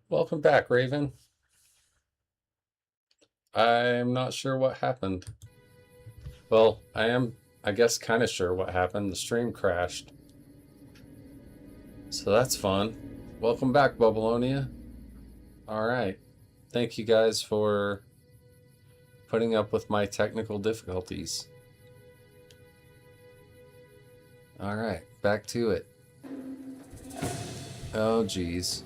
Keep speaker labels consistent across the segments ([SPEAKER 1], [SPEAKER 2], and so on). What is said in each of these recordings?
[SPEAKER 1] Welcome back, Raven. I'm not sure what happened. Well, I guess, kind of sure what happened. The stream crashed. So that's fun. Welcome back, Bubbleonia. Alright. Thank you guys for putting up with my technical difficulties. Alright, back to it. Oh, geez.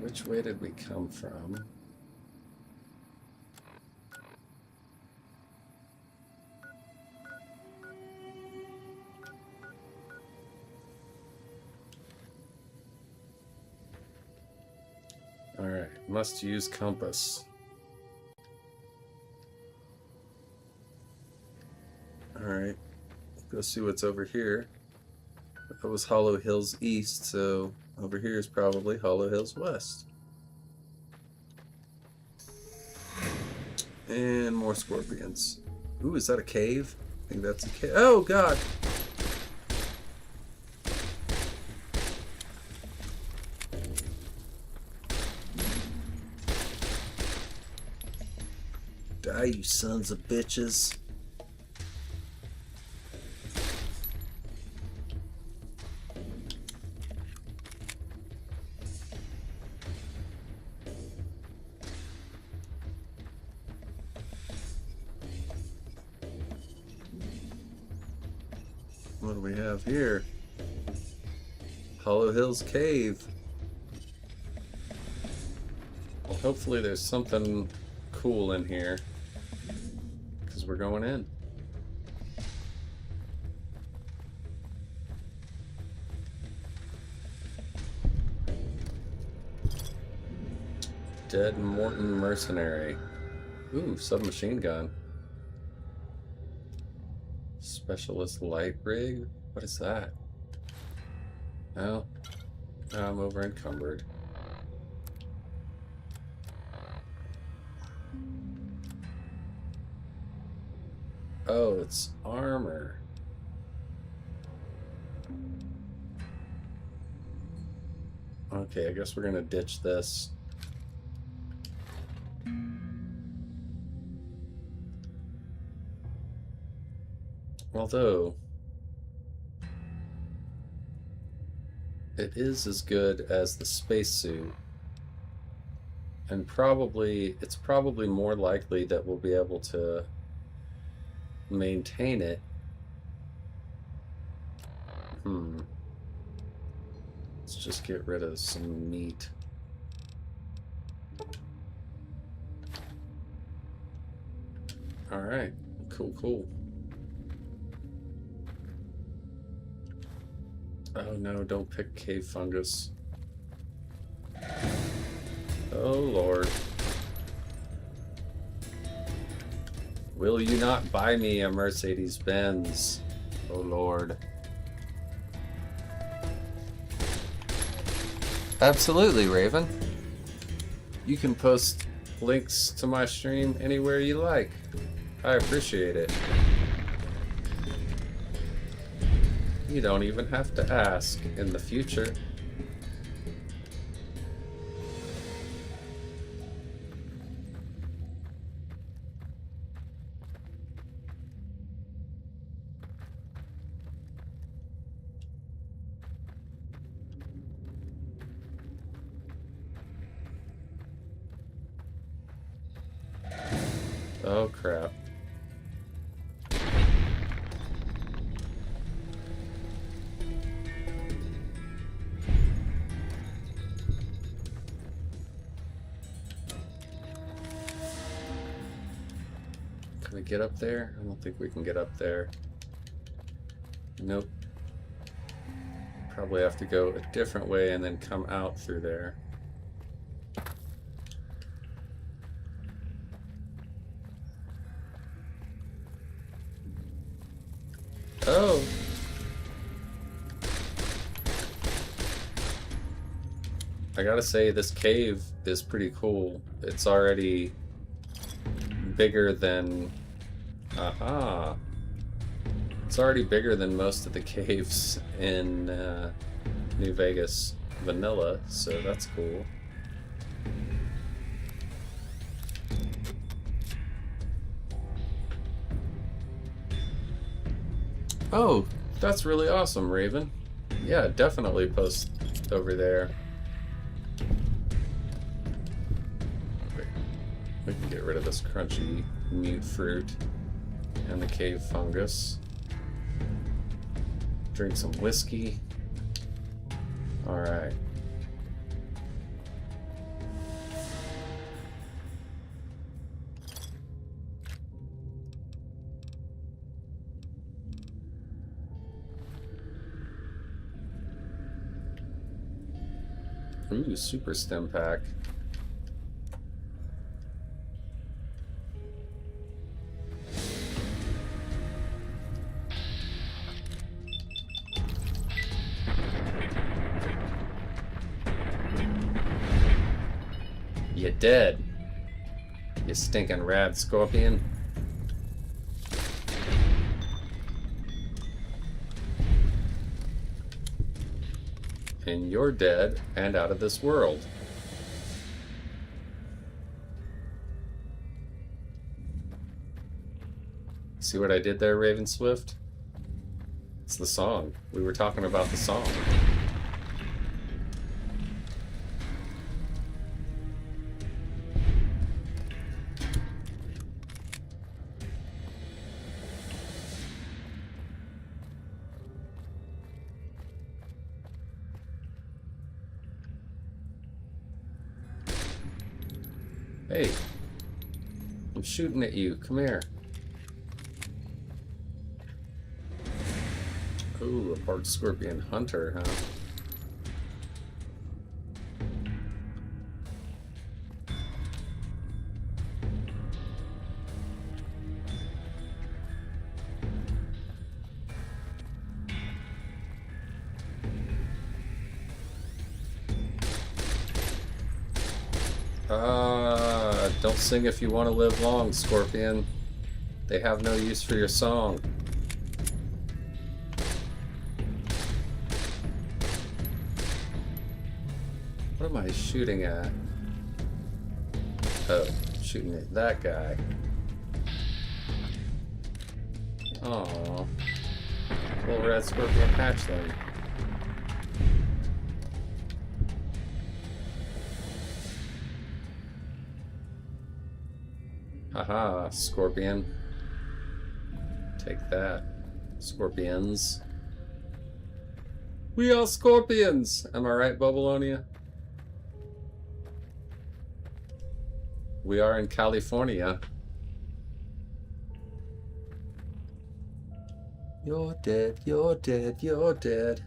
[SPEAKER 1] Which way did we come from? Alright, must use compass. Alright, go see what's over here. That was Hollow Hills East, so over here is probably Hollow Hills West. And more scorpions. Ooh, is that a cave? I think that's a cave. Oh, God! Die, you sons of bitches. What do we have here? Hollow Hills Cave. Well, hopefully there's something cool in here, because we're going in. Dead Morton Mercenary. Ooh, submachine gun. Specialist light rig? What is that? Oh, I'm over encumbered. Oh, it's armor. Okay, I guess we're gonna ditch this. Although it is as good as the spacesuit, and it's probably more likely that we'll be able to maintain it. Let's just get rid of some meat. Alright, cool. Oh no, don't pick cave fungus. Oh Lord. Will you not buy me a Mercedes-Benz? Oh Lord. Absolutely, Raven. You can post links to my stream anywhere you like. I appreciate it. You don't even have to ask in the future. Oh crap. Can we get up there? I don't think we can get up there. Nope. Probably have to go a different way and then come out through there. Oh! I gotta say, this cave is pretty cool. It's already bigger than... Aha! It's already bigger than most of the caves in New Vegas vanilla, so that's cool. Oh, that's really awesome, Raven. Yeah, definitely post over there. We can get rid of this crunchy mute fruit and the cave fungus. Drink some whiskey. Alright. Ooh, super stem pack. You dead. You stinking rad scorpion. And you're dead and out of this world. See what I did there, Raven Swift? It's the song. We were talking about the song. Hey, I'm shooting at you. Come here. Ooh, a bark scorpion hunter, huh? Don't sing if you want to live long, Scorpion. They have no use for your song. What am I shooting at? Oh, shooting at that guy. Aww. Little red scorpion hatchling. Haha, scorpion. Take that, scorpions. We are scorpions! Am I right, Babylonia? We are in California. You're dead, you're dead, you're dead.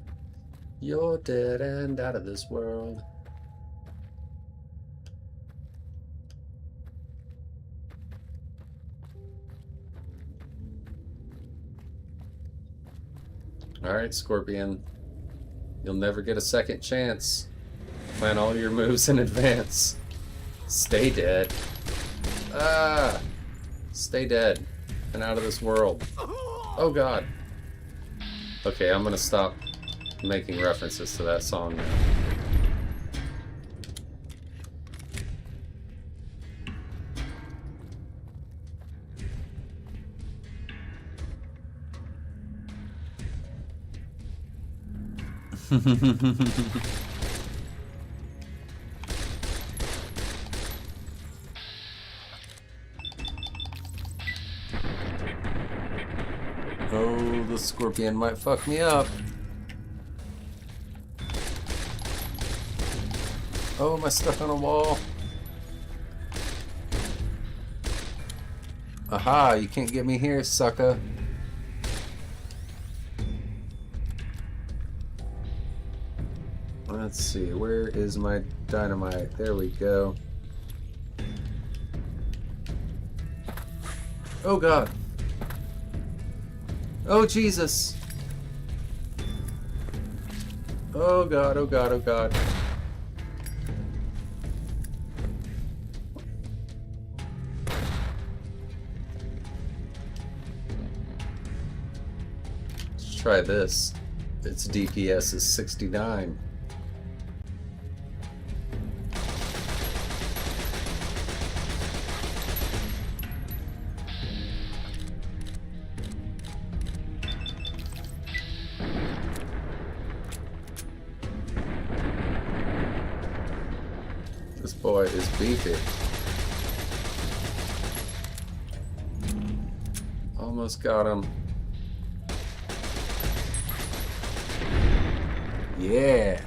[SPEAKER 1] You're dead and out of this world. Alright, Scorpion. You'll never get a second chance. Plan all your moves in advance. Stay dead. Ah! Stay dead. And out of this world. Oh god. Okay, I'm gonna stop making references to that song now. Oh, the scorpion might fuck me up. Oh, am I stuck on a wall? Aha, you can't get me here, sucker. Let's see, where is my dynamite? There we go. Oh god. Oh Jesus. Oh god, oh god, oh god. try this. Its DPS is 69. This boy is beefy. Almost got him. Yeah.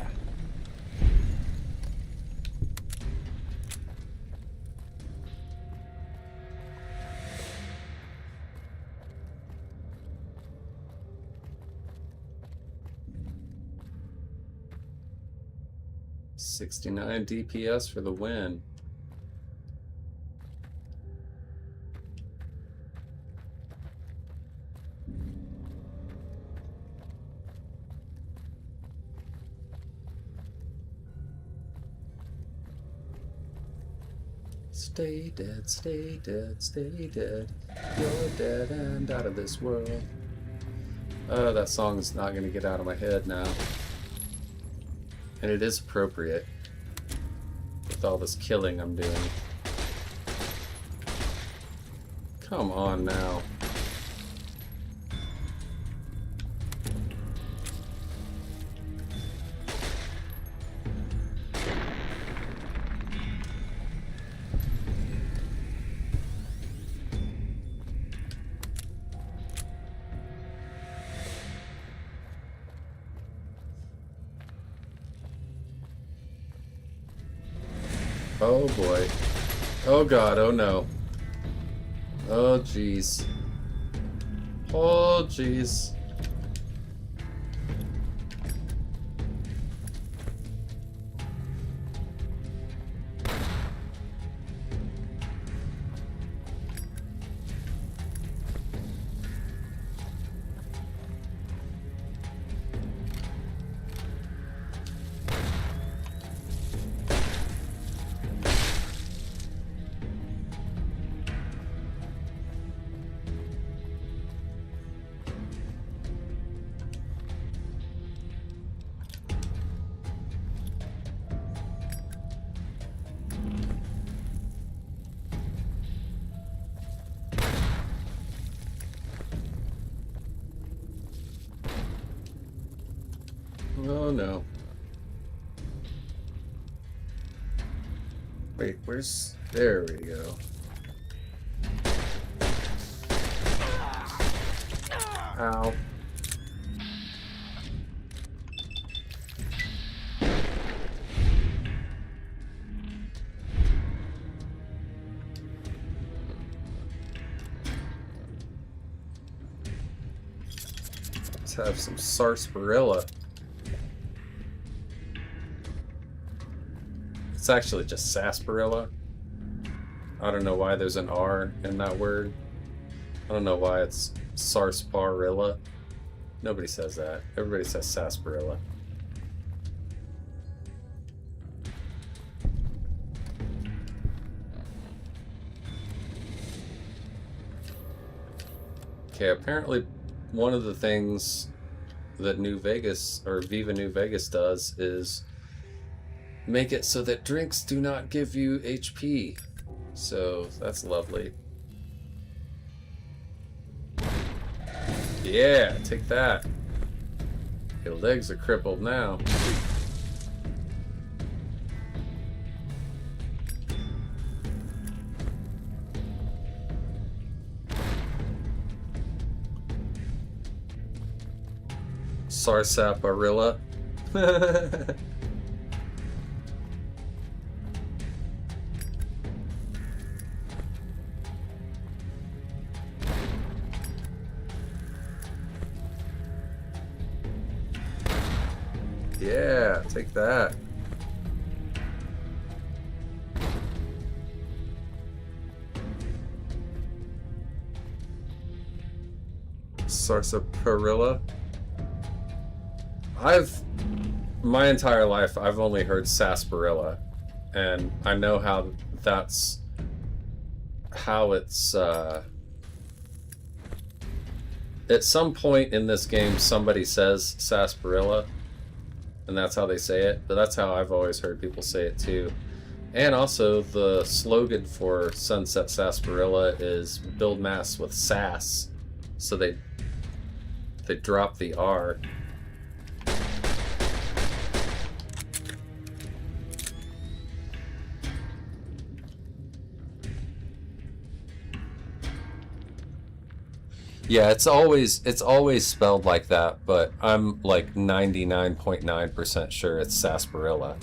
[SPEAKER 1] $69 DPS for the win. Stay dead, stay dead, stay dead. You're dead and out of this world. That song's not gonna get out of my head now. And it is appropriate with all this killing I'm doing. Come on now. Oh boy. Oh god, oh no. Oh jeez. Oh jeez. Oh no. Wait, where's... There we go. Ow. Let's have some sarsaparilla. It's actually just sarsaparilla. I don't know why there's an R in that word. I don't know why it's sarsaparilla. Nobody says that. Everybody says sarsaparilla. Okay, apparently one of the things that New Vegas, or Viva New Vegas does is make it so that drinks do not give you HP. So that's lovely. Yeah, take that. Your legs are crippled now. Sarsaparilla. Yeah, take that. Sarsaparilla. My entire life, I've only heard sarsaparilla, and I know how that's how it's At some point in this game, somebody says sarsaparilla, and that's how they say it, but that's how I've always heard people say it too. And also, the slogan for Sunset Sarsaparilla is build mass with sass, so they drop the R. Yeah, it's always spelled like that, but I'm like 99.9% sure it's sarsaparilla.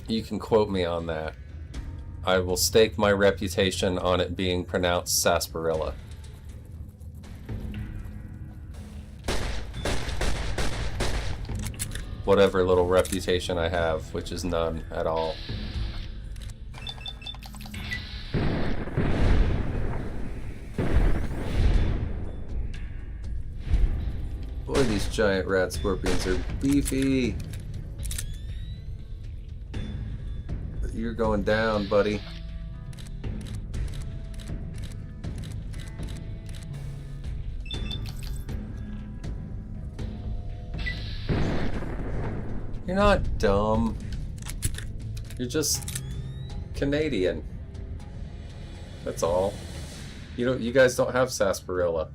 [SPEAKER 1] You can quote me on that. I will stake my reputation on it being pronounced sarsaparilla. Whatever little reputation I have, which is none at all. Boy, these giant rat scorpions are beefy. You're going down, buddy. You're not dumb. You're just Canadian. That's all. You guys don't have sarsaparilla.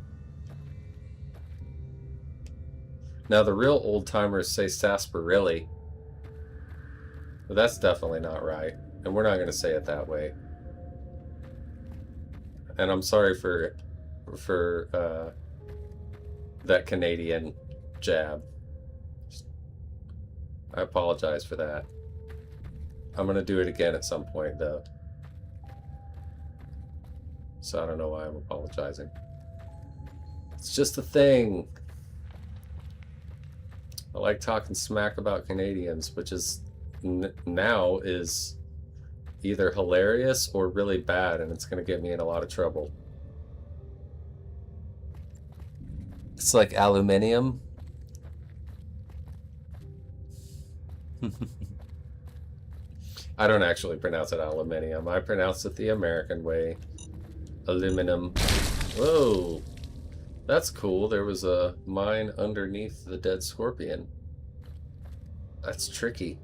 [SPEAKER 1] Now the real old timers say sarsaparilla. But that's definitely not right. And we're not going to say it that way. And I'm sorry for that Canadian jab. I apologize for that. I'm going to do it again at some point, though. So I don't know why I'm apologizing. It's just a thing. I like talking smack about Canadians, which is now is either hilarious or really bad, and it's going to get me in a lot of trouble. It's like aluminium. I don't actually pronounce it aluminium. I pronounce it the American way. Aluminum. Whoa. That's cool. There was a mine underneath the dead scorpion. That's tricky.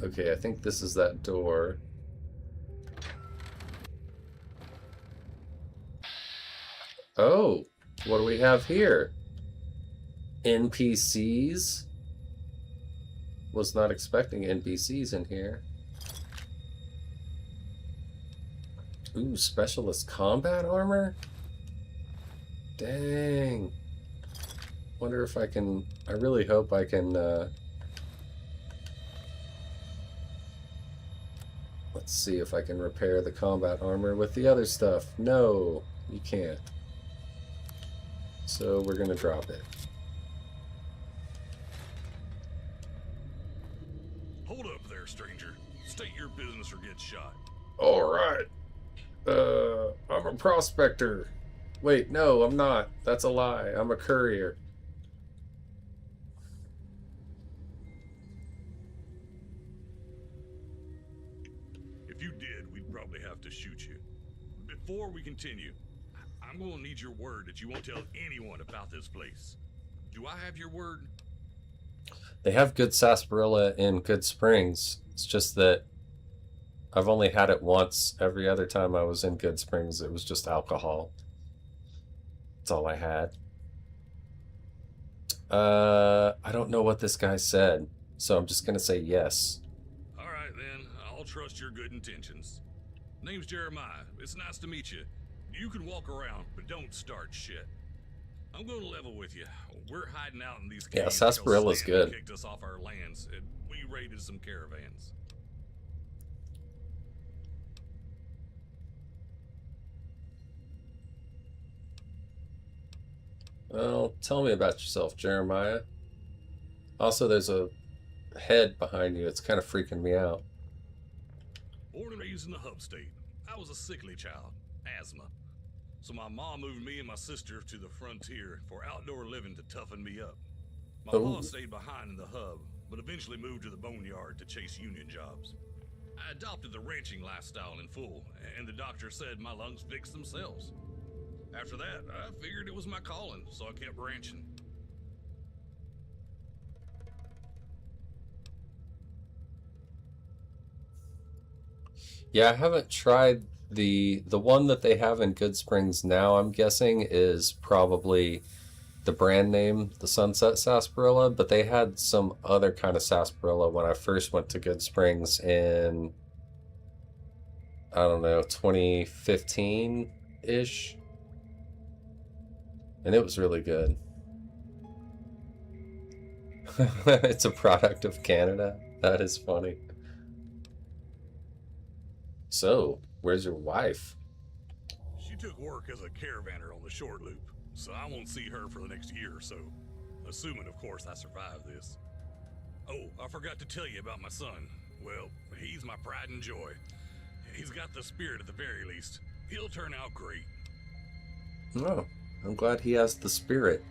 [SPEAKER 1] Okay, I think this is that door. Oh, what do we have here? NPCs? Was not expecting NPCs in here. Ooh, specialist combat armor? Dang. Wonder if I can... I really hope I can, let's see if I can repair the combat armor with the other stuff. No, you can't. So we're gonna drop it.
[SPEAKER 2] Hold up there, stranger. State your business or get shot.
[SPEAKER 1] Alright. I'm a prospector. Wait, no, I'm not. That's a lie. I'm a courier.
[SPEAKER 2] If you did, we'd probably have to shoot you. Before we continue, I'm gonna need your word that you won't tell anyone about this place. Do I have your word?
[SPEAKER 1] They have good sarsaparilla in Good Springs. It's just that I've only had it once. Every other time I was in Good Springs, it was just alcohol. That's all I had. I don't know what this guy said, so I'm just gonna say yes.
[SPEAKER 2] All right, then. I'll trust your good intentions. Name's Jeremiah. It's nice to meet you. You can walk around, but don't start shit. I'm gonna level with you. We're hiding out in these caves.
[SPEAKER 1] Yeah, sarsaparilla's good.
[SPEAKER 2] Kicked us off our lands, and we raided some caravans.
[SPEAKER 1] Well, tell me about yourself, Jeremiah. Also, there's a head behind you. It's kind of freaking me out.
[SPEAKER 2] Born and raised in the Hub State, I was a sickly child, asthma. So my mom moved me and my sister to the frontier for outdoor living to toughen me up. My
[SPEAKER 1] Oh.
[SPEAKER 2] boss stayed behind in the hub, but eventually moved to the boneyard to chase union jobs. I adopted the ranching lifestyle in full, and the doctor said my lungs fixed themselves. After that, I figured it was my calling, so I kept ranching.
[SPEAKER 1] Yeah, I haven't tried the one that they have in Good Springs now. I'm guessing is probably the brand name, the Sunset Sarsaparilla, but they had some other kind of sarsaparilla when I first went to Good Springs in, I don't know, 2015 ish, and it was really good. It's a product of Canada. That is funny. So, where's your wife?
[SPEAKER 2] She took work as a caravaner on the short loop, so I won't see her for the next year or so. Assuming, of course, I survive this. Oh, I forgot to tell you about my son. Well, he's my pride and joy. He's got the spirit at the very least. He'll turn out great.
[SPEAKER 1] Oh, I'm glad he has the spirit.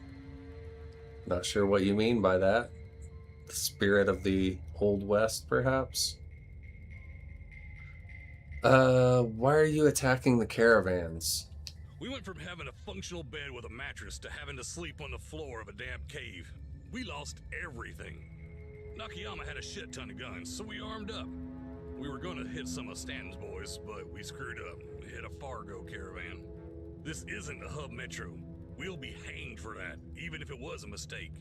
[SPEAKER 1] Not sure what you mean by that. The spirit of the Old West, perhaps? Why are you attacking the caravans?
[SPEAKER 2] We went from having a functional bed with a mattress to having to sleep on the floor of a damp cave. We lost everything. Nakayama had a shit ton of guns, so we armed up. We were gonna hit some of Stanton's boys, but we screwed up. Hit a Fargo caravan. This isn't the hub metro. We'll be hanged for that, even if it was a mistake.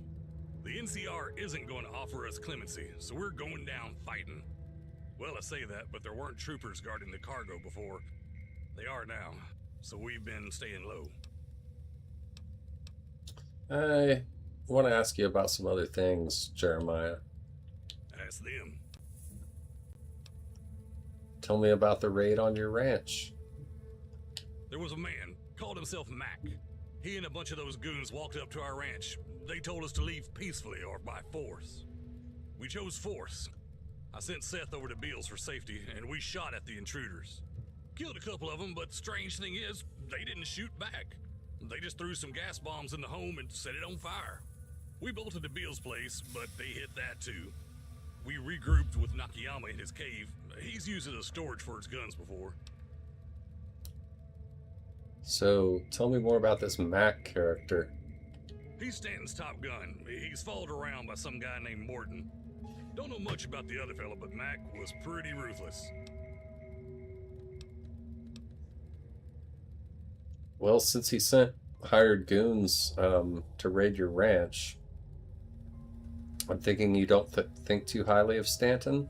[SPEAKER 2] The NCR isn't going to offer us clemency, so we're going down fighting. Well, I say that, but there weren't troopers guarding the cargo before. They are now, so we've been staying low.
[SPEAKER 1] I want to ask you about some other things, Jeremiah.
[SPEAKER 2] Ask them.
[SPEAKER 1] Tell me about the raid on your ranch.
[SPEAKER 2] There was a man, called himself Mac. He and a bunch of those goons walked up to our ranch. They told us to leave peacefully or by force. We chose force. I sent Seth over to Beals for safety, and we shot at the intruders. Killed a couple of them, but strange thing is, they didn't shoot back. They just threw some gas bombs in the home and set it on fire. We bolted to Beals' place, but they hit that too. We regrouped with Nakayama in his cave. He's used it as storage for his guns before.
[SPEAKER 1] So, tell me more about this Mac character.
[SPEAKER 2] He's Stanton's top gun. He's followed around by some guy named Morton. Don't know much about the other fella, but Mac was pretty ruthless.
[SPEAKER 1] Well, since he sent hired goons to raid your ranch, I'm thinking you don't think too highly of Stanton?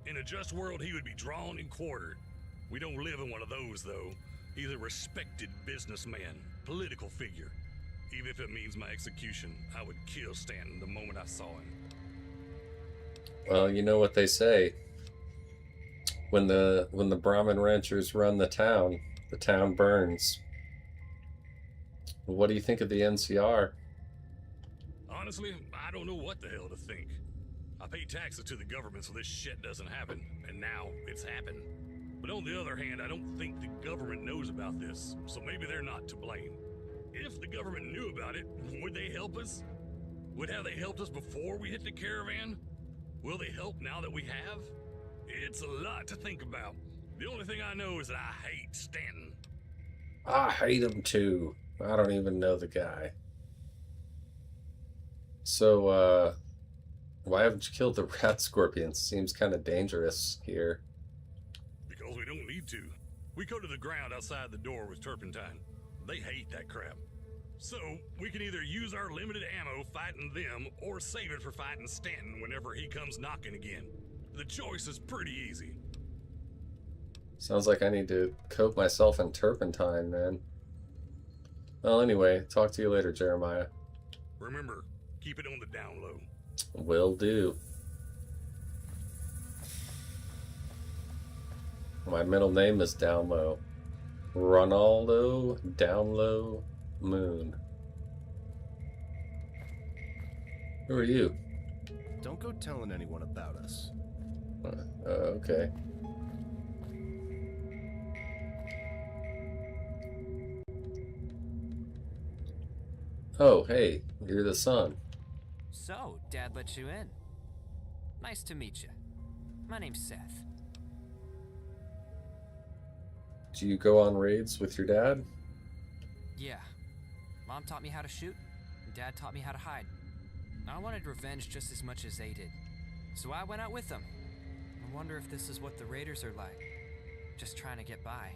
[SPEAKER 2] In a just world, he would be drawn and quartered. We don't live in one of those, though. He's a respected businessman, political figure. Even if it means my execution, I would kill Stanton the moment I saw him.
[SPEAKER 1] Well, you know what they say. When the Brahmin ranchers run the town burns. What do you think of the NCR?
[SPEAKER 2] Honestly, I don't know what the hell to think. I pay taxes to the government so this shit doesn't happen, and now it's happened. But on the other hand, I don't think the government knows about this, so maybe they're not to blame. If the government knew about it, would they help us? Have they helped us before we hit the caravan? Will they help now that we have? It's a lot to think about. The only thing I know is that I hate Stanton.
[SPEAKER 1] I hate him too. I don't even know the guy. So, why haven't you killed the rat scorpions? Seems kind of dangerous here.
[SPEAKER 2] Because we don't need to. We go to the ground outside the door with turpentine. They hate that crap. So, we can either use our limited ammo fighting them, or save it for fighting Stanton whenever he comes knocking again. The choice is pretty easy.
[SPEAKER 1] Sounds like I need to coat myself in turpentine, man. Well, anyway, talk to you later, Jeremiah.
[SPEAKER 2] Remember, keep it on the down low.
[SPEAKER 1] Will do. My middle name is Downlow. Ronaldo Downlow Moon. Who are you?
[SPEAKER 3] Don't go telling anyone about us.
[SPEAKER 1] Okay. Oh, hey, you're the son.
[SPEAKER 4] So, Dad let you in. Nice to meet you. My name's Seth.
[SPEAKER 1] Do you go on raids with your dad?
[SPEAKER 4] Yeah. Mom taught me how to shoot, and Dad taught me how to hide. I wanted revenge just as much as they did, so I went out with them. I wonder if this is what the Raiders are like, just trying to get by.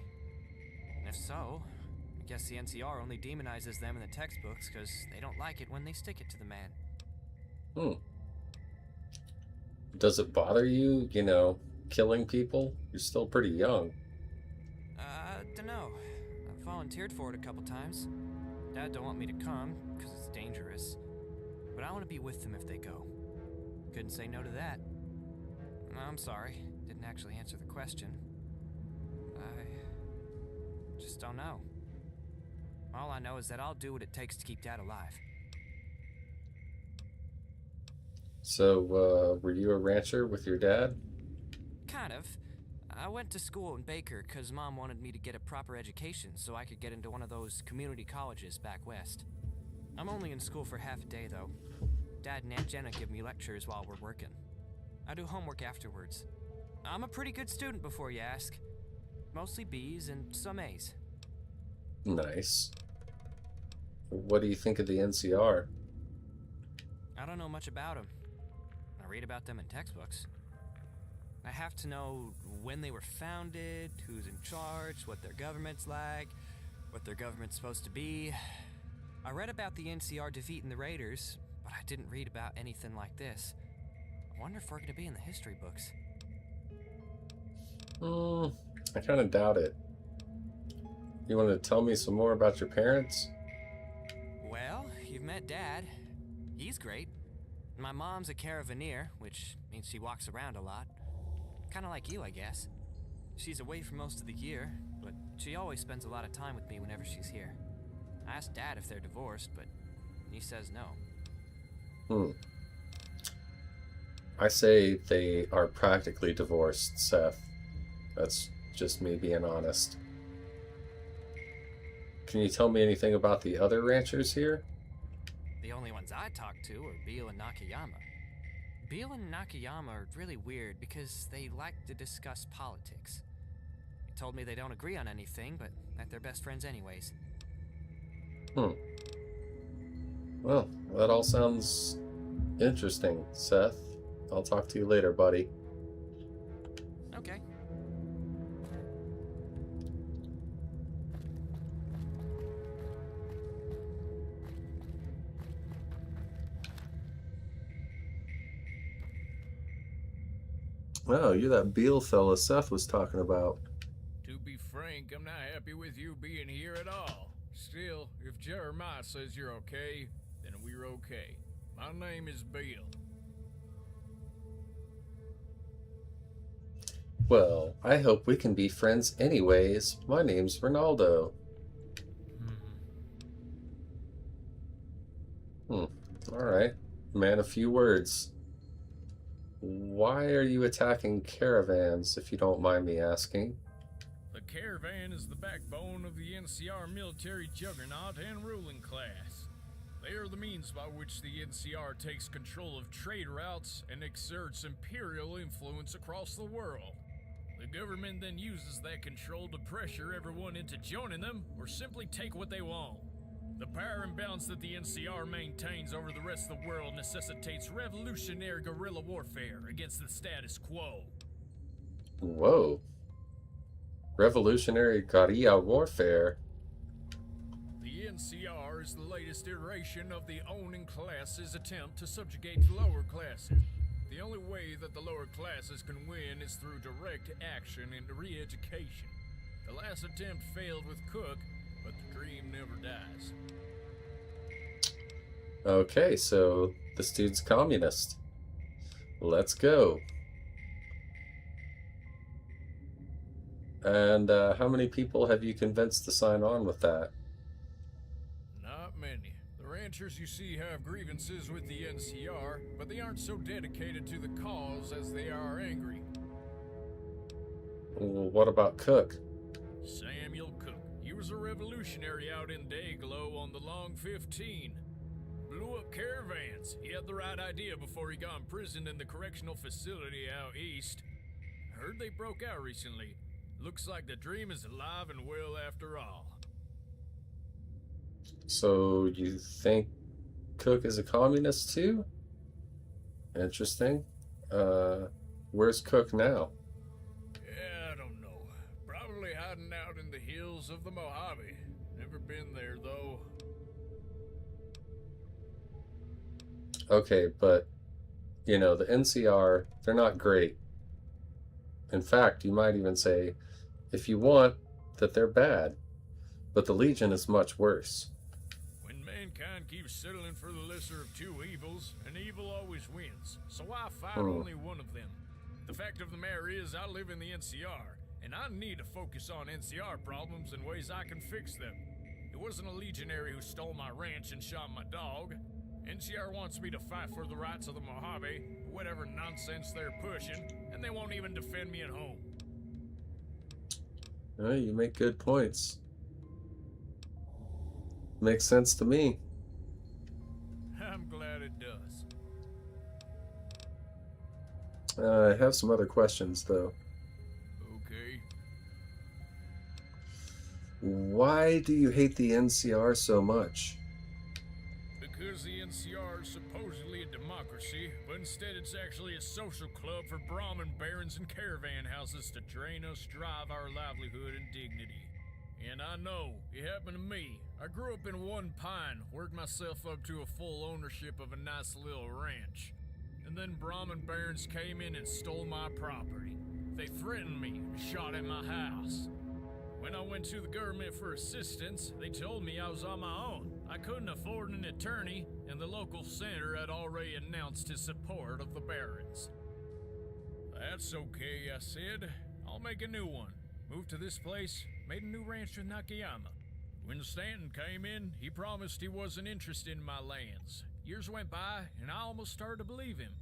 [SPEAKER 4] And if so, I guess the NCR only demonizes them in the textbooks because they don't like it when they stick it to the man.
[SPEAKER 1] Does it bother you, killing people? You're still pretty young.
[SPEAKER 4] Dunno. I've volunteered for it a couple times. Dad don't want me to come, because it's dangerous. But I want to be with them if they go. Couldn't say no to that. I'm sorry. Didn't actually answer the question. I just don't know. All I know is that I'll do what it takes to keep Dad alive.
[SPEAKER 1] So, were you a rancher with your dad?
[SPEAKER 4] Kind of. I went to school in Baker because Mom wanted me to get a proper education so I could get into one of those community colleges back west. I'm only in school for half a day, though. Dad and Aunt Jenna give me lectures while we're working. I do homework afterwards. I'm a pretty good student before you ask. Mostly B's and some A's.
[SPEAKER 1] Nice. What do you think of the NCR?
[SPEAKER 4] I don't know much about them. I read about them in textbooks. I have to know when they were founded, who's in charge, what their government's like, what their government's supposed to be. I read about the NCR defeating the Raiders, but I didn't read about anything like this. I wonder if we're going to be in the history books.
[SPEAKER 1] I kind of doubt it. You want to tell me some more about your parents?
[SPEAKER 4] Well, you've met Dad. He's great. My mom's a caravaneer, which means she walks around a lot. Kind of like you, I guess. She's away for most of the year, but she always spends a lot of time with me whenever she's here. I asked Dad if they're divorced, but he says no.
[SPEAKER 1] I say they are practically divorced, Seth. That's just me being honest. Can you tell me anything about the other ranchers here?
[SPEAKER 4] The only ones I talked to are Beale and Nakayama. Beale and Nakayama are really weird because they like to discuss politics. They told me they don't agree on anything, but that they're best friends anyways.
[SPEAKER 1] Well, that all sounds interesting, Seth. I'll talk to you later, buddy.
[SPEAKER 4] Okay.
[SPEAKER 1] Oh, you're that Beale fella Seth was talking about.
[SPEAKER 5] To be frank, I'm not happy with you being here at all. Still, if Jeremiah says you're okay, then we're okay. My name is Beale.
[SPEAKER 1] Well, I hope we can be friends anyways. My name's Ronaldo. Alright. Man, a few words. Why are you attacking caravans, if you don't mind me asking?
[SPEAKER 5] The caravan is the backbone of the NCR military juggernaut and ruling class. They are the means by which the NCR takes control of trade routes and exerts imperial influence across the world. The government then uses that control to pressure everyone into joining them or simply take what they want. The power imbalance that the NCR maintains over the rest of the world necessitates revolutionary guerrilla warfare against the status quo.
[SPEAKER 1] Whoa. Revolutionary guerrilla warfare?
[SPEAKER 5] The NCR is the latest iteration of the owning class's attempt to subjugate the lower classes. The only way that the lower classes can win is through direct action and re-education. The last attempt failed with Cook, but the dream never dies.
[SPEAKER 1] Okay, so this dude's communist. Let's go. And how many people have you convinced to sign on with that?
[SPEAKER 5] Not many. The ranchers you see have grievances with the NCR, but they aren't so dedicated to the cause as they are angry.
[SPEAKER 1] Well, what about Cook?
[SPEAKER 5] Samuel Cook. He was a revolutionary out in Dayglow on the Long 15. Blew up caravans, means. He had the right idea before he got imprisoned in the correctional facility out east. Heard they broke out recently. Looks like the dream is alive and well after all.
[SPEAKER 1] So you think Cook is a communist too? Interesting. Where's Cook now?
[SPEAKER 5] Yeah, I don't know. Probably hiding out in the hills of the Mojave. Never been there, though.
[SPEAKER 1] Okay, but, you know, the NCR, they're not great. In fact, you might even say, if you want, that they're bad. But the Legion is much worse.
[SPEAKER 5] When mankind keeps settling for the lesser of two evils, an evil always wins. So I fight only one of them. The fact of the matter is, I live in the NCR, and I need to focus on NCR problems and ways I can fix them. It wasn't a legionary who stole my ranch and shot my dog. NCR wants me to fight for the rights of the Mojave, whatever nonsense they're pushing, and they won't even defend me at home.
[SPEAKER 1] Oh, you make good points. Makes sense to me.
[SPEAKER 5] I'm glad it does.
[SPEAKER 1] I have some other questions, though.
[SPEAKER 5] Okay.
[SPEAKER 1] Why do you hate the NCR so much?
[SPEAKER 5] Because the NCR is supposedly a democracy, but instead it's actually a social club for Brahmin barons and caravan houses to drain us, drive our livelihood and dignity. And I know, it happened to me. I grew up in One Pine, worked myself up to a full ownership of a nice little ranch. And then Brahmin barons came in and stole my property. They threatened me and shot at my house. When I went to the government for assistance, they told me I was on my own. I couldn't afford an attorney, and the local senator had already announced his support of the barons. That's okay, I said. I'll make a new one. Moved to this place, made a new ranch with Nakayama. When Stanton came in, he promised he wasn't interested in my lands. Years went by, and I almost started to believe him.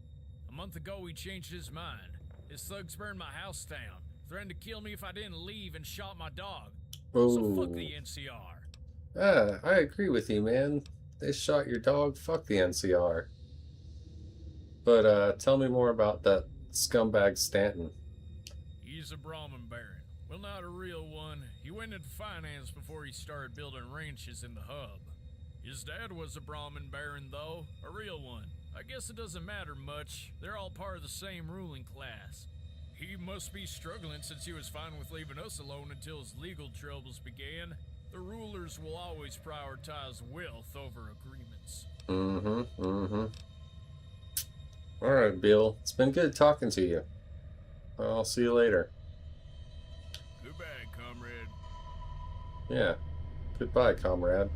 [SPEAKER 5] A month ago, he changed his mind. His thugs burned my house down, threatened to kill me if I didn't leave, and shot my dog. So fuck the NCR.
[SPEAKER 1] I agree with you, man. They shot your dog. Fuck the NCR. But, tell me more about that scumbag Stanton.
[SPEAKER 5] He's a Brahmin baron. Well, not a real one. He went into finance before he started building ranches in the hub. His dad was a Brahmin baron, though. A real one. I guess it doesn't matter much. They're all part of the same ruling class. He must be struggling since he was fine with leaving us alone until his legal troubles began. The rulers will always prioritize wealth over agreements.
[SPEAKER 1] Alright, Bill. It's been good talking to you. I'll see you later.
[SPEAKER 5] Goodbye, comrade.
[SPEAKER 1] Yeah. Goodbye, comrade.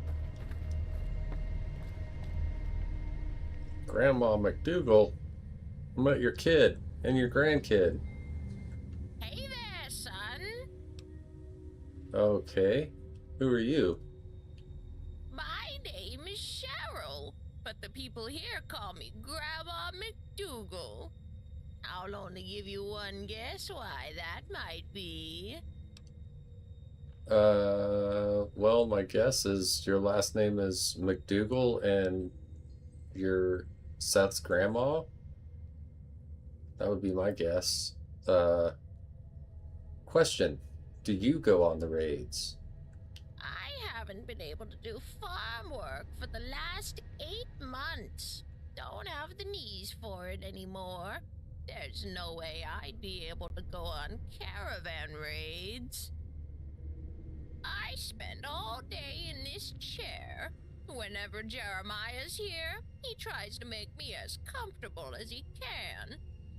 [SPEAKER 1] Grandma McDougal, I met your kid and your grandkid.
[SPEAKER 6] Hey there, son.
[SPEAKER 1] Okay. Who are you?
[SPEAKER 6] My name is Cheryl, but the people here call me Grandma McDougal. I'll only give you one guess why that might be.
[SPEAKER 1] Well, my guess is your last name is McDougal and you're Seth's grandma? That would be my guess. Question. Do you go on the raids?
[SPEAKER 6] I haven't been able to do farm work for the last 8 months. Don't have the knees for it anymore. There's no way I'd be able to go on caravan raids. I spend all day in this chair. Whenever Jeremiah's here, he tries to make me as comfortable as he can.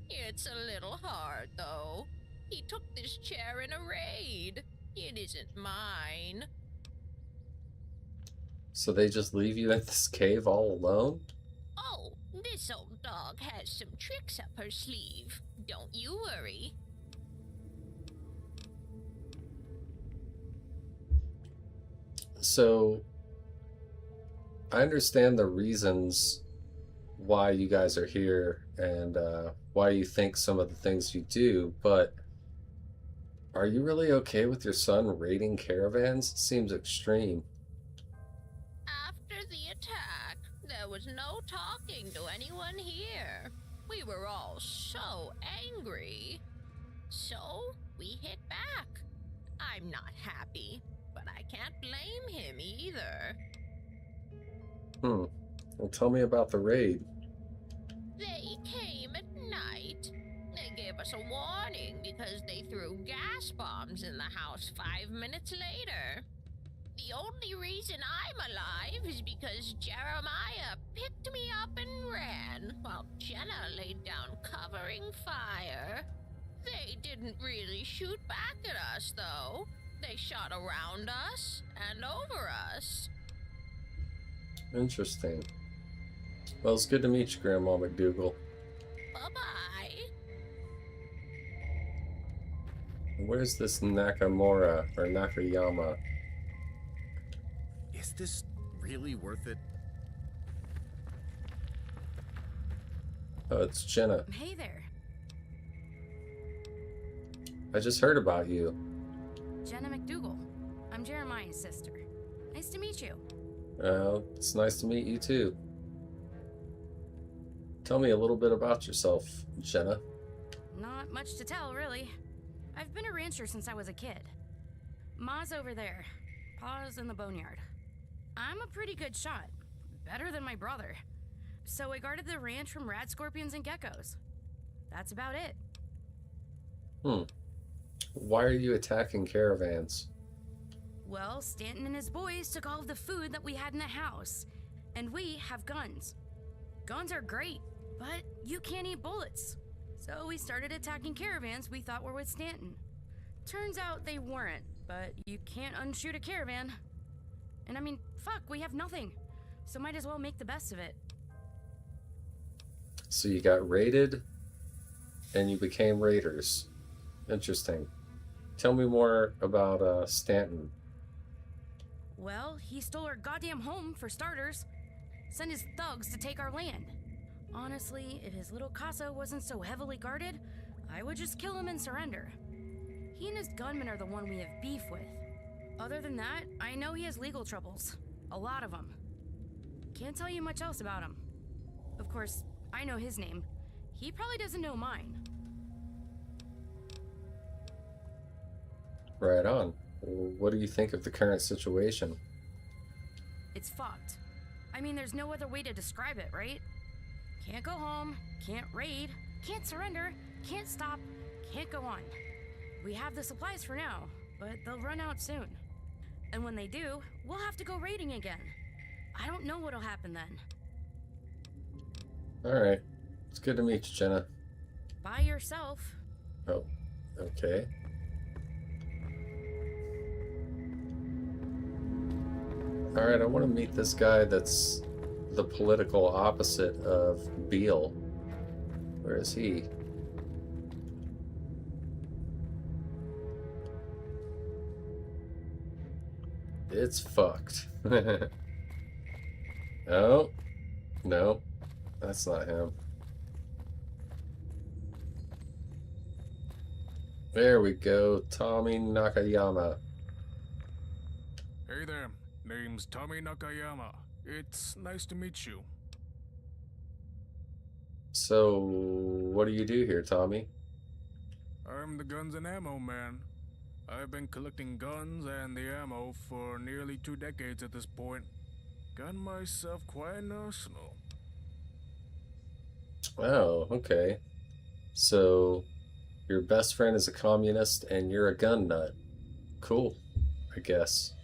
[SPEAKER 6] It's a little hard, though. He took this chair in a raid. It isn't mine.
[SPEAKER 1] So they just leave you in this cave all alone?
[SPEAKER 6] Oh, this old dog has some tricks up her sleeve. Don't you worry.
[SPEAKER 1] So, I understand the reasons why you guys are here and why you think some of the things you do, but are you really okay with your son raiding caravans? Seems extreme.
[SPEAKER 6] After the attack, there was no talking to anyone here. We were all so angry. So we hit back. I'm not happy, but I can't blame him either.
[SPEAKER 1] Well, tell me about the raid.
[SPEAKER 6] They came at night. They gave us a warning because they threw gas bombs in the house 5 minutes later. The only reason I'm alive is because Jeremiah picked me up and ran while Jenna laid down covering fire. They didn't really shoot back at us, though. They shot around us and over us.
[SPEAKER 1] Interesting. Well, it's good to meet you, Grandma McDougal.
[SPEAKER 6] Bye-bye.
[SPEAKER 1] Where's this Nakamura or Nakayama?
[SPEAKER 3] Is this really worth it?
[SPEAKER 1] Oh, it's Jenna.
[SPEAKER 7] Hey there,
[SPEAKER 1] I just heard about you.
[SPEAKER 7] Jenna McDougal. I'm Jeremiah's sister. Nice to meet you.
[SPEAKER 1] Well, it's nice to meet you too. Tell me a little bit about yourself, Jenna.
[SPEAKER 7] Not much to tell, really. I've been a rancher since I was a kid. Ma's over there. Pa's in the boneyard. I'm a pretty good shot. Better than my brother. So I guarded the ranch from rad scorpions and geckos. That's about it.
[SPEAKER 1] Why are you attacking caravans?
[SPEAKER 7] Well, Stanton and his boys took all of the food that we had in the house. And we have guns. Guns are great, but you can't eat bullets. So we started attacking caravans we thought were with Stanton. Turns out they weren't, but you can't unshoot a caravan. And I mean, fuck, we have nothing. So might as well make the best of it.
[SPEAKER 1] So you got raided, and you became raiders. Interesting. Tell me more about Stanton.
[SPEAKER 7] Well, he stole our goddamn home, for starters. Sent his thugs to take our land. Honestly, if his little casa wasn't so heavily guarded, I would just kill him and surrender. He and his gunmen are the one we have beef with. Other than that, I know he has legal troubles. A lot of them. Can't tell you much else about him. Of course, I know his name. He probably doesn't know mine.
[SPEAKER 1] Right on. What do you think of the current situation?
[SPEAKER 7] It's fucked. I mean, there's no other way to describe it, right? Can't go home, can't raid, can't surrender, can't stop, can't go on. We have the supplies for now, but they'll run out soon. And when they do, we'll have to go raiding again. I don't know what'll happen then.
[SPEAKER 1] Alright. It's good to meet you, Jenna.
[SPEAKER 7] By yourself.
[SPEAKER 1] Oh, okay. Alright, I want to meet this guy that's the political opposite of Beale. Where is he? It's fucked. Oh, no, that's not him. There we go, Tommy Nakayama.
[SPEAKER 5] Hey there, name's Tommy Nakayama. It's nice to meet you.
[SPEAKER 1] So, what do you do here, Tommy?
[SPEAKER 5] I'm the guns and ammo man. I've been collecting guns and the ammo for nearly 2 decades at this point. Got myself quite an arsenal.
[SPEAKER 1] Oh, okay. So, your best friend is a communist and you're a gun nut. Cool, I guess.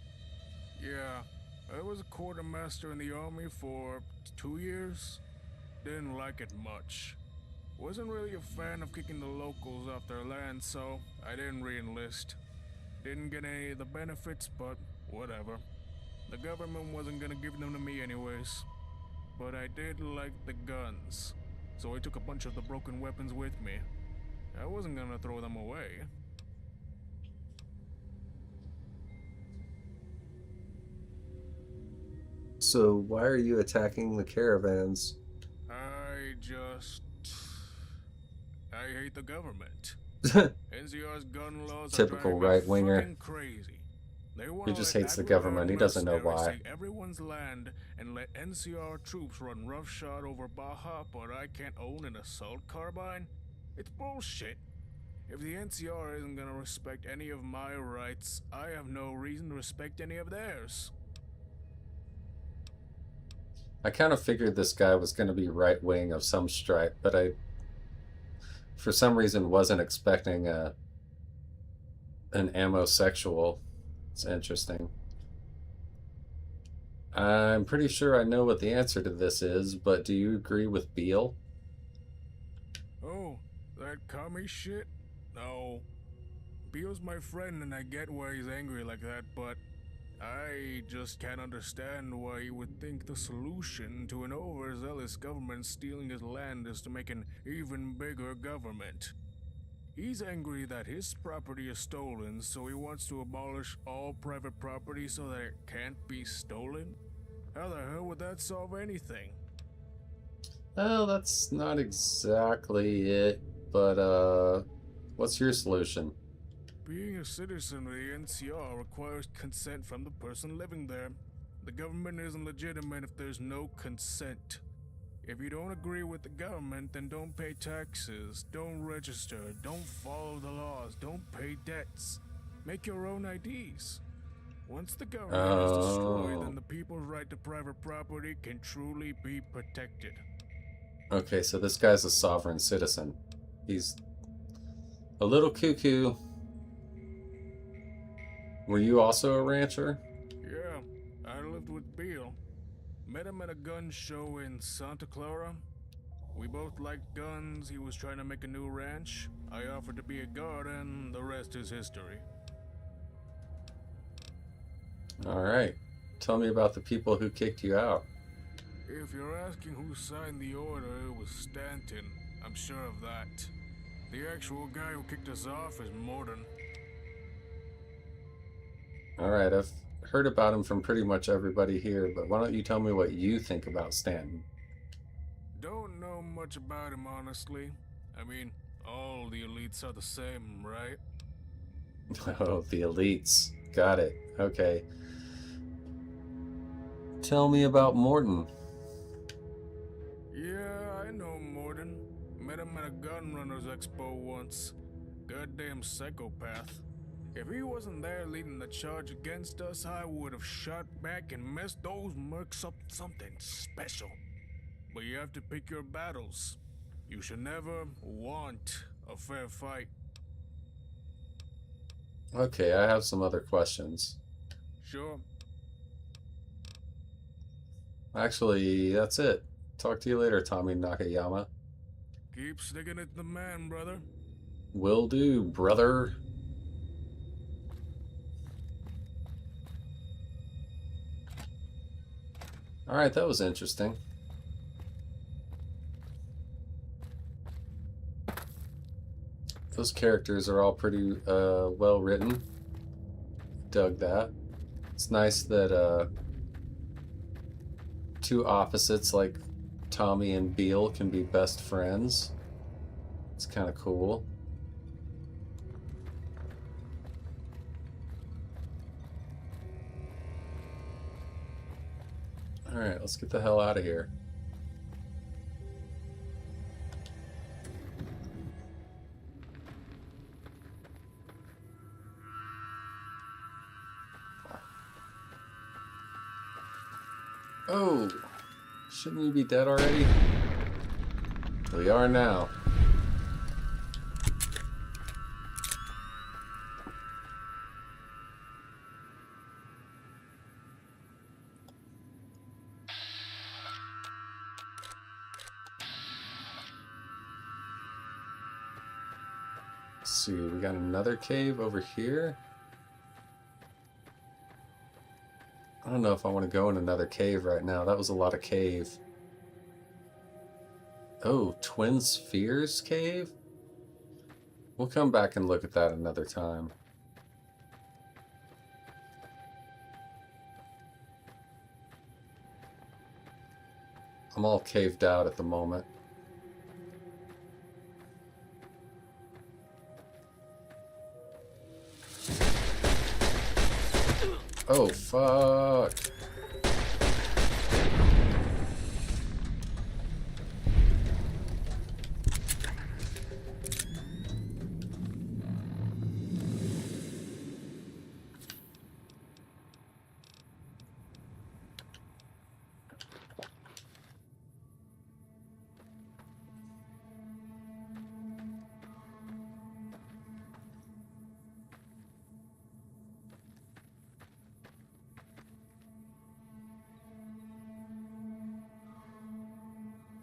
[SPEAKER 5] Yeah, I was a quartermaster in the army for 2 years. Didn't like it much. Wasn't really a fan of kicking the locals off their land, so I didn't re-enlist. Didn't get any of the benefits, but whatever. The government wasn't gonna give them to me anyways. But I did like the guns, so I took a bunch of the broken weapons with me. I wasn't gonna throw them away.
[SPEAKER 1] So, why are you attacking the caravans?
[SPEAKER 5] I hate the government. NCR's gun laws
[SPEAKER 1] Typical
[SPEAKER 5] are driving me
[SPEAKER 1] right-winger.
[SPEAKER 5] fucking crazy.
[SPEAKER 8] They want
[SPEAKER 1] He just hates the government. He doesn't know why.
[SPEAKER 8] Everyone's land and let NCR troops run roughshod over Baja, but I can't own an assault carbine? It's bullshit. If the NCR isn't gonna respect any of my rights, I have no reason to respect any of theirs.
[SPEAKER 1] I kind of figured this guy was going to be right wing of some stripe, but I, for some reason, wasn't expecting an ammosexual. It's interesting. I'm pretty sure I know what the answer to this is, but do you agree with Beale?
[SPEAKER 8] Oh, that commie shit? No. Beale's my friend and I get why he's angry like that, but I just can't understand why he would think the solution to an overzealous government stealing his land is to make an even bigger government. He's angry that his property is stolen, so he wants to abolish all private property so that it can't be stolen? How the hell would that solve anything?
[SPEAKER 1] Well, that's not exactly it, but what's your solution?
[SPEAKER 8] Being a citizen of the NCR requires consent from the person living there. The government isn't legitimate if there's no consent. If you don't agree with the government, then don't pay taxes, don't register, don't follow the laws, don't pay debts. Make your own IDs. Once the government is destroyed, then the people's right to private property can truly be protected.
[SPEAKER 1] Okay, so this guy's a sovereign citizen. He's a little cuckoo. Were you also a rancher?
[SPEAKER 8] Yeah, I lived with Beale. Met him at a gun show in Santa Clara. We both liked guns, he was trying to make a new ranch. I offered to be a guard and the rest is history.
[SPEAKER 1] Alright. Tell me about the people who kicked you out.
[SPEAKER 8] If you're asking who signed the order, it was Stanton. I'm sure of that. The actual guy who kicked us off is Morden.
[SPEAKER 1] Alright, I've heard about him from pretty much everybody here, but why don't you tell me what you think about Stanton?
[SPEAKER 8] Don't know much about him, honestly. I mean, all the elites are the same, right?
[SPEAKER 1] Oh, the elites. Got it. Okay. Tell me about Morton.
[SPEAKER 8] Yeah, I know Morden. Met him at a gun runners expo once. Goddamn psychopath. If he wasn't there leading the charge against us, I would have shot back and messed those mercs up something special. But you have to pick your battles. You should never want a fair fight.
[SPEAKER 1] Okay, I have some other questions.
[SPEAKER 8] Sure.
[SPEAKER 1] Actually, that's it. Talk to you later, Tommy Nakayama.
[SPEAKER 8] Keep sticking it to the man, brother.
[SPEAKER 1] Will do, brother. Alright, that was interesting. Those characters are all pretty well written. Dug that. It's nice that two opposites like Tommy and Beale can be best friends. It's kind of cool. Alright, let's get the hell out of here. Oh, shouldn't we be dead already? We are now. Let's see, we got another cave over here. I don't know if I want to go in another cave right now. That was a lot of cave. Oh, Twin Spheres cave? We'll come back and look at that another time. I'm all caved out at the moment. Oh, fuck.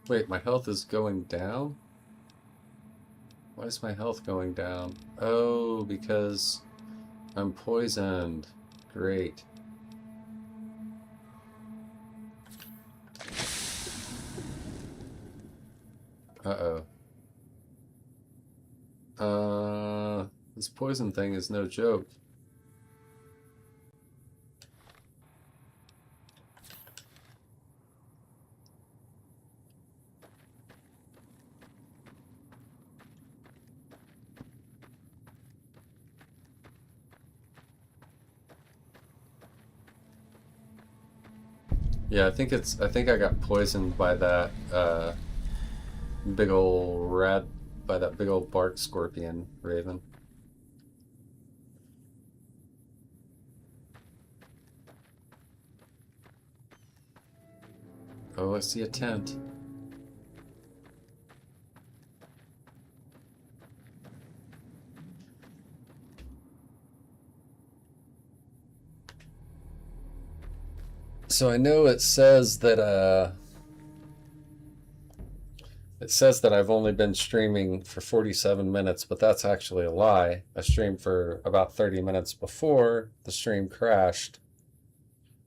[SPEAKER 1] Wait, my health is going down? Why is my health going down? Oh, because I'm poisoned. Great. Uh-oh. This poison thing is no joke. Yeah, I think I got poisoned by that big ol' rat, by that big old bark scorpion raven. Oh, I see a tent. So I know it says that I've only been streaming for 47 minutes, but that's actually a lie. I streamed for about 30 minutes before the stream crashed,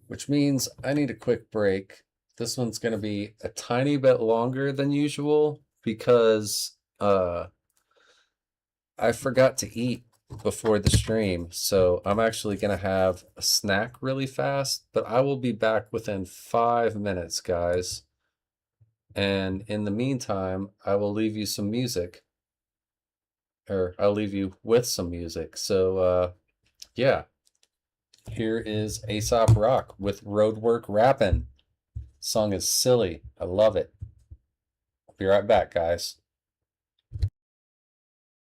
[SPEAKER 1] which means I need a quick break. This one's going to be a tiny bit longer than usual because I forgot to eat before the stream, so I'm actually going to have a snack really fast, but I will be back within 5 minutes, guys. And in the meantime, I will leave you some music, or I'll leave you with some music. So yeah, here is Aesop Rock with Roadwork Rappin'. Song is silly. I love it. I'll be right back, guys.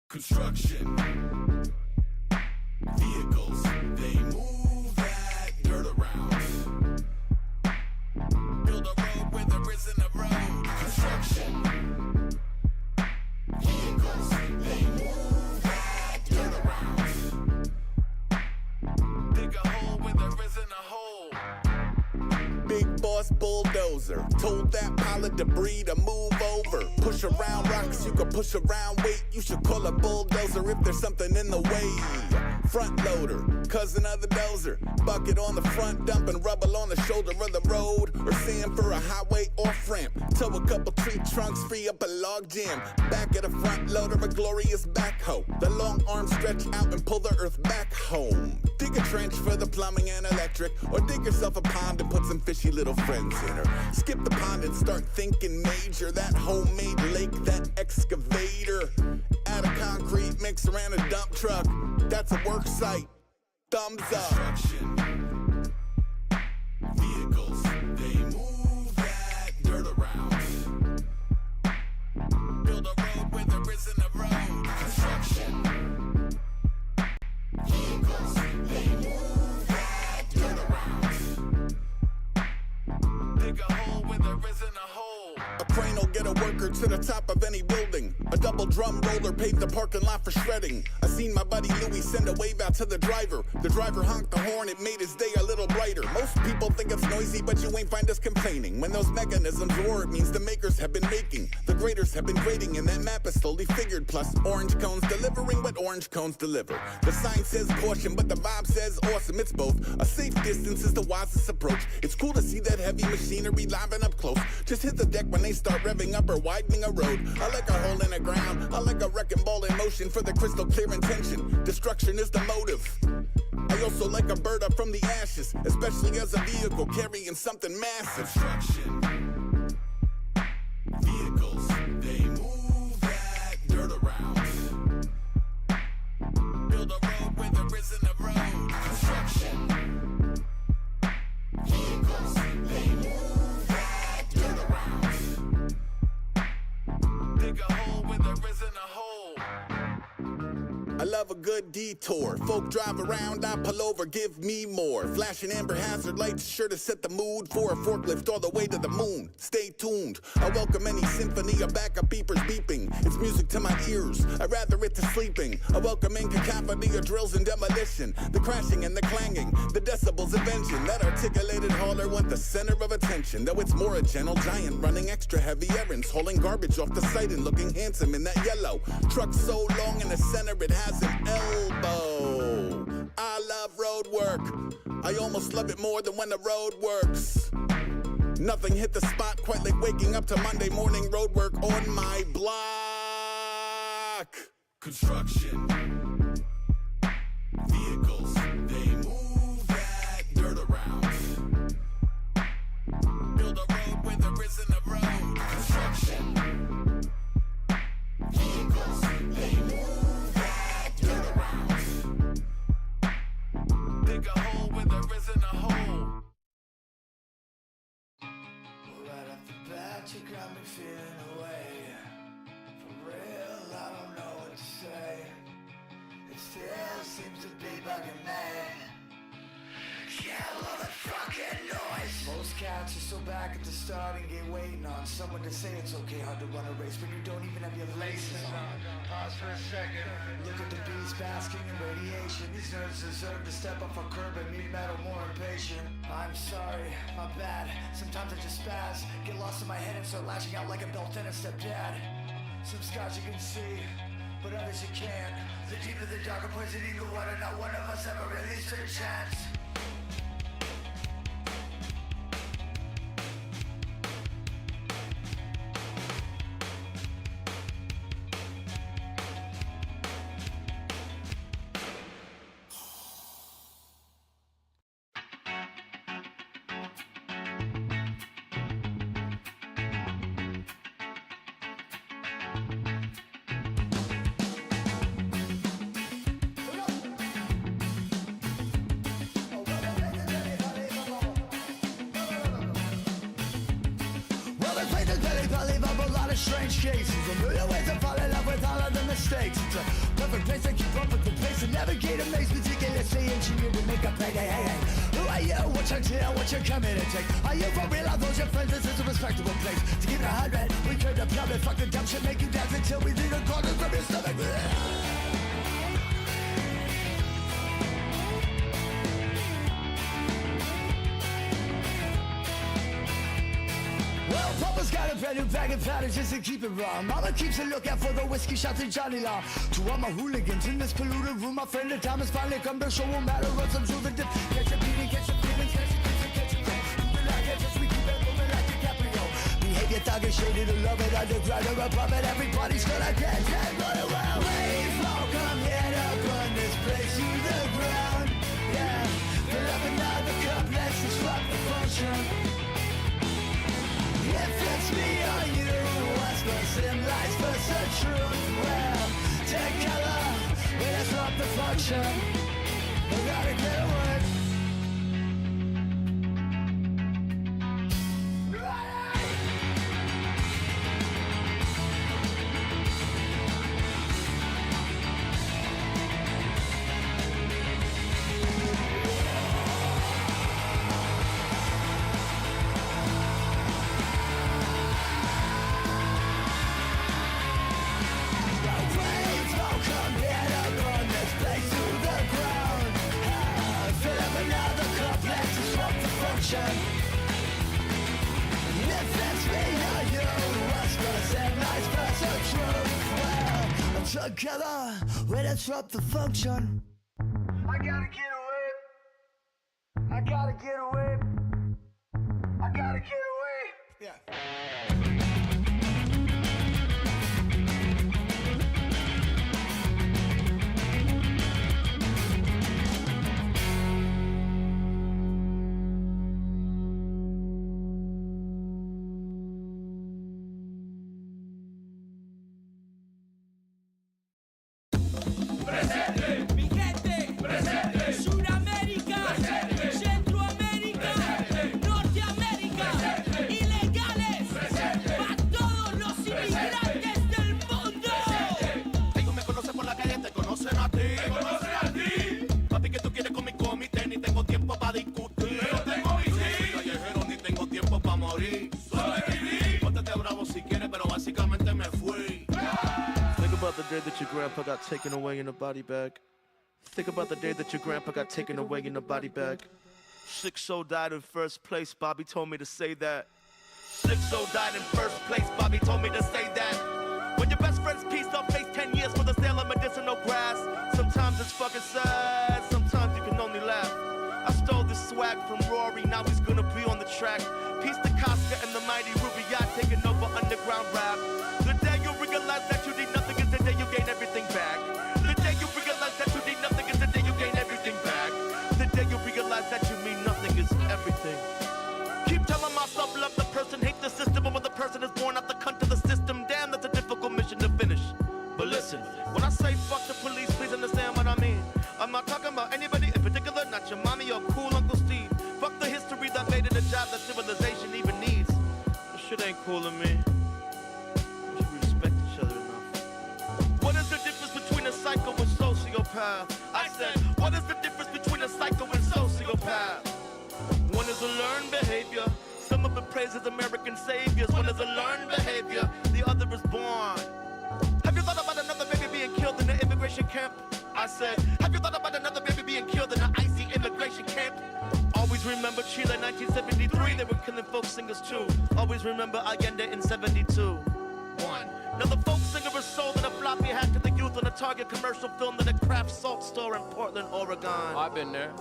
[SPEAKER 9] Construction vehicles, they move that dirt around. Build a road where there isn't a road. Construction vehicles, they move that dirt around. Dig a hole where there isn't a hole. Big boss bulldozer told that pile of debris to move over. Push around rocks, you can push around weight. You should call a bulldozer if there's something in the way. Front loader, cousin of the dozer. Bucket on the front, dumping rubble on the shoulder of the road. Or sand for a highway off ramp. Tow a couple tree trunks, free up a log jam. Back at a front loader, a glorious backhoe. The long arms stretch out and pull the earth back home. Dig a trench for the plumbing and electric. Or dig yourself a pond and put some fishy little friends in her. Skip the pond and start thinking major. That homemade lake, that excavator. Add a concrete mixer and a dump truck. That's a work site. Thumbs up. Vehicles, they move that dirt around. Build a road where there isn't a road. Construction. Vehicles, they move that dirt around. Dig a hole where there isn't a hole. A crane will get a worker to the top of any building. A double drum roller paved the parking lot for shredding. I seen my buddy Louie send a wave out to the driver. The driver honked the horn, it made his day a little brighter. Most people think it's noisy, but you ain't find us complaining. When those mechanisms roar, it means the makers have been making. The graders have been grading, and that map is slowly figured. Plus, orange cones delivering what orange cones deliver. The sign says caution, but the vibe says awesome. It's both. A safe distance is the wisest approach. It's cool to see that heavy machinery live and up close. Just hit the deck when they start revving up or widening a road. I like a hole in the ground. I like a wrecking ball in motion for the crystal clear intention. Destruction is the motive. I also like a bird up from the ashes, especially as a vehicle carrying something massive. Construction vehicles, they move that dirt around. Build a road where there isn't a road. Construction Dig a hole where there isn't a hole. I love a good detour. Folk drive around, I pull over, give me more. Flashing amber hazard lights, sure to set the mood for a forklift all the way to the moon. Stay tuned. I welcome any symphony of backup beepers beeping. It's music to my ears. I'd rather it to sleeping. I welcome in cacophony of drills and demolition. The crashing and the clanging, the decibels of engine. That articulated hauler want the center of attention. Though it's more a gentle giant running extra heavy errands, hauling garbage off the site and looking handsome in that yellow. Truck so long in the center it has an elbow. I love road work. I almost love it more than when the road works. Nothing hit the spot quite like waking up to Monday morning road work on my block. Construction. Vehicles, they move that dirt around. Build a road where there isn't a road. Construction. Vehicles, they move that dirt around. Dig a hole where there isn't a hole.
[SPEAKER 10] Right off the bat, you got me feeling away. For real, I don't know what to say. It still seems to be bugging me. Yeah, I love that fucking noise. Most cats are so back at the starting gate waiting on someone to say it's okay hard to run a race when you don't even have your laces on. Pause for a second. Look at the bees basking in radiation. These nerds deserve to step off a curb and meet metal more impatient. I'm sorry, my bad. Sometimes I just spaz, get lost in my head and start lashing out like a built-in stepdad. Some scars you can see, but others you can't. The deeper the darker poison eagle water, not one of us ever really stood a chance. Strange cases, a million ways to fall in love with all of the mistakes. It's a perfect place to keep up with the pace and navigate a maze meticulously engineered to make a payday. Hey, hey, who are you? What's your deal? What you coming to take? Are you for real? Are those your friends? This is a respectable place to keep it 100. We could have plummet, fuck the dumb shit, make you dance until we leave the corners of your stomach. Papa's got a brand new bag of powder just to keep it raw. Mama keeps a lookout for the whiskey shots and Johnny Law. To all my hooligans in this polluted room, my friend the time has finally come to show. Won't matter what's up to the dip. Catch a beating, catch a feeling, catch a pizza, catch a go. Moving like it, just we keep it moving like DiCaprio. Behavior thuggish, shady to love it, underground or above it. Everybody's gonna dance and run around. Wave, all come here to burn this place to the ground. Yeah, fill up another cup, let's disrupt the function. If it's me or you, what's the lies versus the truth? Well, together, we disrupt the function. We gotta get away. Together, we disrupt the function. I gotta get away. I gotta get away. I gotta get away. Yeah.
[SPEAKER 11] Mi gente, Sudamérica, Centroamérica, Norteamérica, ilegales.
[SPEAKER 12] day that your grandpa got taken away in a body bag. Think about the day that your grandpa got taken away in a body bag. 6-0 died in first place, Bobby told me to say that. 6-0 died in first place, Bobby told me to say that. When your best friend's piece don't face 10 years for the sale of medicinal grass. Sometimes it's fucking sad, sometimes you can only laugh. I stole this swag from Rory, now he's gonna be on the track. Peace to Casca and the mighty Rubiat taking over underground rap. The day you realize that you need nothing is the day you gain everything back. The day you realize that you need nothing is the day you gain everything back. The day you realize that you mean nothing is everything. Keep telling myself love the person, hate the system, but when the person is born out the cunt of the system, damn, that's a difficult mission to finish. But listen, when I say fuck the police, please understand what I mean. I'm not talking about anybody in particular, not your mommy or cool Uncle Steve. Fuck the history that made it a job that civilization even needs. This shit ain't cool to me. We should respect each other enough. What is the difference between a psycho and sociopath? I said, what is the difference between a psycho and sociopath? One is a learned behavior. Some of it praises American saviors. One is a learned behavior. The other is born. Have you thought about another baby being killed in an immigration camp? I said, have you thought about another baby being killed in an icy immigration camp? Always remember Chile 1973, they were killing folk singers too. Always remember Allende in 72. Now the folk singer is sold in a floppy hat to the youth on a Target commercial film at a craft salt store in Portland, Oregon.
[SPEAKER 13] Oh, I've been there.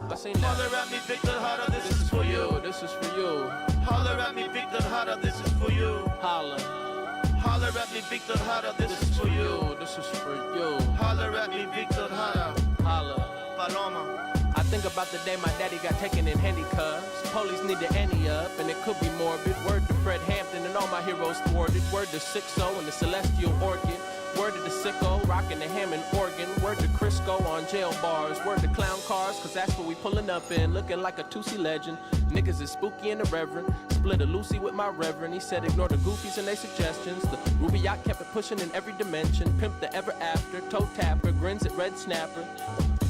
[SPEAKER 13] I seen that.
[SPEAKER 12] Holler at me, Victor Hada, this is for you.
[SPEAKER 13] This is for you.
[SPEAKER 12] Holler at me, Victor Hada, this is for you.
[SPEAKER 13] Holler.
[SPEAKER 12] Holler at me, Victor Hada, this is for you.
[SPEAKER 13] This is for you.
[SPEAKER 12] Holler at me, Victor Hada.
[SPEAKER 13] Holler.
[SPEAKER 12] Paloma.
[SPEAKER 13] I think about the day my daddy got taken in handcuffs. Police need to ante up, and it could be morbid. Word to Fred Hampton and all my heroes thwarted. Word to 6-0 and the Celestial Orchid. Word to the Sicko, rockin' the Hammond organ. Word to Crisco on jail bars. Word to clown cars, cause that's what we pullin' up in. Looking like a Tootsie legend. Niggas is spooky and irreverent. Split a Lucy with my reverend. He said ignore the goofies and their suggestions. The Ruby yacht kept it pushing in every dimension. Pimp the ever after, toe tapper, grins at red snapper.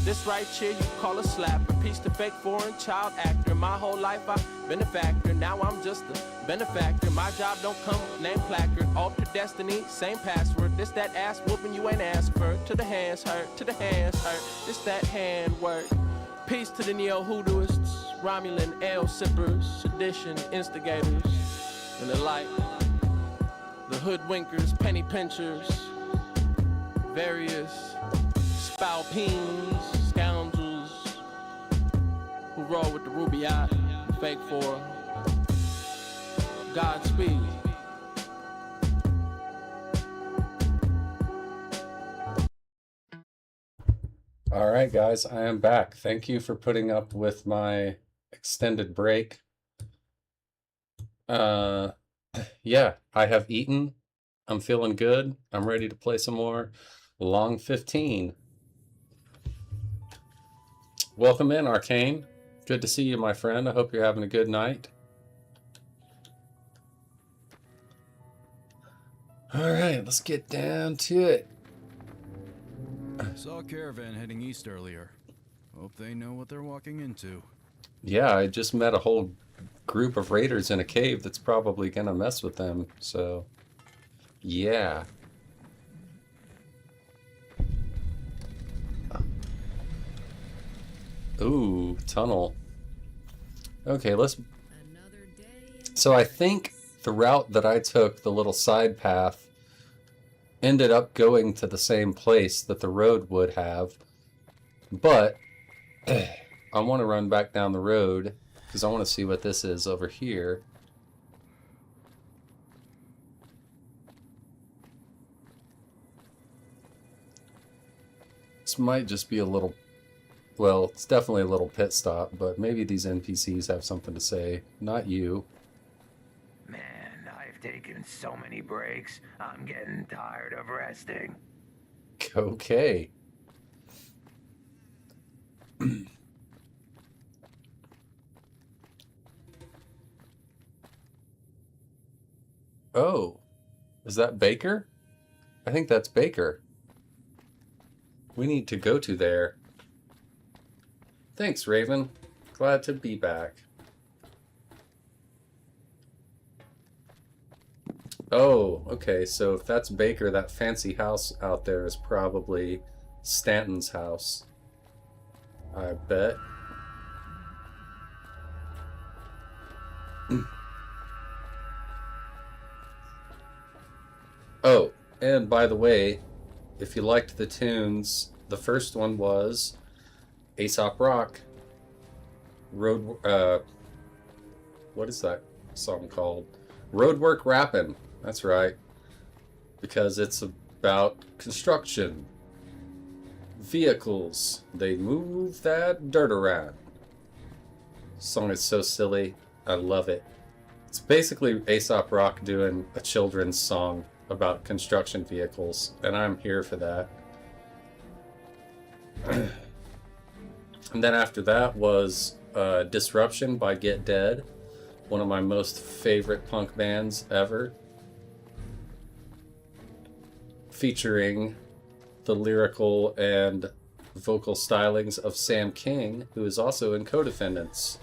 [SPEAKER 13] This right here you call a slapper. Piece to fake foreign child actor. My whole life I've been a factor. Now I'm just a benefactor. My job don't come with name placard. Alter destiny, same password. This that ass whooping you ain't asked for. To the hands hurt, to the hands hurt. This that hand work. Peace to the neo-hoodooists, Romulan ale sippers, sedition instigators, and the like. The hoodwinkers, penny pinchers, various spalpeens, scoundrels who roll with the Rubiat, fake for Godspeed.
[SPEAKER 1] All right, guys, I am back. Thank you for putting up with my extended break. Yeah, I have eaten. I'm feeling good. I'm ready to play some more Long 15. Welcome in, Arcane. Good to see you, my friend. I hope you're having a good night. All right, let's get down to it.
[SPEAKER 14] Saw a caravan heading east earlier. Hope they know what they're walking into.
[SPEAKER 1] Yeah, I just met a whole group of raiders in a cave that's probably gonna mess with them, so yeah. Ooh, tunnel. Okay, let's... So I think the route that I took, the little side path, ended up going to the same place that the road would have, but I want to run back down the road because I want to see what this is over here. This might just be a little, well, it's definitely a little pit stop, but maybe these NPCs have something to say. Not you.
[SPEAKER 15] Taken so many breaks, I'm getting tired of resting.
[SPEAKER 1] Okay. Oh, is that Baker? I think that's Baker. We need to go to there. Thanks, Raven. Glad to be back. Oh, okay, so if that's Baker, that fancy house out there is probably Stanton's house. I bet. Oh, and by the way, if you liked the tunes, the first one was Aesop Rock. What is that song called? Roadwork Rappin'. That's right. Because it's about construction. Vehicles. They move that dirt around. Song is so silly. I love it. It's basically Aesop Rock doing a children's song about construction vehicles, and I'm here for that. And then after that was Disruption by Get Dead, one of my most favorite punk bands ever, featuring the lyrical and vocal stylings of Sam King, who is also in Co-Defendants.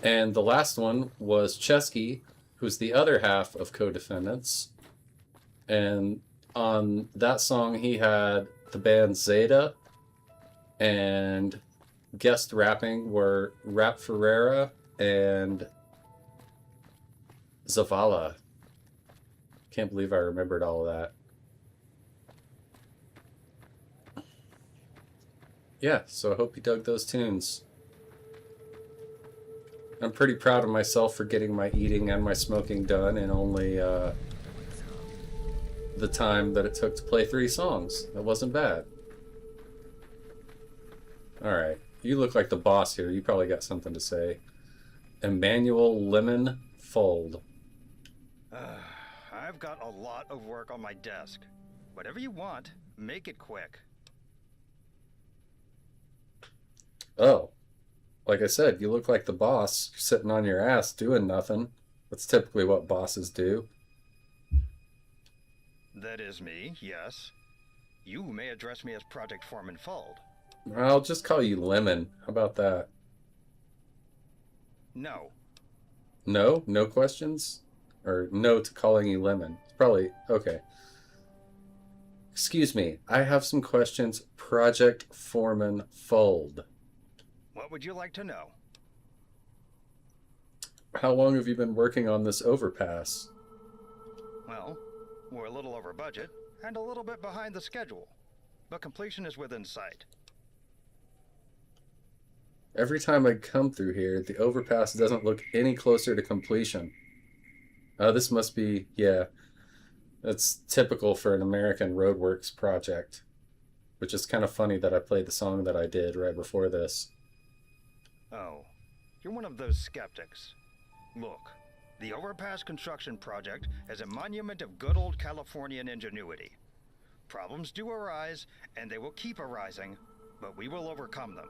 [SPEAKER 1] And the last one was Chesky, who's the other half of Co-Defendants. And on that song, he had the band Zeta, and guest rapping were Rap Ferreira and Zavala. Can't believe I remembered all of that. Yeah, so I hope you dug those tunes. I'm pretty proud of myself for getting my eating and my smoking done in only the time that it took to play 3 songs. That wasn't bad. Alright, you look like the boss here. You probably got something to say. Emmanuel Lemon Fold.
[SPEAKER 16] I've got a lot of work on my desk. Whatever you want, make it quick.
[SPEAKER 1] Oh. Like I said, you look like the boss. You're sitting on your ass doing nothing. That's typically what bosses do.
[SPEAKER 16] That is me, yes. You may address me as Project Foreman Fold.
[SPEAKER 1] I'll just call you Lemon. How about that?
[SPEAKER 16] No.
[SPEAKER 1] No? No questions? Or no to calling you Lemon? Probably. Okay. Excuse me. I have some questions. Project Foreman Fold.
[SPEAKER 16] What would you like to know?
[SPEAKER 1] How long have you been working on this overpass?
[SPEAKER 16] Well, we're a little over budget and a little bit behind the schedule, but completion is within sight.
[SPEAKER 1] Every time I come through here, the overpass doesn't look any closer to completion. This must be, yeah, that's typical for an American roadworks project, which is kind of funny that I played the song that I did right before this.
[SPEAKER 16] Oh, you're one of those skeptics. Look, the overpass construction project is a monument of good old Californian ingenuity. Problems do arise, and they will keep arising, but we will overcome them.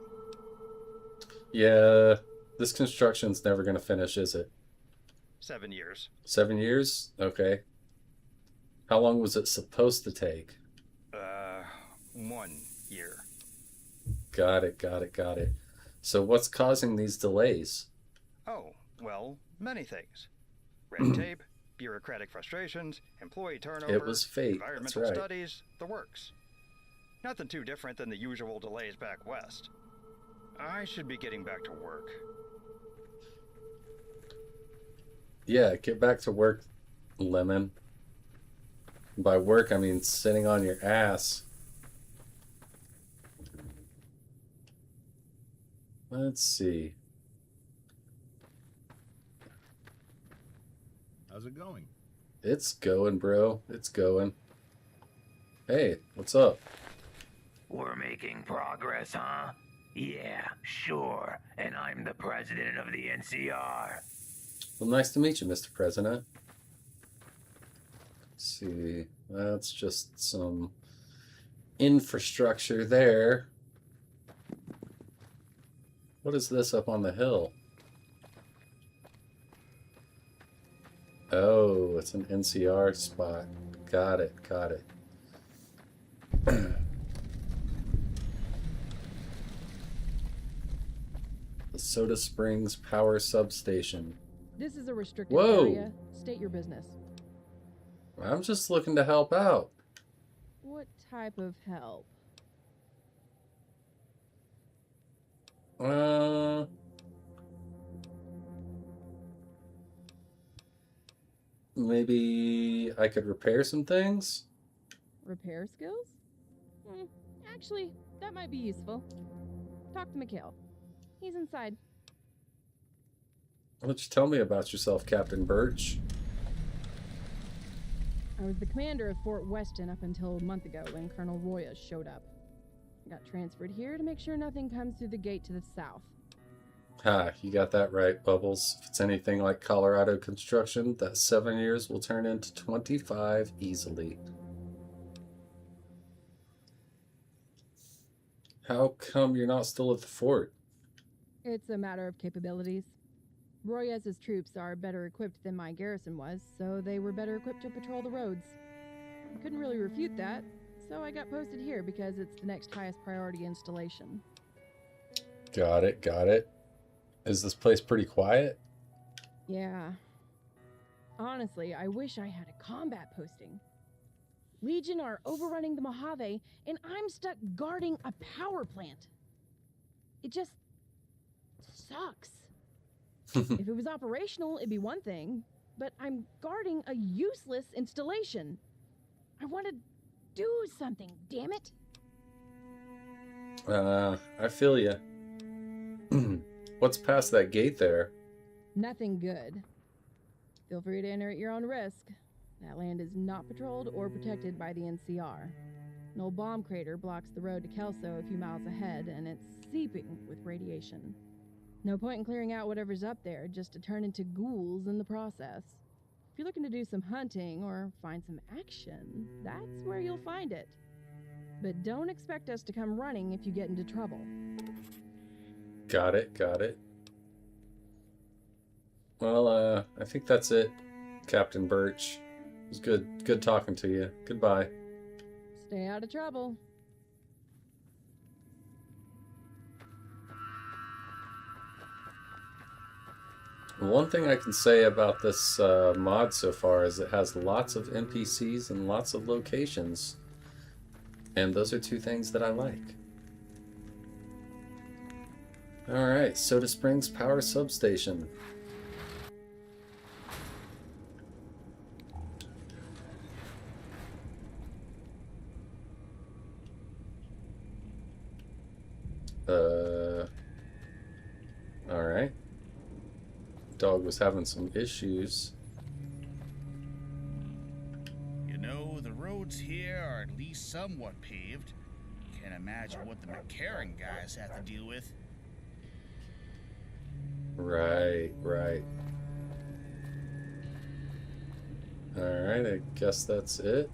[SPEAKER 1] Yeah, this construction's never going to finish, is it?
[SPEAKER 16] 7 years.
[SPEAKER 1] 7 years? Okay. How long was it supposed to take?
[SPEAKER 16] 1 year.
[SPEAKER 1] Got it. So what's causing these delays?
[SPEAKER 16] Oh, well, many things. Red tape, bureaucratic frustrations, employee turnover,
[SPEAKER 1] It was fate,
[SPEAKER 16] environmental
[SPEAKER 1] that's right.
[SPEAKER 16] studies, the works. Nothing too different than the usual delays back west. I should be getting back to work.
[SPEAKER 1] Yeah, get back to work, Lemon. By work, I mean sitting on your ass. Let's see.
[SPEAKER 14] How's it going?
[SPEAKER 1] It's going, bro. It's going. Hey, what's up?
[SPEAKER 15] We're making progress, huh? Yeah, sure. And I'm the president of the NCR.
[SPEAKER 1] Well, nice to meet you, Mr. President. Let's see. That's just some infrastructure there. What is this up on the hill? Oh, it's an NCR spot. Got it. The Soda Springs Power Substation.
[SPEAKER 17] This is a restricted
[SPEAKER 1] Whoa.
[SPEAKER 17] area, State your business.
[SPEAKER 1] I'm just looking to help out.
[SPEAKER 17] What type of help?
[SPEAKER 1] Maybe I could repair some things?
[SPEAKER 17] Repair skills? Actually, that might be useful. Talk to Mikhail. He's inside.
[SPEAKER 1] Why don't you tell me about yourself, Captain Birch?
[SPEAKER 17] I was the commander of Fort Weston up until a month ago when Colonel Roya showed up. I got transferred here to make sure nothing comes through the gate to the south.
[SPEAKER 1] Ha, you got that right, Bubbles. If it's anything like Colorado construction, that 7 years will turn into 25 easily. How come you're not still at the fort?
[SPEAKER 17] It's a matter of capabilities. Royez's troops are better equipped than my garrison was, so they were better equipped to patrol the roads. I couldn't really refute that, so I got posted here because it's the next highest priority installation.
[SPEAKER 1] Got it, got it. Is this place pretty quiet?
[SPEAKER 17] Yeah. Honestly, I wish I had a combat posting. Legion are overrunning the Mojave, and I'm stuck guarding a power plant. It just sucks. If it was operational, it'd be one thing, but I'm guarding a useless installation. I want to do something, damn it.
[SPEAKER 1] I feel ya. What's past that gate there?
[SPEAKER 17] Nothing good. Feel free to enter at your own risk. That land is not patrolled or protected by the NCR. An old bomb crater blocks the road to Kelso a few miles ahead, and it's seeping with radiation. No point in clearing out whatever's up there just to turn into ghouls in the process. If you're looking to do some hunting or find some action, that's where you'll find it. But don't expect us to come running if you get into trouble.
[SPEAKER 1] Got it, got it. Well, I think that's it, Captain Birch. It was good talking to you. Goodbye.
[SPEAKER 17] Stay out of trouble.
[SPEAKER 1] One thing I can say about this mod so far is it has lots of NPCs and lots of locations. And those are two things that I like. Alright, Soda Springs Power Substation. Alright. Dog was having some issues.
[SPEAKER 18] You know, the roads here are at least somewhat paved. Can't imagine what the McCarran guys have to deal with.
[SPEAKER 1] Right, right. Alright, I guess that's it.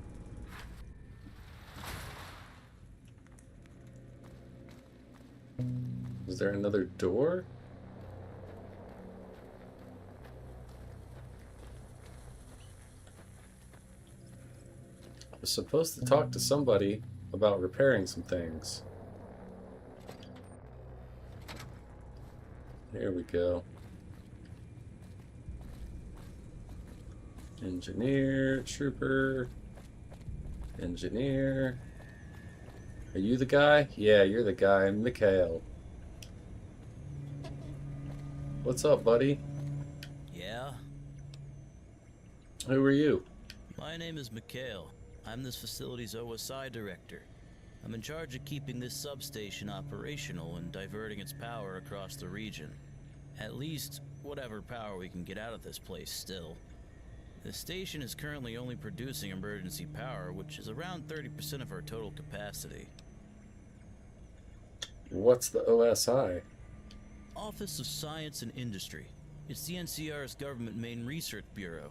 [SPEAKER 1] Is there another door? I was supposed to talk to somebody about repairing some things. Here we go. Engineer, trooper, engineer. Are you the guy? Yeah, you're the guy. Mikhail. What's up, buddy?
[SPEAKER 19] Yeah?
[SPEAKER 1] Who are you?
[SPEAKER 19] My name is Mikhail. I'm this facility's OSI director. I'm in charge of keeping this substation operational and diverting its power across the region. At least, whatever power we can get out of this place still. The station is currently only producing emergency power, which is around 30% of our total capacity.
[SPEAKER 1] What's the OSI?
[SPEAKER 19] Office of Science and Industry. It's the NCR's government main research bureau.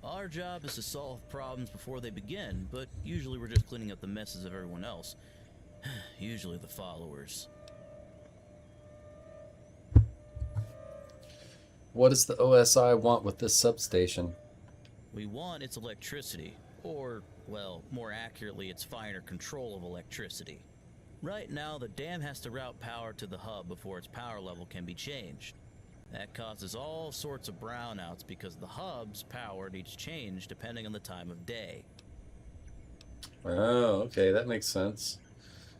[SPEAKER 19] Our job is to solve problems before they begin, but usually we're just cleaning up the messes of everyone else. Usually the followers.
[SPEAKER 1] What does the OSI want with this substation?
[SPEAKER 19] We want its electricity, or, well, more accurately, its finer control of electricity. Right now, the dam has to route power to the hub before its power level can be changed. That causes all sorts of brownouts because the hub's power needs to change depending on the time of day.
[SPEAKER 1] Oh, okay, that makes sense.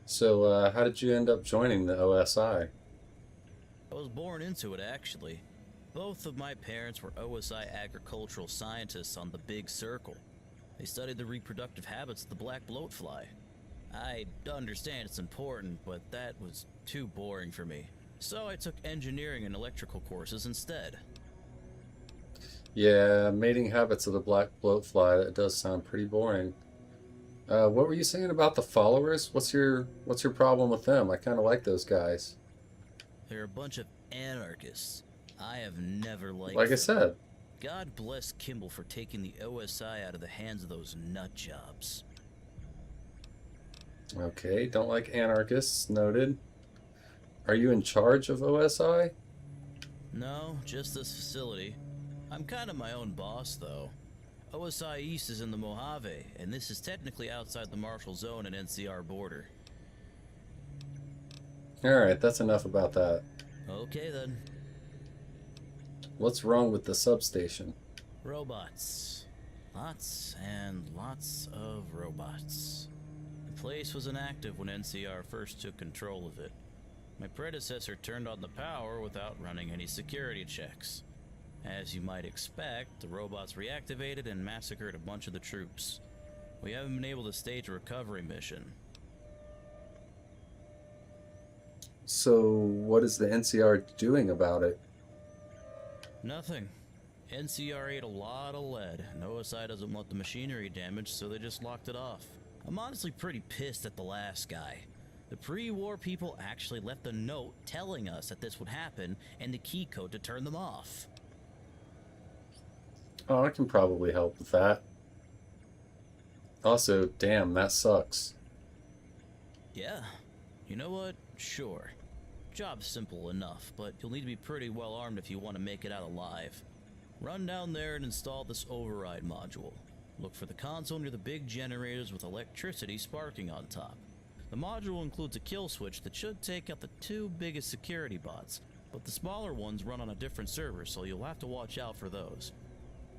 [SPEAKER 1] So, how did you end up joining the OSI?
[SPEAKER 19] I was born into it, actually. Both of my parents were OSI agricultural scientists on the Big Circle. They studied the reproductive habits of the black bloatfly. I understand it's important, but that was too boring for me. So I took engineering and electrical courses instead.
[SPEAKER 1] Yeah, mating habits of the black bloatfly, that does sound pretty boring. What were you saying about the followers? What's your problem with them? I kind of like those guys.
[SPEAKER 19] They're a bunch of anarchists. I have never liked
[SPEAKER 1] Like I
[SPEAKER 19] them.
[SPEAKER 1] said.
[SPEAKER 19] God bless Kimball for taking the OSI out of the hands of those nut jobs.
[SPEAKER 1] Okay, don't like anarchists, noted. Are you in charge of OSI?
[SPEAKER 19] No, just this facility. I'm kind of my own boss, though. OSI East is in the Mojave, and this is technically outside the Marshall Zone and NCR border.
[SPEAKER 1] Alright, that's enough about that.
[SPEAKER 19] Okay, then.
[SPEAKER 1] What's wrong with the substation?
[SPEAKER 19] Robots. Lots and lots of robots. The place was inactive when NCR first took control of it. My predecessor turned on the power without running any security checks. As you might expect, the robots reactivated and massacred a bunch of the troops. We haven't been able to stage a recovery mission.
[SPEAKER 1] So, what is the NCR doing about it?
[SPEAKER 19] Nothing. NCR ate a lot of lead, and OSI doesn't want the machinery damaged, so they just locked it off. I'm honestly pretty pissed at the last guy. The pre-war people actually left a note telling us that this would happen and the key code to turn them off.
[SPEAKER 1] Oh, I can probably help with that. Also, damn, that sucks.
[SPEAKER 19] Yeah. You know what? Sure. Job's simple enough, but you'll need to be pretty well armed if you want to make it out alive. Run down there and install this override module. Look for the console near the big generators with electricity sparking on top. The module includes a kill switch that should take out the two biggest security bots, but the smaller ones run on a different server, so you'll have to watch out for those.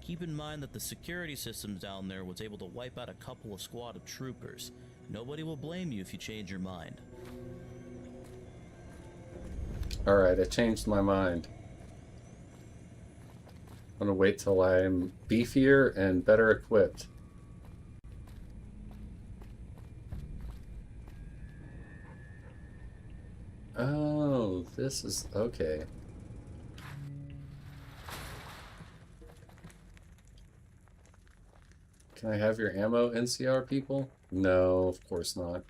[SPEAKER 19] Keep in mind that the security systems down there was able to wipe out a couple of squad of troopers. Nobody will blame you if you change your mind.
[SPEAKER 1] Alright, I changed my mind. I'm gonna wait till I'm beefier and better equipped. Oh, this is... okay. Can I have your ammo, NCR people? No, of course not.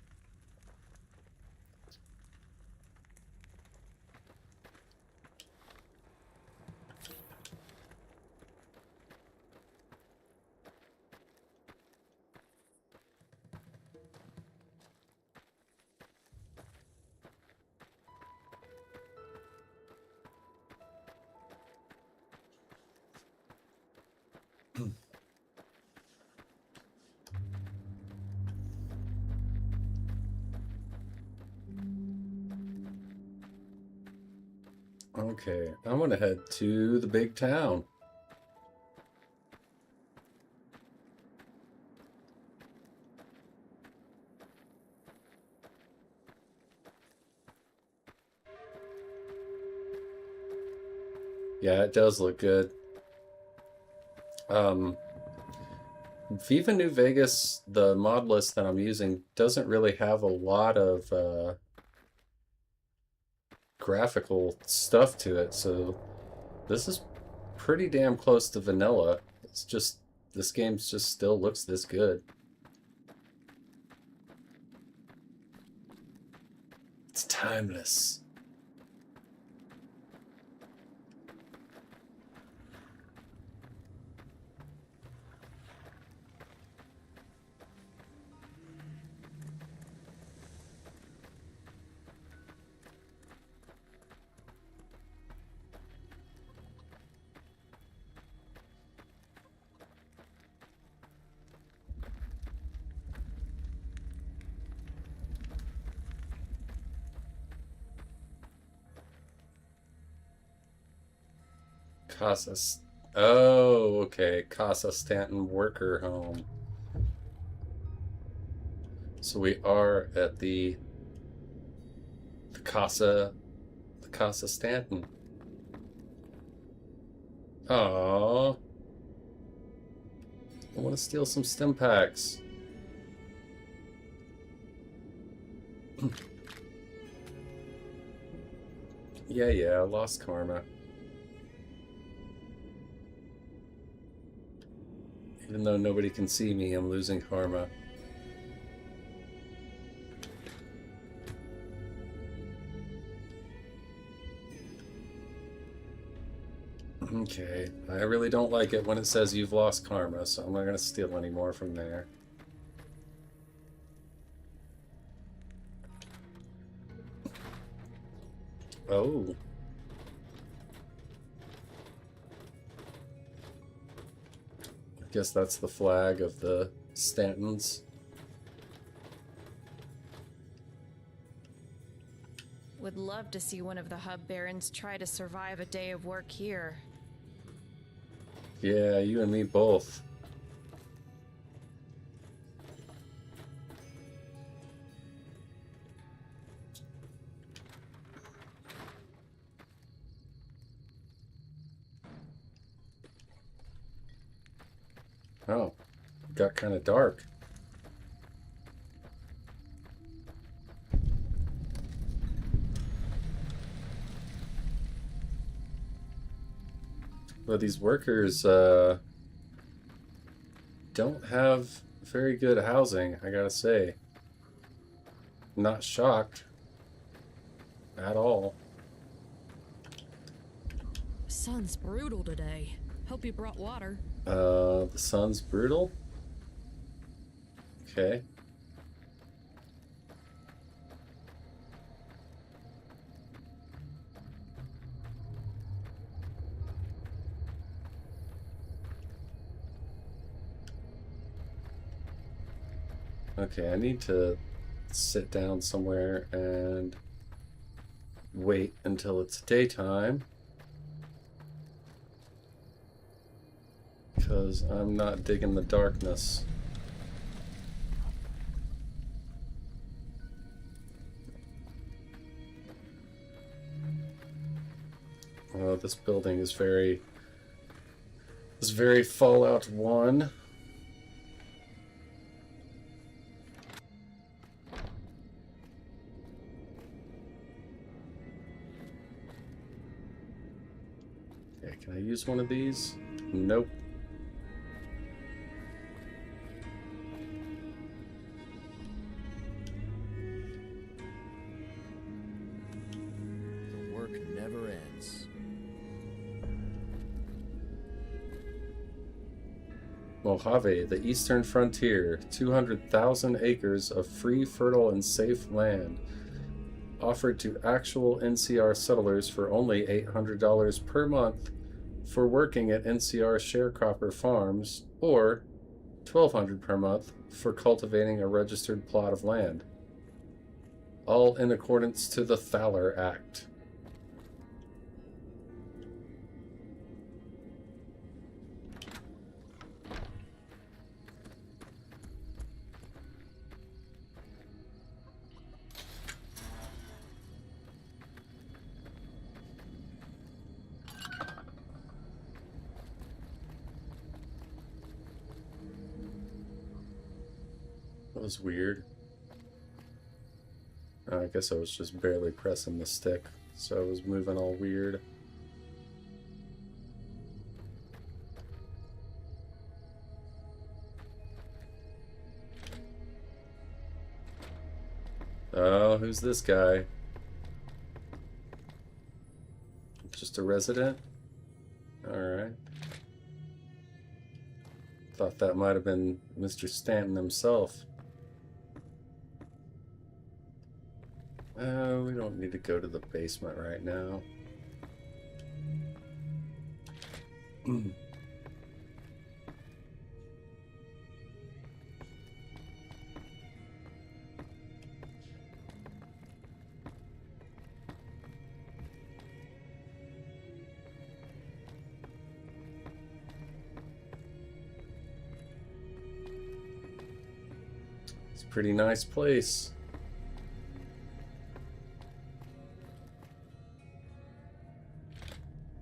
[SPEAKER 1] Okay, I'm gonna head to the big town. Yeah, it does look good. Viva New Vegas, the mod list that I'm using, doesn't really have a lot of graphical stuff to it, so this is pretty damn close to vanilla. It's just, this game just still looks this good. It's timeless. Oh, okay. Casa Stanton worker home. So we are at the Casa Stanton. Aww. I want to steal some stim packs. Yeah, lost karma. Even though nobody can see me, I'm losing karma. Okay, I really don't like it when it says you've lost karma, so I'm not going to steal any more from there. Oh. I guess that's the flag of the Stantons.
[SPEAKER 7] Would love to see one of the hub barons try to survive a day of work here.
[SPEAKER 1] Yeah, you and me both. Oh, it got kind of dark. Well, these workers don't have very good housing, I gotta say. Not shocked at all.
[SPEAKER 20] Sun's brutal today. Hope you brought water.
[SPEAKER 1] The sun's brutal? Okay. Okay, I need to sit down somewhere and wait until it's daytime. Because I'm not digging the darkness. Oh, this building is very Fallout 1. Okay, can I use one of these? Nope.
[SPEAKER 19] The work never ends.
[SPEAKER 1] Mojave, the eastern frontier, 200,000 acres of free, fertile, and safe land, offered to actual NCR settlers for only $800 per month for working at NCR sharecropper farms, or $1,200 per month for cultivating a registered plot of land. All in accordance to the Thaler Act. That was weird. I guess I was just barely pressing the stick, so I was moving all weird. Oh, who's this guy? Just a resident? Alright. Thought that might have been Mr. Stanton himself. Oh, we don't need to go to the basement right now. a pretty nice place.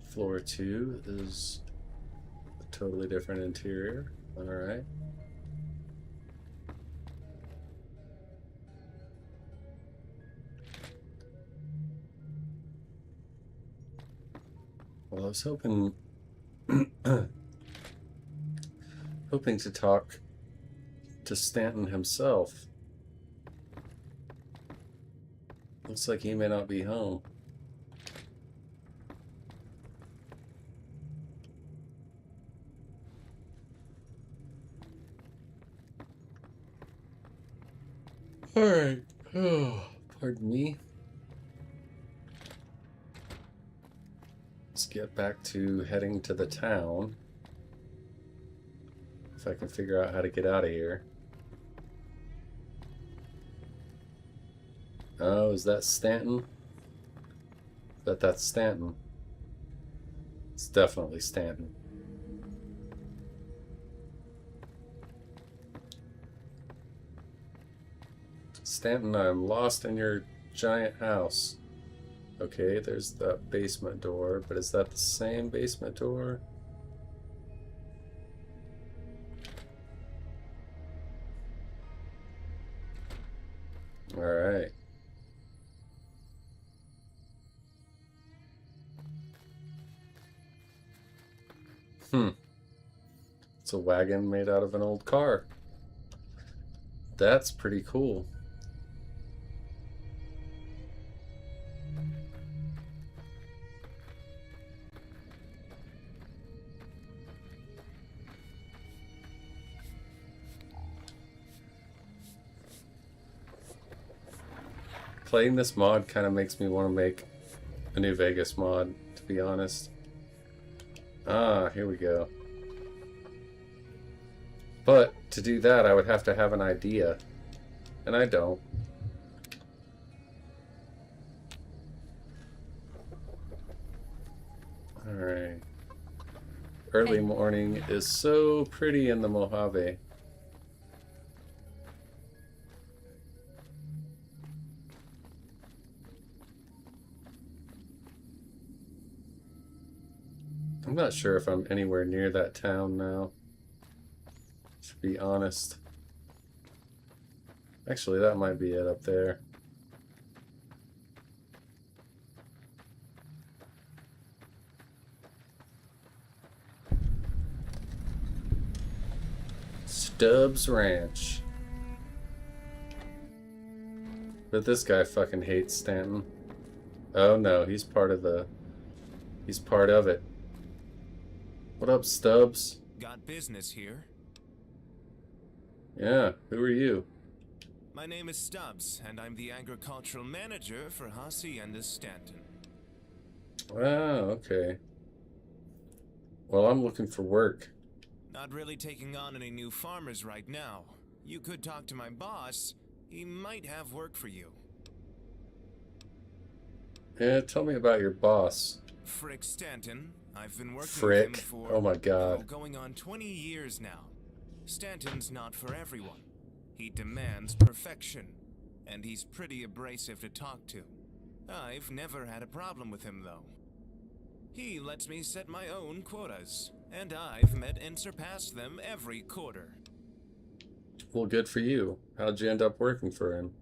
[SPEAKER 1] Floor 2 is a totally different interior. Alright. Well, I was hoping to talk to Stanton himself. Looks like he may not be home. Alright. Oh, pardon me. Let's get back to heading to the town. If I can figure out how to get out of here. Oh, is that Stanton? Bet that's Stanton. It's definitely Stanton. Stanton, I'm lost in your giant house. Okay, there's that basement door, but is that the same basement door? Alright. It's a wagon made out of an old car. That's pretty cool. Playing this mod kind of makes me want to make a New Vegas mod, to be honest. Ah, here we go. But to do that, I would have to have an idea. And I don't. Alright. Early morning is so pretty in the Mojave. I'm not sure if I'm anywhere near that town now, to be honest. Actually, that might be it up there. Stubbs Ranch. But this guy fucking hates Stanton. Oh no, he's part of the... He's part of it. What up, Stubbs?
[SPEAKER 21] Got business here?
[SPEAKER 1] Yeah, who are you?
[SPEAKER 21] My name is Stubbs, and I'm the agricultural manager for Hacienda Stanton.
[SPEAKER 1] Oh, okay. Well, I'm looking for work.
[SPEAKER 21] Not really taking on any new farmers right now. You could talk to my boss. He might have work for you.
[SPEAKER 1] Yeah, tell me about your boss.
[SPEAKER 21] Frick Stanton. I've been working
[SPEAKER 1] Frick?
[SPEAKER 21] with him for
[SPEAKER 1] Oh my god.
[SPEAKER 21] going on 20 years now. Stanton's not for everyone. He demands perfection, and he's pretty abrasive to talk to. I've never had a problem with him, though. He lets me set my own quotas, and I've met and surpassed them every quarter.
[SPEAKER 1] Well, good for you. How'd you end up working for him?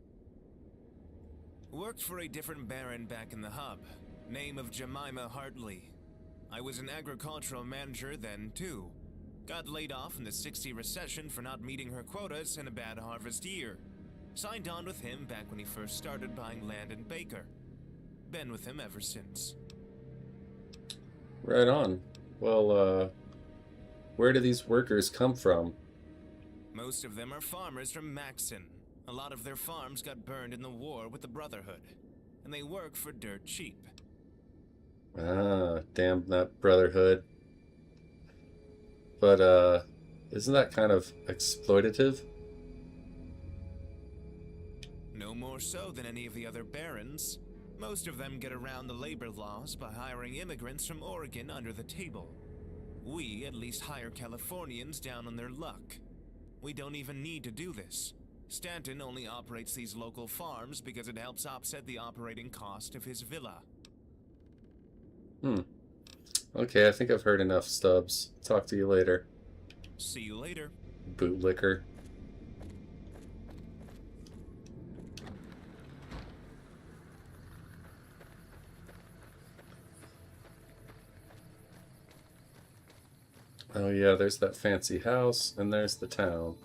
[SPEAKER 21] Worked for a different baron back in the hub, name of Jemima Hartley. I was an agricultural manager then, too. Got laid off in the '60 recession for not meeting her quotas in a bad harvest year. Signed on with him back when he first started buying land in Baker. Been with him ever since.
[SPEAKER 1] Right on. Well, where do these workers come from?
[SPEAKER 21] Most of them are farmers from Maxon. A lot of their farms got burned in the war with the Brotherhood, and they work for dirt cheap.
[SPEAKER 1] Ah, damn that Brotherhood. But, isn't that kind of exploitative?
[SPEAKER 21] No more so than any of the other barons. Most of them get around the labor laws by hiring immigrants from Oregon under the table. We at least hire Californians down on their luck. We don't even need to do this. Stanton only operates these local farms because it helps offset the operating cost of his villa.
[SPEAKER 1] Okay, I think I've heard enough, Stubbs. Talk to you later.
[SPEAKER 21] See you later.
[SPEAKER 1] Bootlicker. Oh yeah, there's that fancy house, and there's the town.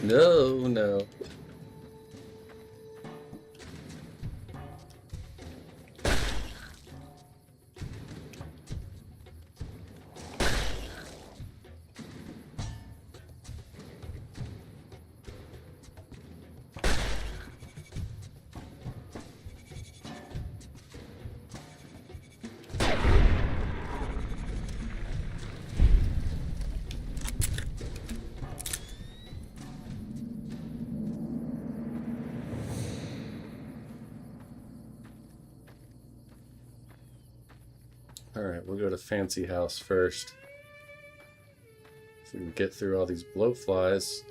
[SPEAKER 1] No, no. Alright, we'll go to Fancy House first. If we can get through all these blowflies.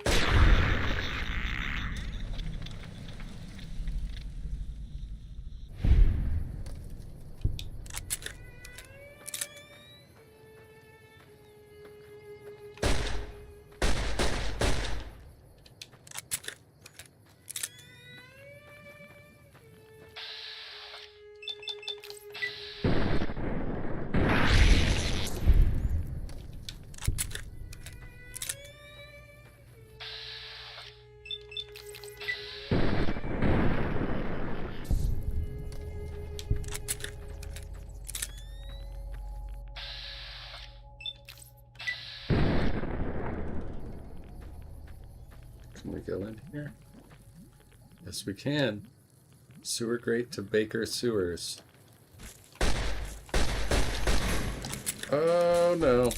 [SPEAKER 1] Can we go in here? Yes, we can. Sewer grate to Baker Sewers. Oh no.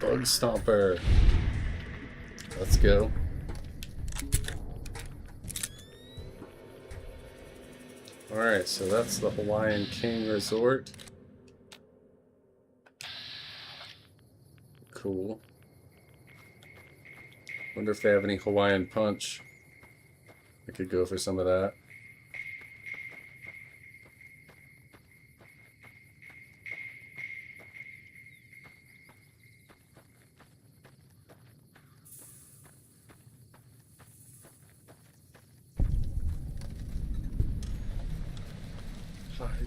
[SPEAKER 1] Bug Stomper. Let's go. Alright, so that's the Hawaiian King Resort. Cool. Wonder if they have any Hawaiian Punch. I could go for some of that.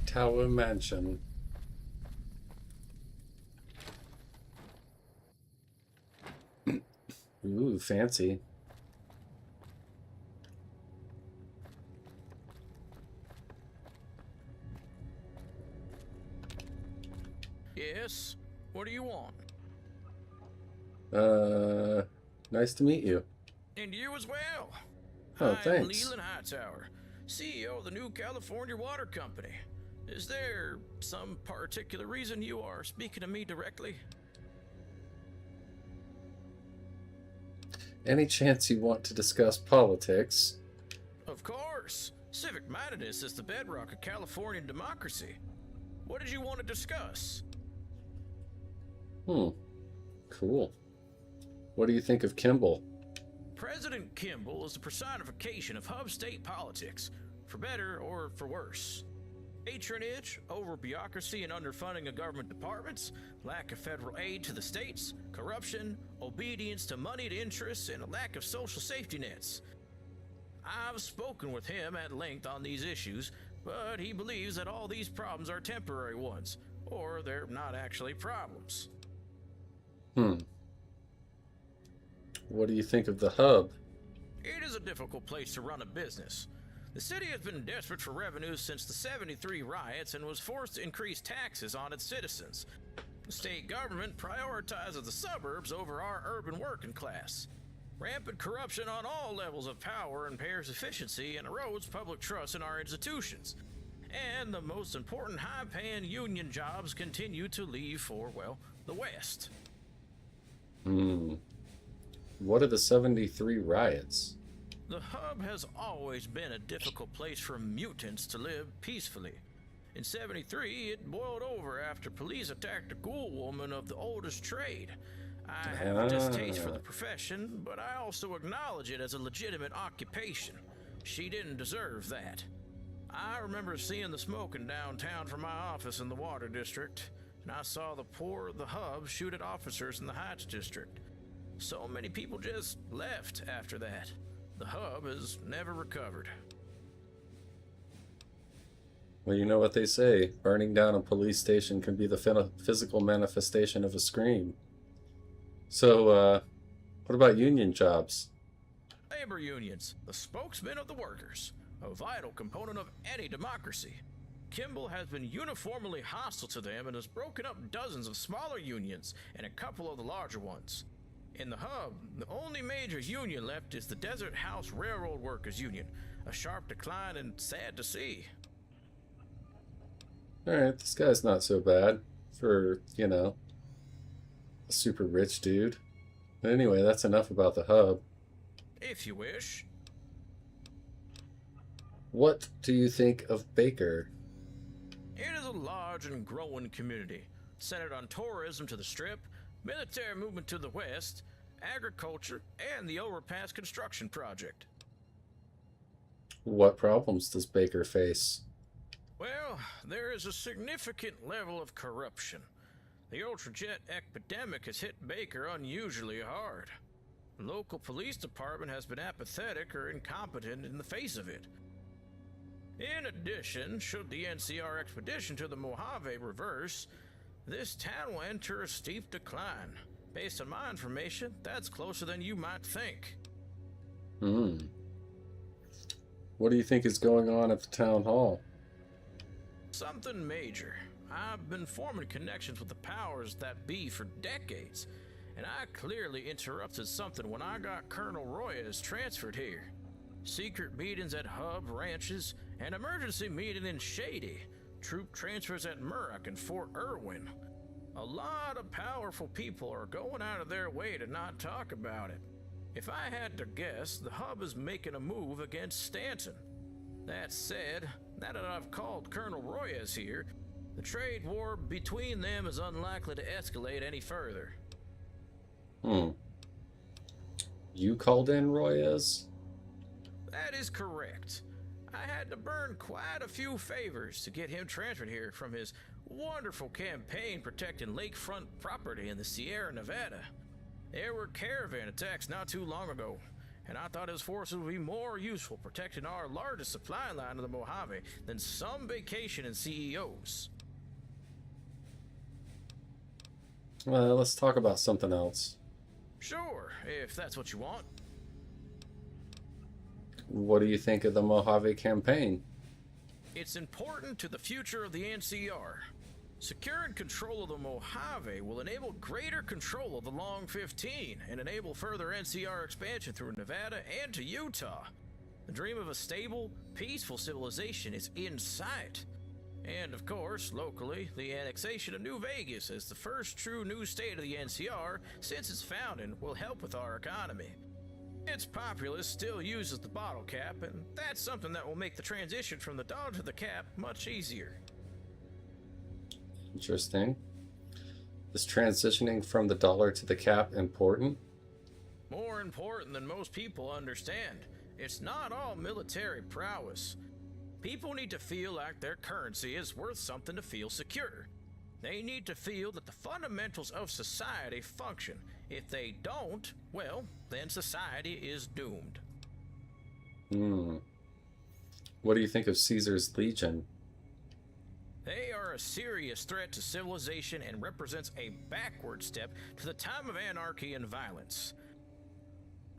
[SPEAKER 1] Tower Mansion. Ooh, fancy.
[SPEAKER 2] Yes? What do you want?
[SPEAKER 1] Nice to meet you.
[SPEAKER 2] And you as well.
[SPEAKER 1] Oh,
[SPEAKER 2] I'm
[SPEAKER 1] thanks.
[SPEAKER 2] Leland Hightower, CEO of the New California Water Company. Is there some particular reason you are speaking to me directly?
[SPEAKER 1] Any chance you want to discuss politics?
[SPEAKER 2] Of course. Civic mindedness is the bedrock of Californian democracy. What did you want to discuss?
[SPEAKER 1] Cool. What do you think of Kimball?
[SPEAKER 2] President Kimball is the personification of hub state politics, for better or for worse. Patronage, over-bureaucracy and underfunding of government departments, lack of federal aid to the states, corruption, obedience to moneyed interests, and a lack of social safety nets. I've spoken with him at length on these issues, but he believes that all these problems are temporary ones, or they're not actually problems.
[SPEAKER 1] What do you think of the hub?
[SPEAKER 2] It is a difficult place to run a business. The city has been desperate for revenue since the '73 riots and was forced to increase taxes on its citizens. The state government prioritizes the suburbs over our urban working class. Rampant corruption on all levels of power impairs efficiency and erodes public trust in our institutions. And the most important high-paying union jobs continue to leave for, well, the West.
[SPEAKER 1] What are the 73 riots?
[SPEAKER 2] The hub has always been a difficult place for mutants to live peacefully. In 73, it boiled over after police attacked a ghoul woman of the oldest trade. I have a distaste for the profession, but I also acknowledge it as a legitimate occupation. She didn't deserve that. I remember seeing the smoking downtown from my office in the Water District, and I saw the poor of the hub shoot at officers in the Heights District. So many people just left after that. The hub has never recovered.
[SPEAKER 1] Well, you know what they say. Burning down a police station can be the physical manifestation of a scream. So, what about union jobs?
[SPEAKER 2] Labor unions, the spokesmen of the workers, a vital component of any democracy. Kimball has been uniformly hostile to them and has broken up dozens of smaller unions and a couple of the larger ones. In the hub, the only major union left is the Desert House Railroad Workers Union, a sharp decline and sad to see.
[SPEAKER 1] Alright, this guy's not so bad for, you know, a super rich dude. But anyway, that's enough about the hub.
[SPEAKER 2] If you wish.
[SPEAKER 1] What do you think of Baker?
[SPEAKER 2] It is a large and growing community, centered on tourism to the Strip, military movement to the west, agriculture, and the overpass construction project.
[SPEAKER 1] What problems does Baker face?
[SPEAKER 2] Well, there is a significant level of corruption. The Ultrajet epidemic has hit Baker unusually hard. The local police department has been apathetic or incompetent in the face of it. In addition, should the NCR expedition to the Mojave reverse, this town will enter a steep decline. Based on my information, that's closer than you might think.
[SPEAKER 1] What do you think is going on at the town hall?
[SPEAKER 2] Something major. I've been forming connections with the powers that be for decades, and I clearly interrupted something when I got Colonel Royas transferred here. Secret meetings at hub ranches, an emergency meeting in Shady, troop transfers at Muroc and Fort Irwin. A lot of powerful people are going out of their way to not talk about it. If I had to guess, the hub is making a move against Stanton. That said, now that I've called Colonel Royas here, the trade war between them is unlikely to escalate any further.
[SPEAKER 1] You called in Royas?
[SPEAKER 2] That is correct. I had to burn quite a few favors to get him transferred here from his wonderful campaign protecting lakefront property in the Sierra Nevada. There were caravan attacks not too long ago, and I thought his forces would be more useful protecting our largest supply line of the Mojave than some vacation and CEOs.
[SPEAKER 1] Well, let's talk about something else.
[SPEAKER 2] Sure, if that's what you want.
[SPEAKER 1] What do you think of the Mojave campaign?
[SPEAKER 2] It's important to the future of the NCR. Securing control of the Mojave will enable greater control of the Long 15 and enable further NCR expansion through Nevada and to Utah. The dream of a stable, peaceful civilization is in sight. And of course, locally, the annexation of New Vegas as the first true new state of the NCR since its founding will help with our economy. Its populace still uses the bottle cap, and that's something that will make the transition from the dollar to the cap much easier.
[SPEAKER 1] Interesting. Is transitioning from the dollar to the cap important?
[SPEAKER 2] More important than most people understand. It's not all military prowess. People need to feel like their currency is worth something to feel secure. They need to feel that the fundamentals of society function. If they don't, well, then society is doomed.
[SPEAKER 1] What do you think of Caesar's Legion?
[SPEAKER 2] They are a serious threat to civilization and represents a backward step to the time of anarchy and violence.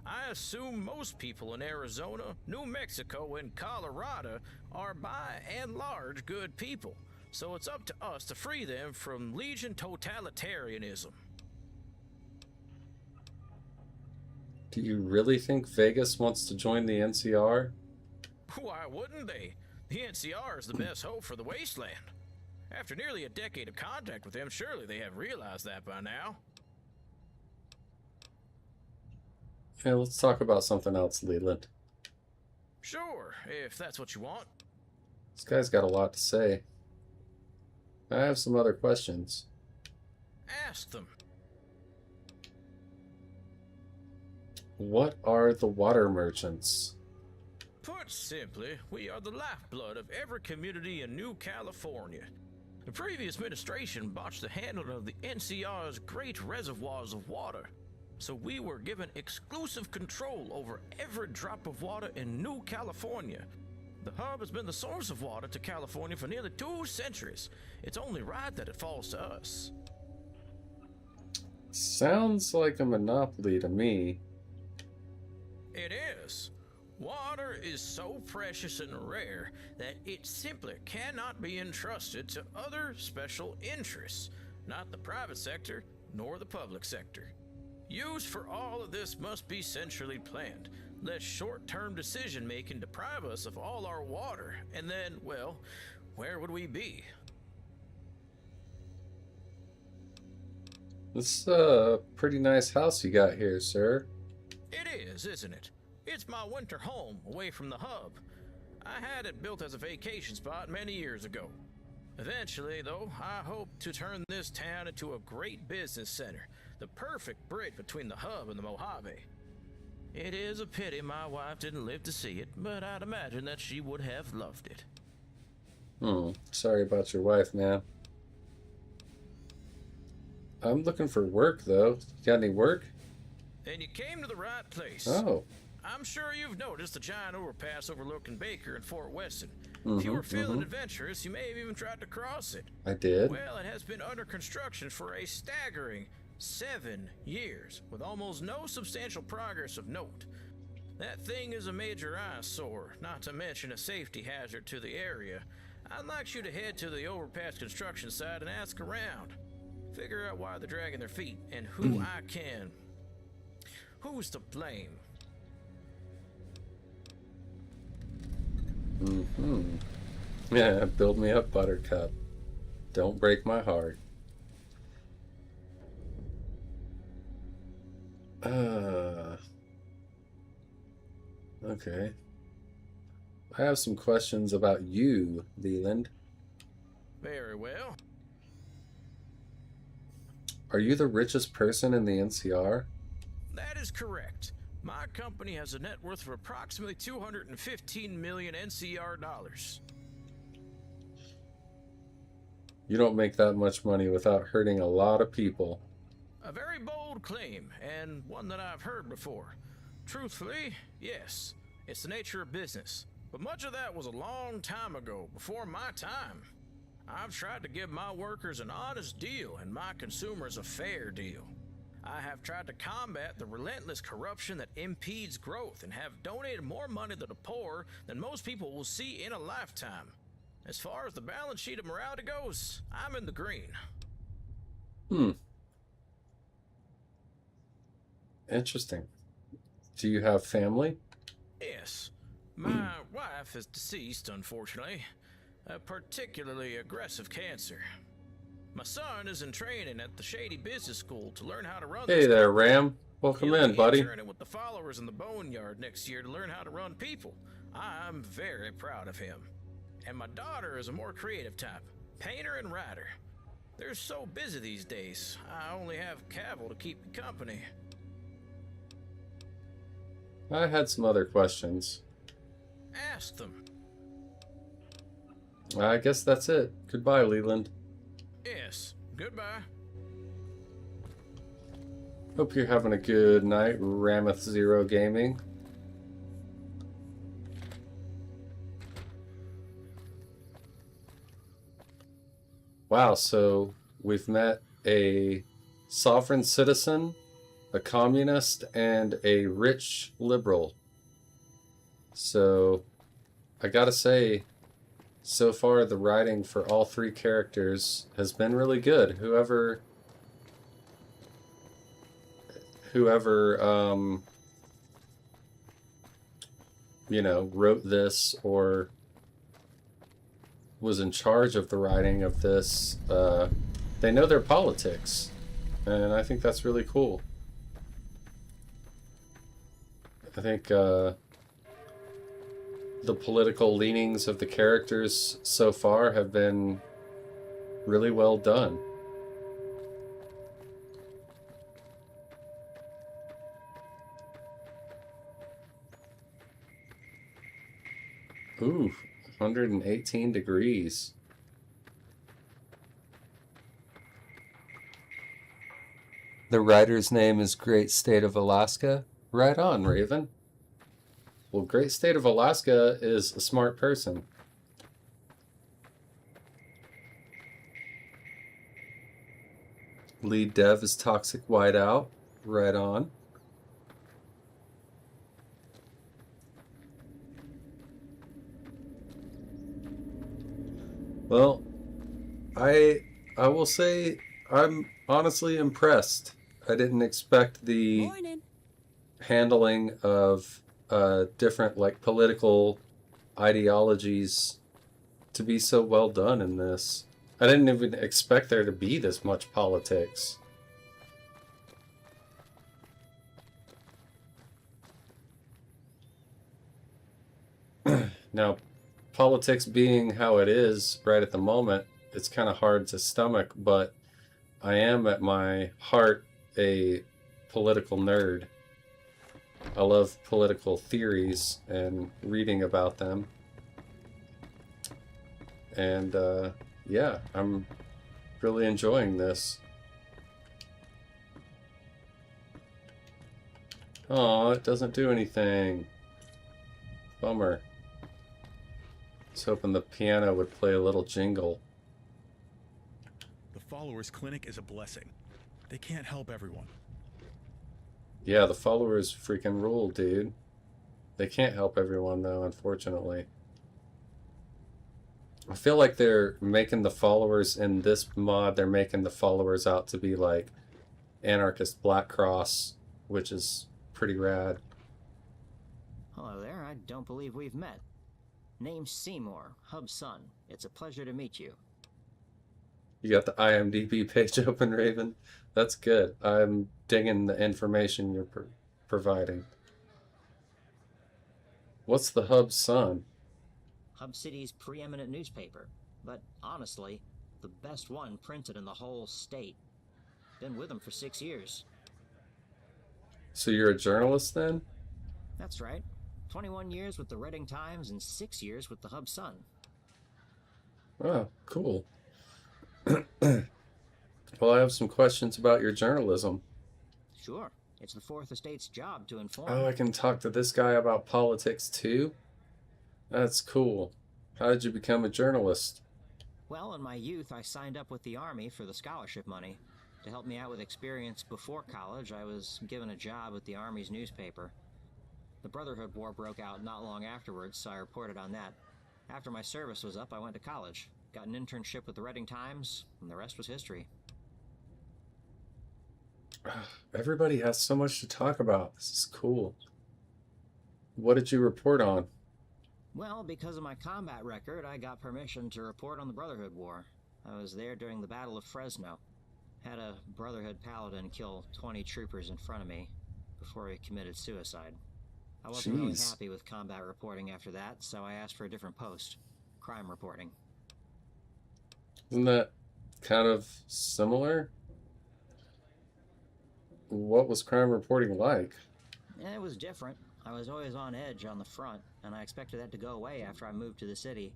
[SPEAKER 2] I assume most people in Arizona, New Mexico, and Colorado are by and large good people. so it's up to us to free them from Legion totalitarianism.
[SPEAKER 1] Do you really think Vegas wants to join the NCR?
[SPEAKER 2] Why wouldn't they? The NCR is the best hope for the wasteland. After nearly a decade of contact with them, surely they have realized that by now.
[SPEAKER 1] Yeah, let's talk about something else, Leland.
[SPEAKER 2] Sure, if that's what you want.
[SPEAKER 1] This guy's got a lot to say. I have some other questions.
[SPEAKER 2] Ask them.
[SPEAKER 1] What are the water merchants?
[SPEAKER 2] Put simply, we are the lifeblood of every community in New California. The previous administration botched the handling of the NCR's great reservoirs of water, so we were given exclusive control over every drop of water in New California. The hub has been the source of water to California for nearly 2 centuries. It's only right that it falls to us.
[SPEAKER 1] Sounds like a monopoly to me.
[SPEAKER 2] It is. Water is so precious and rare that it simply cannot be entrusted to other special interests, not the private sector nor the public sector. Use for all of this must be centrally planned, lest short-term decision-making deprive us of all our water, and then, well, where would we be?
[SPEAKER 1] This is a pretty nice house you got here, sir.
[SPEAKER 2] It is, isn't it? It's my winter home away from the hub. I had it built as a vacation spot many years ago. Eventually, though, I hope to turn this town into a great business center, the perfect bridge between the hub and the Mojave. It is a pity my wife didn't live to see it, but I'd imagine that she would have loved it.
[SPEAKER 1] Sorry about your wife, man. I'm looking for work, though. You got any work?
[SPEAKER 2] Then you came to the right place.
[SPEAKER 1] Oh.
[SPEAKER 2] I'm sure you've noticed the giant overpass overlooking Baker and Fort Weston. If you were feeling adventurous, you may have even tried to cross it.
[SPEAKER 1] I did.
[SPEAKER 2] Well, it has been under construction for a staggering 7 years, with almost no substantial progress of note. That thing is a major eyesore, not to mention a safety hazard to the area. I'd like you to head to the overpass construction site and ask around. Figure out why they're dragging their feet and who I can. Who's to blame?
[SPEAKER 1] Yeah, build me up, Buttercup. Don't break my heart. Okay. I have some questions about you, Leland.
[SPEAKER 2] Very well.
[SPEAKER 1] Are you the richest person in the NCR?
[SPEAKER 2] That is correct. My company has a net worth of approximately 215 million NCR dollars.
[SPEAKER 1] You don't make that much money without hurting a lot of people.
[SPEAKER 2] A very bold claim, and one that I've heard before. Truthfully, yes, it's the nature of business. But much of that was a long time ago, before my time. I've tried to give my workers an honest deal and my consumers a fair deal. I have tried to combat the relentless corruption that impedes growth and have donated more money to the poor than most people will see in a lifetime. As far as the balance sheet of morality goes, I'm in the green.
[SPEAKER 1] Interesting. Do you have family?
[SPEAKER 2] Yes. My wife is deceased, unfortunately. A particularly aggressive cancer. My son is in training at the Shady Business School to learn how to run.
[SPEAKER 1] Hey there, Ram. Welcome in, buddy.
[SPEAKER 2] Training with the followers in the Boneyard next year to learn how to run people. I'm very proud of him. And my daughter is a more creative type, painter and writer. They're so busy these days, I only have Cavill to keep me company.
[SPEAKER 1] I had some other questions.
[SPEAKER 2] Ask them.
[SPEAKER 1] I guess that's it. Goodbye, Leland.
[SPEAKER 2] Yes, goodbye.
[SPEAKER 1] Hope you're having a good night, Rameth Zero Gaming. Wow, so we've met a sovereign citizen, a communist, and a rich liberal. So, I gotta say, so far the writing for all three characters has been really good. Whoever you know, wrote this or was in charge of the writing of this, they know their politics, and I think that's really cool. I think the political leanings of the characters so far have been really well done. Ooh, 118 degrees. The writer's name is Great State of Alaska. Right on, Raven. Well, Great State of Alaska is a smart person. Lead dev is Toxic Whiteout. Right on. Well, I will say I'm honestly impressed. I didn't expect the handling of different like political ideologies to be so well done in this. I didn't even expect there to be this much politics. Now, politics being how it is right at the moment, it's kind of hard to stomach, but I am at my heart a political nerd. I love political theories and reading about them. And yeah, I'm really enjoying this. Oh, it doesn't do anything. Bummer. I was hoping the piano would play a little jingle.
[SPEAKER 4] The Followers Clinic is a blessing. They can't help everyone.
[SPEAKER 1] Yeah, the followers freaking rule, dude. They can't help everyone, though, unfortunately. I feel like they're making the followers in this mod, they're making the followers out to be like anarchist Black Cross, which is pretty rad.
[SPEAKER 22] Hello there, I don't believe we've met. Name's Seymour, Hub's son. It's a pleasure to meet you.
[SPEAKER 1] You got the IMDb page open, Raven? That's good. I'm digging the information you're providing. What's the Hub's son?
[SPEAKER 22] Hub City's preeminent newspaper, but honestly, the best one printed in the whole state. Been with them for 6 years.
[SPEAKER 1] So you're a journalist then?
[SPEAKER 22] That's right. 21 years with the Reading Times and 6 years with the Hub Sun.
[SPEAKER 1] Oh, cool. Well, I have some questions about your journalism.
[SPEAKER 22] Sure. It's the Fourth Estate's job to inform.
[SPEAKER 1] Oh, I can talk to this guy about politics too? That's cool. How did you become a journalist?
[SPEAKER 22] Well, in my youth, I signed up with the Army for the scholarship money. To help me out with experience before college, I was given a job with the Army's newspaper. The Brotherhood War broke out not long afterwards, so I reported on that. After my service was up, I went to college, got an internship with the Reading Times, and the rest was history.
[SPEAKER 1] Everybody has so much to talk about. This is cool. What did you report on?
[SPEAKER 22] Well, because of my combat record, I got permission to report on the Brotherhood War. I was there during the Battle of Fresno. Had a Brotherhood paladin kill 20 troopers in front of me before he committed suicide. I wasn't really happy with combat reporting after that, so I asked for a different post. Crime reporting.
[SPEAKER 1] Isn't that kind of similar? What was crime reporting like?
[SPEAKER 22] Yeah, it was different. I was always on edge on the front, and I expected that to go away after I moved to the city.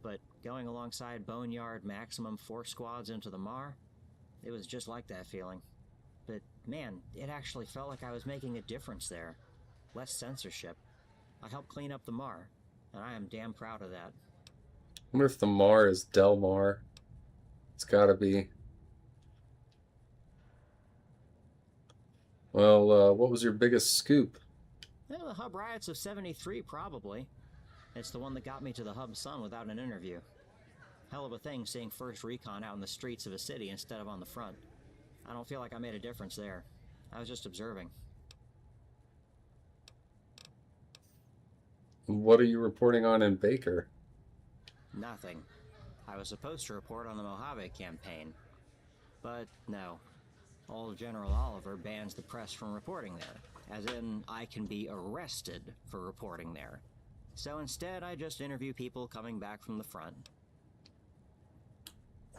[SPEAKER 22] But going alongside Boneyard Maximum Force squads into the Mar, it was just like that feeling. But man, it actually felt like I was making a difference there. Less censorship. I helped clean up the Mar, and I am damn proud of that.
[SPEAKER 1] I wonder if the Mar is Del Mar. It's gotta be. Well, what was your biggest scoop?
[SPEAKER 22] Well, the Hub riots of '73, probably. It's the one that got me to the Hub Sun without an interview. Hell of a thing seeing 1st Recon out in the streets of a city instead of on the front. I don't feel like I made a difference there. I was just observing.
[SPEAKER 1] What are you reporting on in Baker?
[SPEAKER 22] Nothing. I was supposed to report on the Mojave campaign. But no. Old General Oliver bans the press from reporting there. As in, I can be arrested for reporting there. So instead, I just interview people coming back from the front.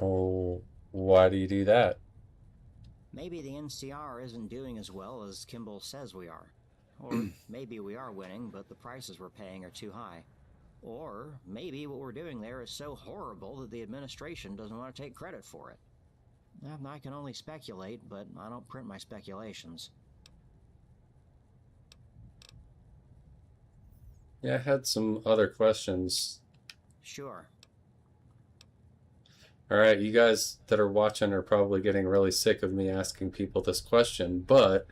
[SPEAKER 1] Oh, why do you do that?
[SPEAKER 22] Maybe the NCR isn't doing as well as Kimball says we are. Or maybe we are winning, but the prices we're paying are too high. Or maybe what we're doing there is so horrible that the administration doesn't want to take credit for it. I can only speculate, but I don't print my speculations.
[SPEAKER 1] Yeah, I had some other questions.
[SPEAKER 22] Sure.
[SPEAKER 1] All right, you guys that are watching are probably getting really sick of me asking people this question, but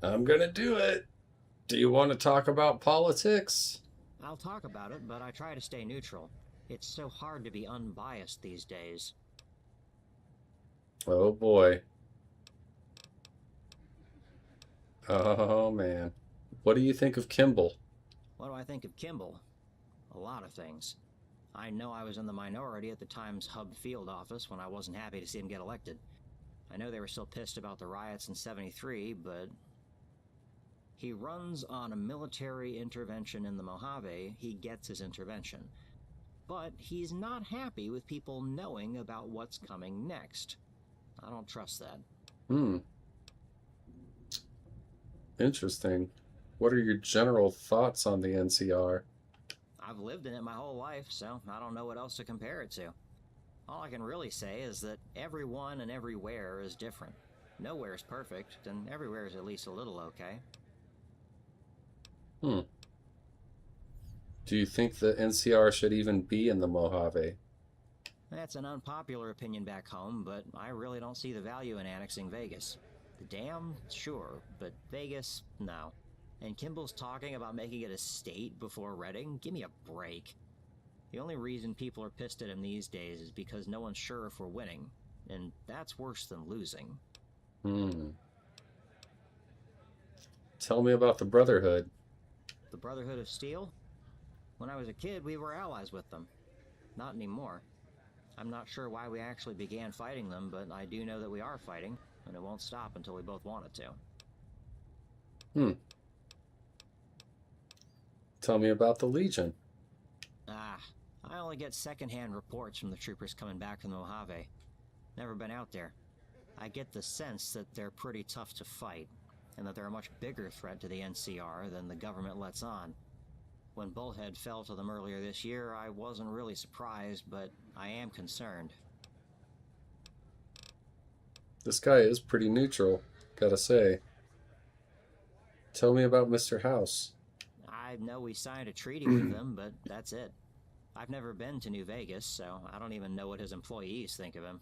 [SPEAKER 1] I'm going to do it. Do you want to talk about politics?
[SPEAKER 22] I'll talk about it, but I try to stay neutral. It's so hard to be unbiased these days.
[SPEAKER 1] Oh boy. Oh man. What do you think of Kimball?
[SPEAKER 22] What do I think of Kimball? A lot of things. I know I was in the minority at the Times Hub field office when I wasn't happy to see him get elected. I know they were still pissed about the riots in '73, but he runs on a military intervention in the Mojave. He gets his intervention. But he's not happy with people knowing about what's coming next. I don't trust that.
[SPEAKER 1] Interesting. What are your general thoughts on the NCR?
[SPEAKER 22] I've lived in it my whole life, so I don't know what else to compare it to. All I can really say is that everyone and everywhere is different. Nowhere is perfect, and everywhere is at least a little okay.
[SPEAKER 1] Do you think the NCR should even be in the Mojave?
[SPEAKER 22] That's an unpopular opinion back home, but I really don't see the value in annexing Vegas. The dam, sure, but Vegas, no. And Kimball's talking about making it a state before Redding? Give me a break. The only reason people are pissed at him these days is because no one's sure if we're winning, and that's worse than losing.
[SPEAKER 1] Tell me about the Brotherhood.
[SPEAKER 22] The Brotherhood of Steel? When I was a kid, we were allies with them. Not anymore. I'm not sure why we actually began fighting them, but I do know that we are fighting, and it won't stop until we both want it to.
[SPEAKER 1] Tell me about the Legion.
[SPEAKER 22] I only get secondhand reports from the troopers coming back from the Mojave. Never been out there. I get the sense that they're pretty tough to fight, and that they're a much bigger threat to the NCR than the government lets on. When Bullhead fell to them earlier this year, I wasn't really surprised, but I am concerned.
[SPEAKER 1] This guy is pretty neutral, gotta say. Tell me about Mr. House.
[SPEAKER 22] I know we signed a treaty with them, but that's it. I've never been to New Vegas, so I don't even know what his employees think of him.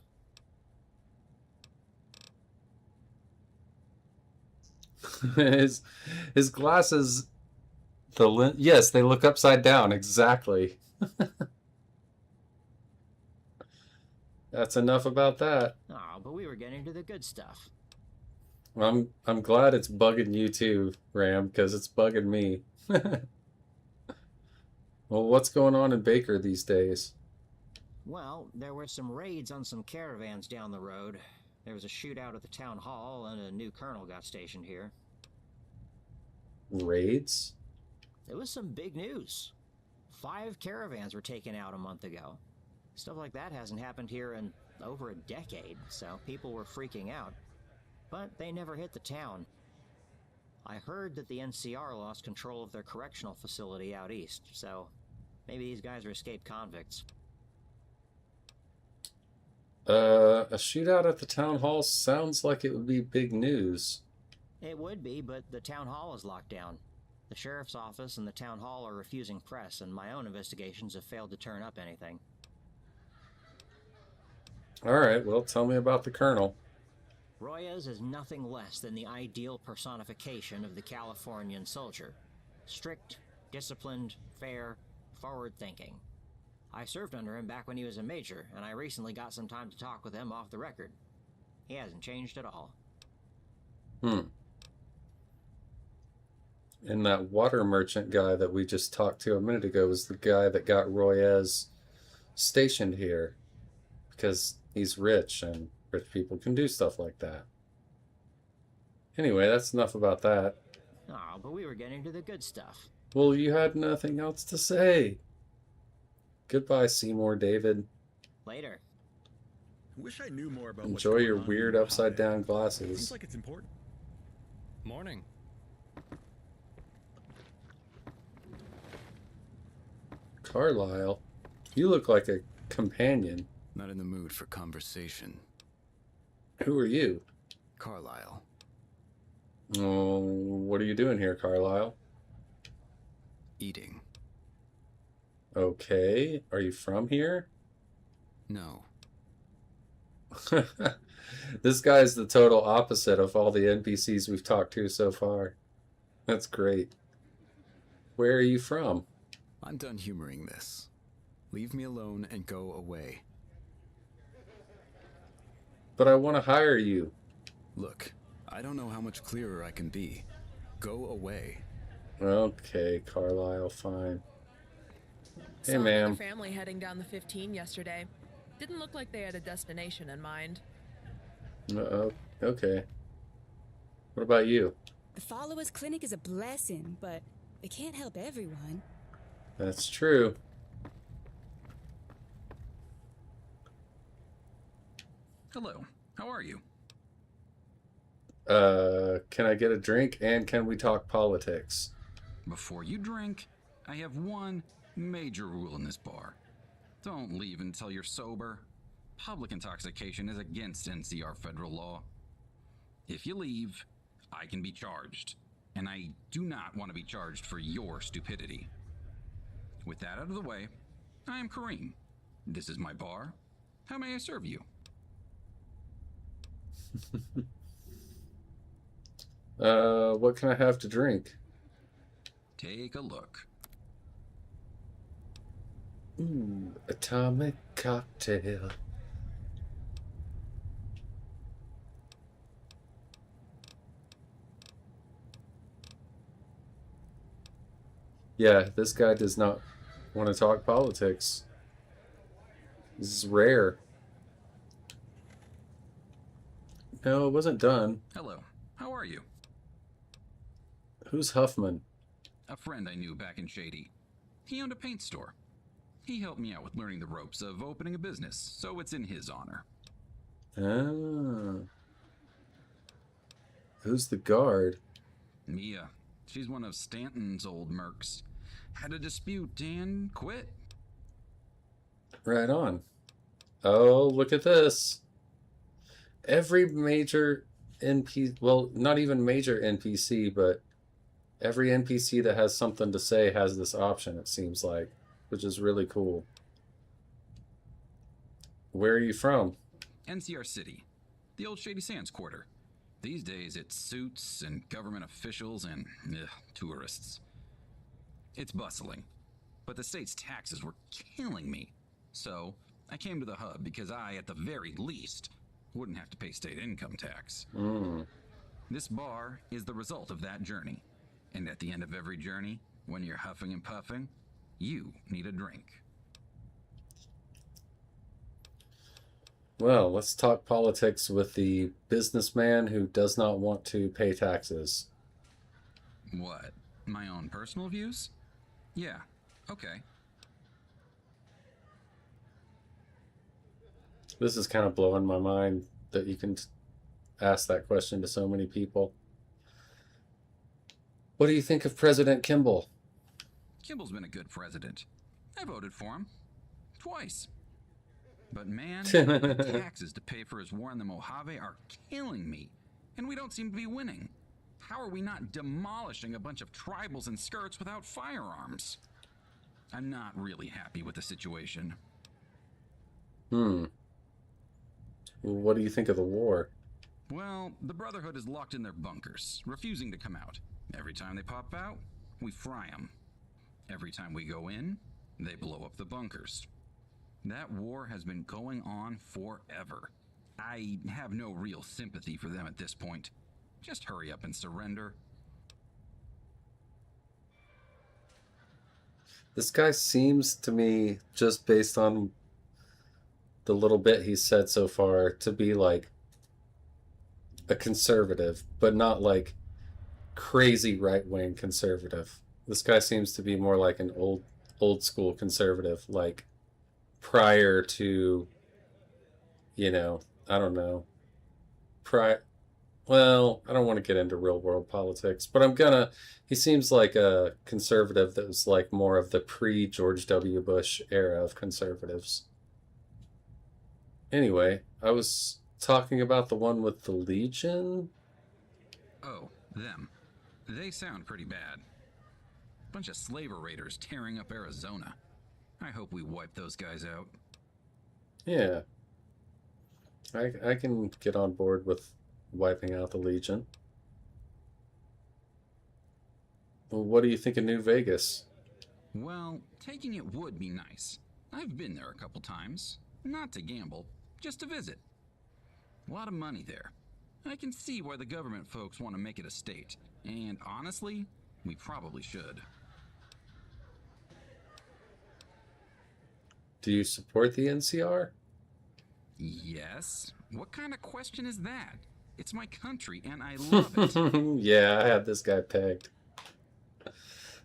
[SPEAKER 1] his glasses, yes, they look upside down, exactly. That's enough about that.
[SPEAKER 22] Oh, but we were getting to the good stuff.
[SPEAKER 1] I'm glad it's bugging you too, Ram, because it's bugging me. Well, what's going on in Baker these days?
[SPEAKER 22] Well, there were some raids on some caravans down the road. There was a shootout at the town hall, and a new colonel got stationed here.
[SPEAKER 1] Raids?
[SPEAKER 22] It was some big news. 5 caravans were taken out a month ago. Stuff like that hasn't happened here in over a decade, so people were freaking out. But they never hit the town. I heard that the NCR lost control of their correctional facility out east, so maybe these guys are escaped convicts.
[SPEAKER 1] A shootout at the town hall sounds like it would be big news.
[SPEAKER 22] It would be, but the town hall is locked down. The sheriff's office and the town hall are refusing press, and my own investigations have failed to turn up anything.
[SPEAKER 1] Alright, well, tell me about the colonel.
[SPEAKER 22] Royez is nothing less than the ideal personification of the Californian soldier. Strict, disciplined, fair, forward thinking. I served under him back when he was a major, and I recently got some time to talk with him off the record. He hasn't changed at all.
[SPEAKER 1] And that water merchant guy that we just talked to a minute ago was the guy that got Royez stationed here. Because he's rich, and rich people can do stuff like that. Anyway, that's enough about that.
[SPEAKER 22] Oh, but we were getting to the good stuff.
[SPEAKER 1] Well, you had nothing else to say. Goodbye, Seymour David.
[SPEAKER 22] Later.
[SPEAKER 4] Wish I knew more about
[SPEAKER 1] Enjoy your weird upside-down glasses.
[SPEAKER 4] Seems like it's important.
[SPEAKER 3] Morning.
[SPEAKER 1] Carlisle, you look like a companion.
[SPEAKER 14] Not in the mood for conversation.
[SPEAKER 1] Who are you?
[SPEAKER 14] Carlisle.
[SPEAKER 1] Oh, what are you doing here, Carlisle?
[SPEAKER 14] Eating.
[SPEAKER 1] Okay, are you from here?
[SPEAKER 14] No.
[SPEAKER 1] This guy's the total opposite of all the NPCs we've talked to so far. That's great. Where are you from?
[SPEAKER 14] I'm done humoring this. Leave me alone and go away.
[SPEAKER 1] But I want to hire you.
[SPEAKER 14] Look, I don't know how much clearer I can be. Go away.
[SPEAKER 1] Okay, Carlisle, fine. Hey,
[SPEAKER 6] Saw
[SPEAKER 1] ma'am.
[SPEAKER 6] another family heading down the 15 yesterday. Didn't look like they had a destination in mind.
[SPEAKER 1] Okay. What about you?
[SPEAKER 23] The Followers Clinic is a blessing, but it can't help everyone.
[SPEAKER 1] That's true.
[SPEAKER 14] Hello, how are you?
[SPEAKER 1] Can I get a drink and can we talk politics?
[SPEAKER 14] Before you drink, I have one major rule in this bar. Don't leave until you're sober. Public intoxication is against NCR federal law. If you leave, I can be charged, and I do not want to be charged for your stupidity. With that out of the way, I am Kareem. This is my bar. How may I serve you?
[SPEAKER 1] What can I have to drink?
[SPEAKER 14] Take a look.
[SPEAKER 1] Ooh, atomic cocktail. Yeah, this guy does not want to talk politics. This is rare. No, it wasn't done.
[SPEAKER 14] Hello, how are you?
[SPEAKER 1] Who's Huffman?
[SPEAKER 14] A friend I knew back in Shady. He owned a paint store. He helped me out with learning the ropes of opening a business, so it's in his honor.
[SPEAKER 1] Ah. Who's the guard?
[SPEAKER 14] Mia. She's one of Stanton's old mercs. Had a dispute and quit.
[SPEAKER 1] Right on. Oh, look at this. Every major NPC, well, not even major NPC, but every NPC that has something to say has this option, it seems like, which is really cool. Where are you from?
[SPEAKER 14] NCR City. The old Shady Sands quarter. These days it's suits and government officials and tourists. It's bustling, but the state's taxes were killing me. So I came to the hub because I, at the very least, wouldn't have to pay state income tax. This bar is the result of that journey. And at the end of every journey, when you're huffing and puffing, you need a drink.
[SPEAKER 1] Well, let's talk politics with the businessman who does not want to pay taxes.
[SPEAKER 14] What? My own personal views? Yeah, okay.
[SPEAKER 1] This is kind of blowing my mind that you can ask that question to so many people. What do you think of President Kimball?
[SPEAKER 14] Kimball's been a good president. I voted for him. Twice. But man, the taxes to pay for his war in the Mojave are killing me. And we don't seem to be winning. How are we not demolishing a bunch of tribals and skirts without firearms? I'm not really happy with the situation.
[SPEAKER 1] Well, what do you think of the war?
[SPEAKER 14] Well, the Brotherhood is locked in their bunkers, refusing to come out. Every time they pop out, we fry them. Every time we go in, They blow up the bunkers. That war has been going on forever. I have no real sympathy for them at this point. Just hurry up and surrender.
[SPEAKER 1] This guy seems to me, just based on the little bit he's said so far, to be like a conservative, but not like crazy right-wing conservative. This guy seems to be more like an old school conservative, like prior to, you know, I don't know. Well, I don't want to get into real world politics, but he seems like a conservative that was like more of the pre-George W. Bush era of conservatives. Anyway, I was talking about the one with the Legion.
[SPEAKER 14] Oh, them. They sound pretty bad. Bunch of slaver raiders tearing up Arizona. I hope we wipe those guys out.
[SPEAKER 1] Yeah. I can get on board with wiping out the Legion. Well, what do you think of New Vegas?
[SPEAKER 14] Well, taking it would be nice. I've been there a couple times. Not to gamble, just to visit. A lot of money there. I can see why the government folks want to make it a state. And honestly, we probably should.
[SPEAKER 1] Do you support the NCR?
[SPEAKER 14] Yes. What kind of question is that? It's my country and I love it.
[SPEAKER 1] Yeah, I had this guy pegged.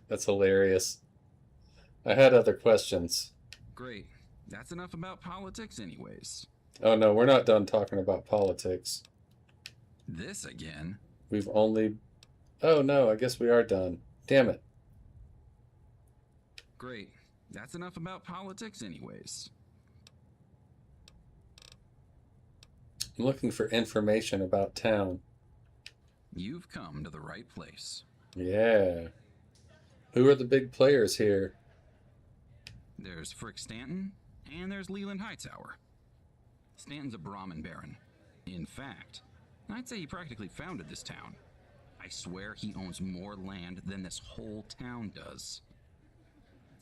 [SPEAKER 1] That's hilarious. I had other questions.
[SPEAKER 14] Great. That's enough about politics anyways.
[SPEAKER 1] Oh no, we're not done talking about politics.
[SPEAKER 14] This again?
[SPEAKER 1] We've only... Oh no, I guess we are done. Damn it.
[SPEAKER 14] Great. That's enough about politics anyways.
[SPEAKER 1] I'm looking for information about town.
[SPEAKER 14] You've come to the right place.
[SPEAKER 1] Yeah. Who are the big players here?
[SPEAKER 14] There's Frick Stanton, and there's Leland Hightower. Stanton's a Brahmin baron. In fact, I'd say he practically founded this town. I swear he owns more land than this whole town does.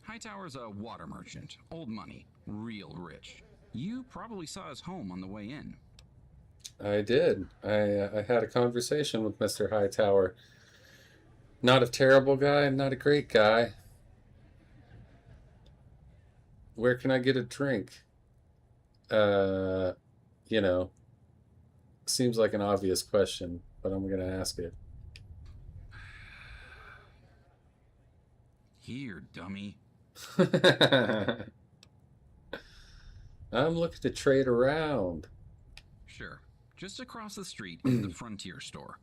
[SPEAKER 14] Hightower's a water merchant, old money, real rich. You probably saw his home on the way in.
[SPEAKER 1] I did. I had a conversation with Mr. Hightower. Not a terrible guy, not a great guy. Where can I get a drink? You know, seems like an obvious question, but I'm gonna ask it.
[SPEAKER 14] Here, dummy.
[SPEAKER 1] I'm looking to trade around.
[SPEAKER 14] Sure. Just across the street is the Frontier store.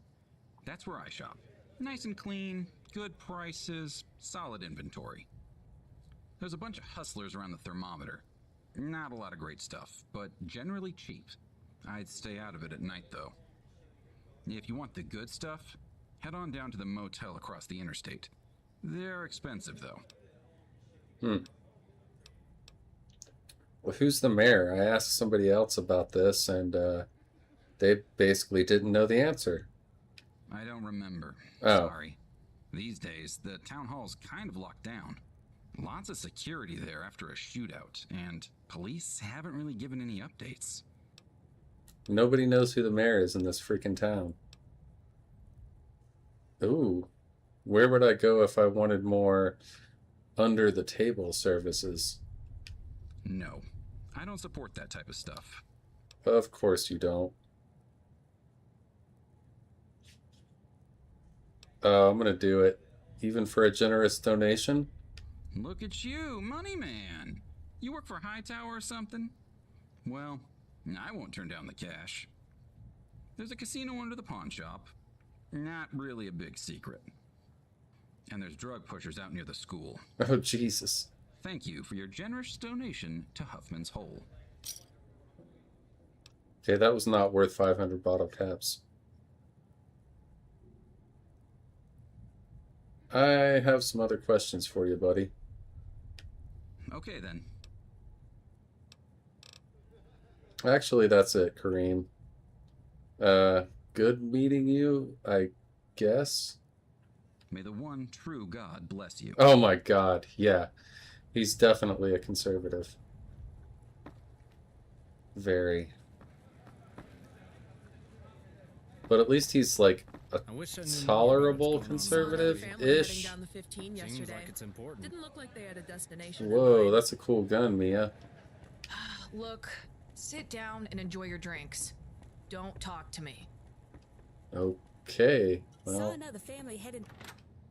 [SPEAKER 14] That's where I shop. Nice and clean, good prices, solid inventory. There's a bunch of hustlers around the thermometer. Not a lot of great stuff, but generally cheap. I'd stay out of it at night, though. If you want the good stuff, head on down to the motel across the interstate. They're expensive, though.
[SPEAKER 1] Well, who's the mayor? I asked somebody else about this, and they basically didn't know the answer.
[SPEAKER 14] I don't remember.
[SPEAKER 1] Oh.
[SPEAKER 14] Sorry. These days, the town hall's kind of locked down. Lots of security there after a shootout, and police haven't really given any updates.
[SPEAKER 1] Nobody knows who the mayor is in this freaking town. Ooh. Where would I go if I wanted more under-the-table services?
[SPEAKER 14] No. I don't support that type of stuff.
[SPEAKER 1] Of course you don't. I'm gonna do it. Even for a generous donation?
[SPEAKER 14] Look at you, money man. You work for Hightower or something? Well, I won't turn down the cash. There's a casino under the pawn shop. Not really a big secret. And there's drug pushers out near the school.
[SPEAKER 1] Oh, Jesus.
[SPEAKER 14] Thank you for your generous donation to Huffman's Hole.
[SPEAKER 1] Okay, that was not worth 500 bottle caps. I have some other questions for you, buddy.
[SPEAKER 14] Okay, then.
[SPEAKER 1] Actually, that's it, Kareem. Good meeting you, I guess.
[SPEAKER 14] May the one true God bless you.
[SPEAKER 1] Oh my God, yeah. He's definitely a conservative. Very. But at least he's like a tolerable conservative-ish.
[SPEAKER 6] Down the 15 yesterday.
[SPEAKER 3] like it's important.
[SPEAKER 6] Didn't look like they had a destination.
[SPEAKER 1] Whoa, that's a cool gun, Mia.
[SPEAKER 5] Look, sit down and enjoy your drinks. Don't talk to me.
[SPEAKER 1] Okay.
[SPEAKER 23] Saw
[SPEAKER 1] Well,
[SPEAKER 23] another family heading.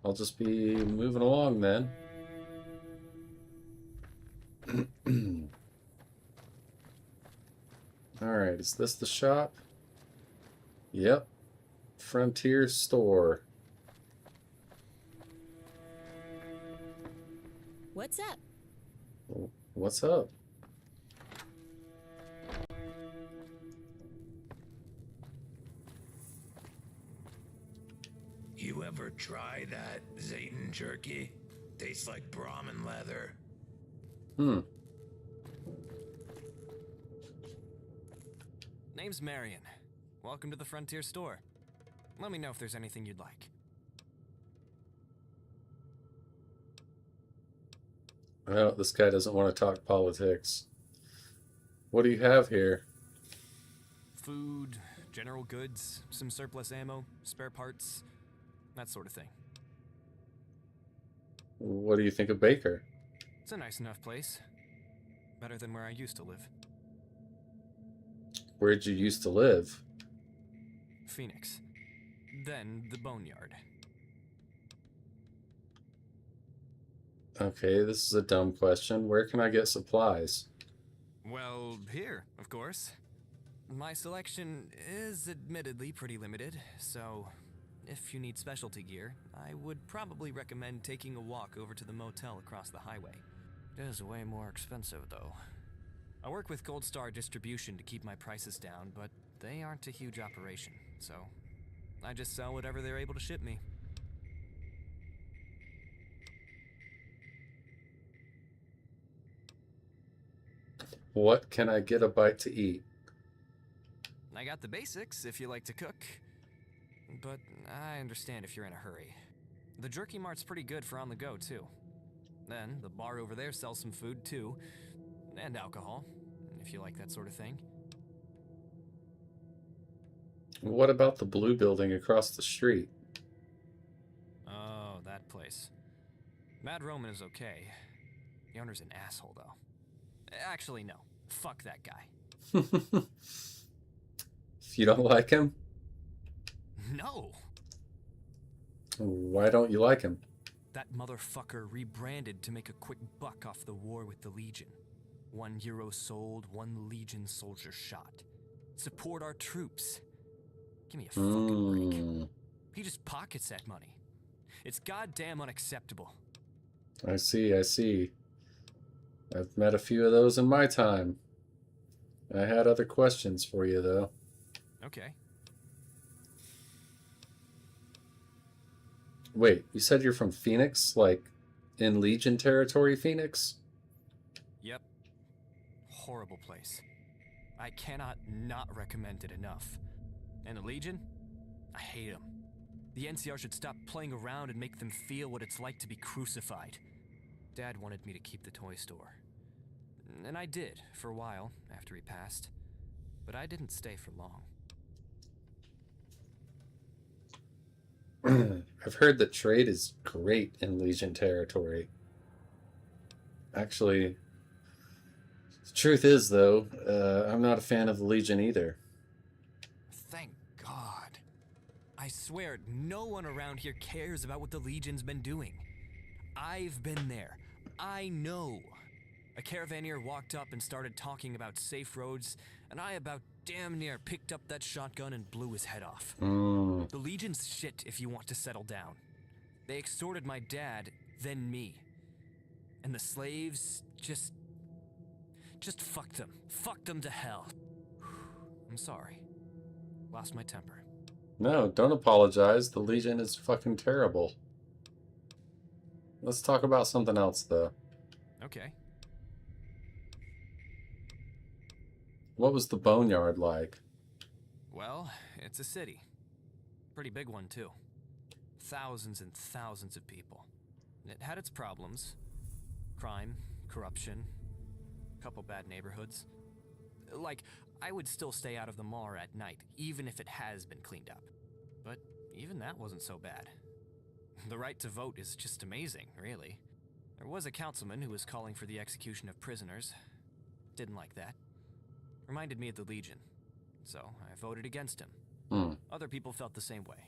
[SPEAKER 1] I'll just be moving along then. Alright, is this the shop? Yep. Frontier Store.
[SPEAKER 23] What's up?
[SPEAKER 1] What's up?
[SPEAKER 15] You ever try that Zayton jerky? Tastes like Brahmin leather.
[SPEAKER 3] Name's Marion. Welcome to the Frontier Store. Let me know if there's anything you'd like.
[SPEAKER 1] Well, this guy doesn't want to talk politics. What do you have here?
[SPEAKER 3] Food, general goods, some surplus ammo, spare parts, that sort of thing.
[SPEAKER 1] What do you think of Baker?
[SPEAKER 3] It's a nice enough place. Better than where I used to live.
[SPEAKER 1] Where'd you used to live?
[SPEAKER 3] Phoenix. Then the Boneyard.
[SPEAKER 1] Okay, this is a dumb question. Where can I get supplies?
[SPEAKER 3] Well, here, of course. My selection is admittedly pretty limited, so if you need specialty gear, I would probably recommend taking a walk over to the motel across the highway. It is way more expensive, though. I work with Gold Star Distribution to keep my prices down, but they aren't a huge operation, so I just sell whatever they're able to ship me.
[SPEAKER 1] What can I get a bite to eat?
[SPEAKER 3] I got the basics if you like to cook, but I understand if you're in a hurry. The Jerky Mart's pretty good for on the go, too. Then, the bar over there sells some food, too, and alcohol, if you like that sort of thing.
[SPEAKER 1] What about the blue building across the street?
[SPEAKER 3] Oh, that place. Mad Roman is okay. The owner's an asshole, though. Actually, no. Fuck that guy.
[SPEAKER 1] You don't like him?
[SPEAKER 3] No!
[SPEAKER 1] Why don't you like him?
[SPEAKER 3] That motherfucker rebranded to make a quick buck off the war with the Legion. €1 sold, 1 Legion soldier shot. Support our troops. Give me a fucking break. He just pockets that money. It's goddamn unacceptable.
[SPEAKER 1] I see, I see. I've met a few of those in my time. I had other questions for you, though.
[SPEAKER 3] Okay.
[SPEAKER 1] Wait, you said you're from Phoenix? Like, in Legion territory, Phoenix?
[SPEAKER 3] Yep. Horrible place. I cannot not recommend it enough. And the Legion? I hate them. The NCR should stop playing around and make them feel what it's like to be crucified. Dad wanted me to keep the toy store. And I did, for a while, after he passed. But I didn't stay for long.
[SPEAKER 1] I've heard that trade is great in Legion territory. Actually, the truth is, though, I'm not a fan of the Legion either.
[SPEAKER 3] Thank God. I swear, no one around here cares about what the Legion's been doing. I've been there. I know. A caravaneer walked up and started talking about safe roads, and I about damn near picked up that shotgun and blew his head off. The Legion's shit if you want to settle down. They extorted my dad, then me. And the slaves just fuck them. Fuck them to hell. I'm sorry. Lost my temper.
[SPEAKER 1] No, don't apologize. The Legion is fucking terrible. Let's talk about something else, though.
[SPEAKER 3] Okay.
[SPEAKER 1] What was the Boneyard like?
[SPEAKER 3] Well, it's a city. Pretty big one, too. Thousands and thousands of people. It had its problems. Crime, corruption, a couple bad neighborhoods. Like, I would still stay out of the Mar at night, even if it has been cleaned up. But even that wasn't so bad. The right to vote is just amazing, really. There was a councilman who was calling for the execution of prisoners. Didn't like that. Reminded me of the Legion. So I voted against him. Other people felt the same way.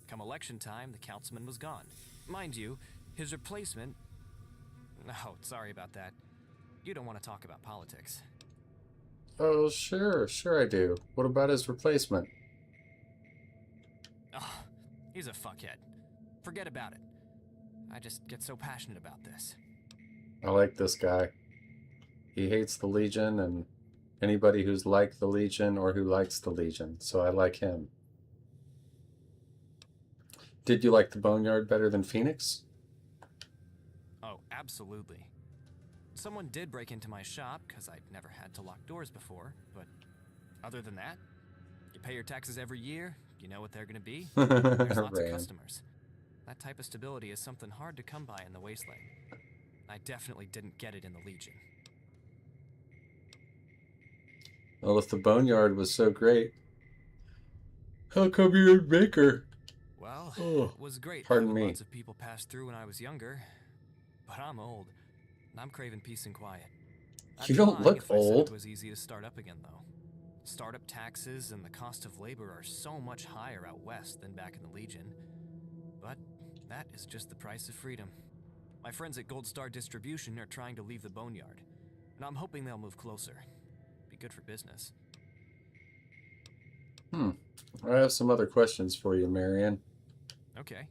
[SPEAKER 3] Come election time, the councilman was gone. Mind you, his replacement... Oh, sorry about that. You don't want to talk about politics.
[SPEAKER 1] Oh, sure I do. What about his replacement?
[SPEAKER 3] Oh, he's a fuckhead. Forget about it. I just get so passionate about this.
[SPEAKER 1] I like this guy. He hates the Legion and anybody who's like the Legion or who likes the Legion, so I like him. Did you like the Boneyard better than Phoenix?
[SPEAKER 3] Oh, absolutely. Someone did break into my shop because I'd never had to lock doors before, but other than that, you pay your taxes every year, you know what they're going to be. There's lots of customers. That type of stability is something hard to come by in the Wasteland. I definitely didn't get it in the Legion.
[SPEAKER 1] Well, if the Boneyard was so great, how come you're a maker?
[SPEAKER 3] Well, it was great.
[SPEAKER 1] Pardon me.
[SPEAKER 3] Lots of people passed through when I was younger, but I'm old, and I'm craving peace and quiet.
[SPEAKER 1] You don't look
[SPEAKER 3] if I said
[SPEAKER 1] old.
[SPEAKER 3] It was easy to start up again, though. Startup taxes and the cost of labor are so much higher out west than back in the Legion. But that is just the price of freedom. My friends at Gold Star Distribution are trying to leave the Boneyard, and I'm hoping they'll move closer. Be good for business.
[SPEAKER 1] I have some other questions for you, Marion.
[SPEAKER 3] Okay.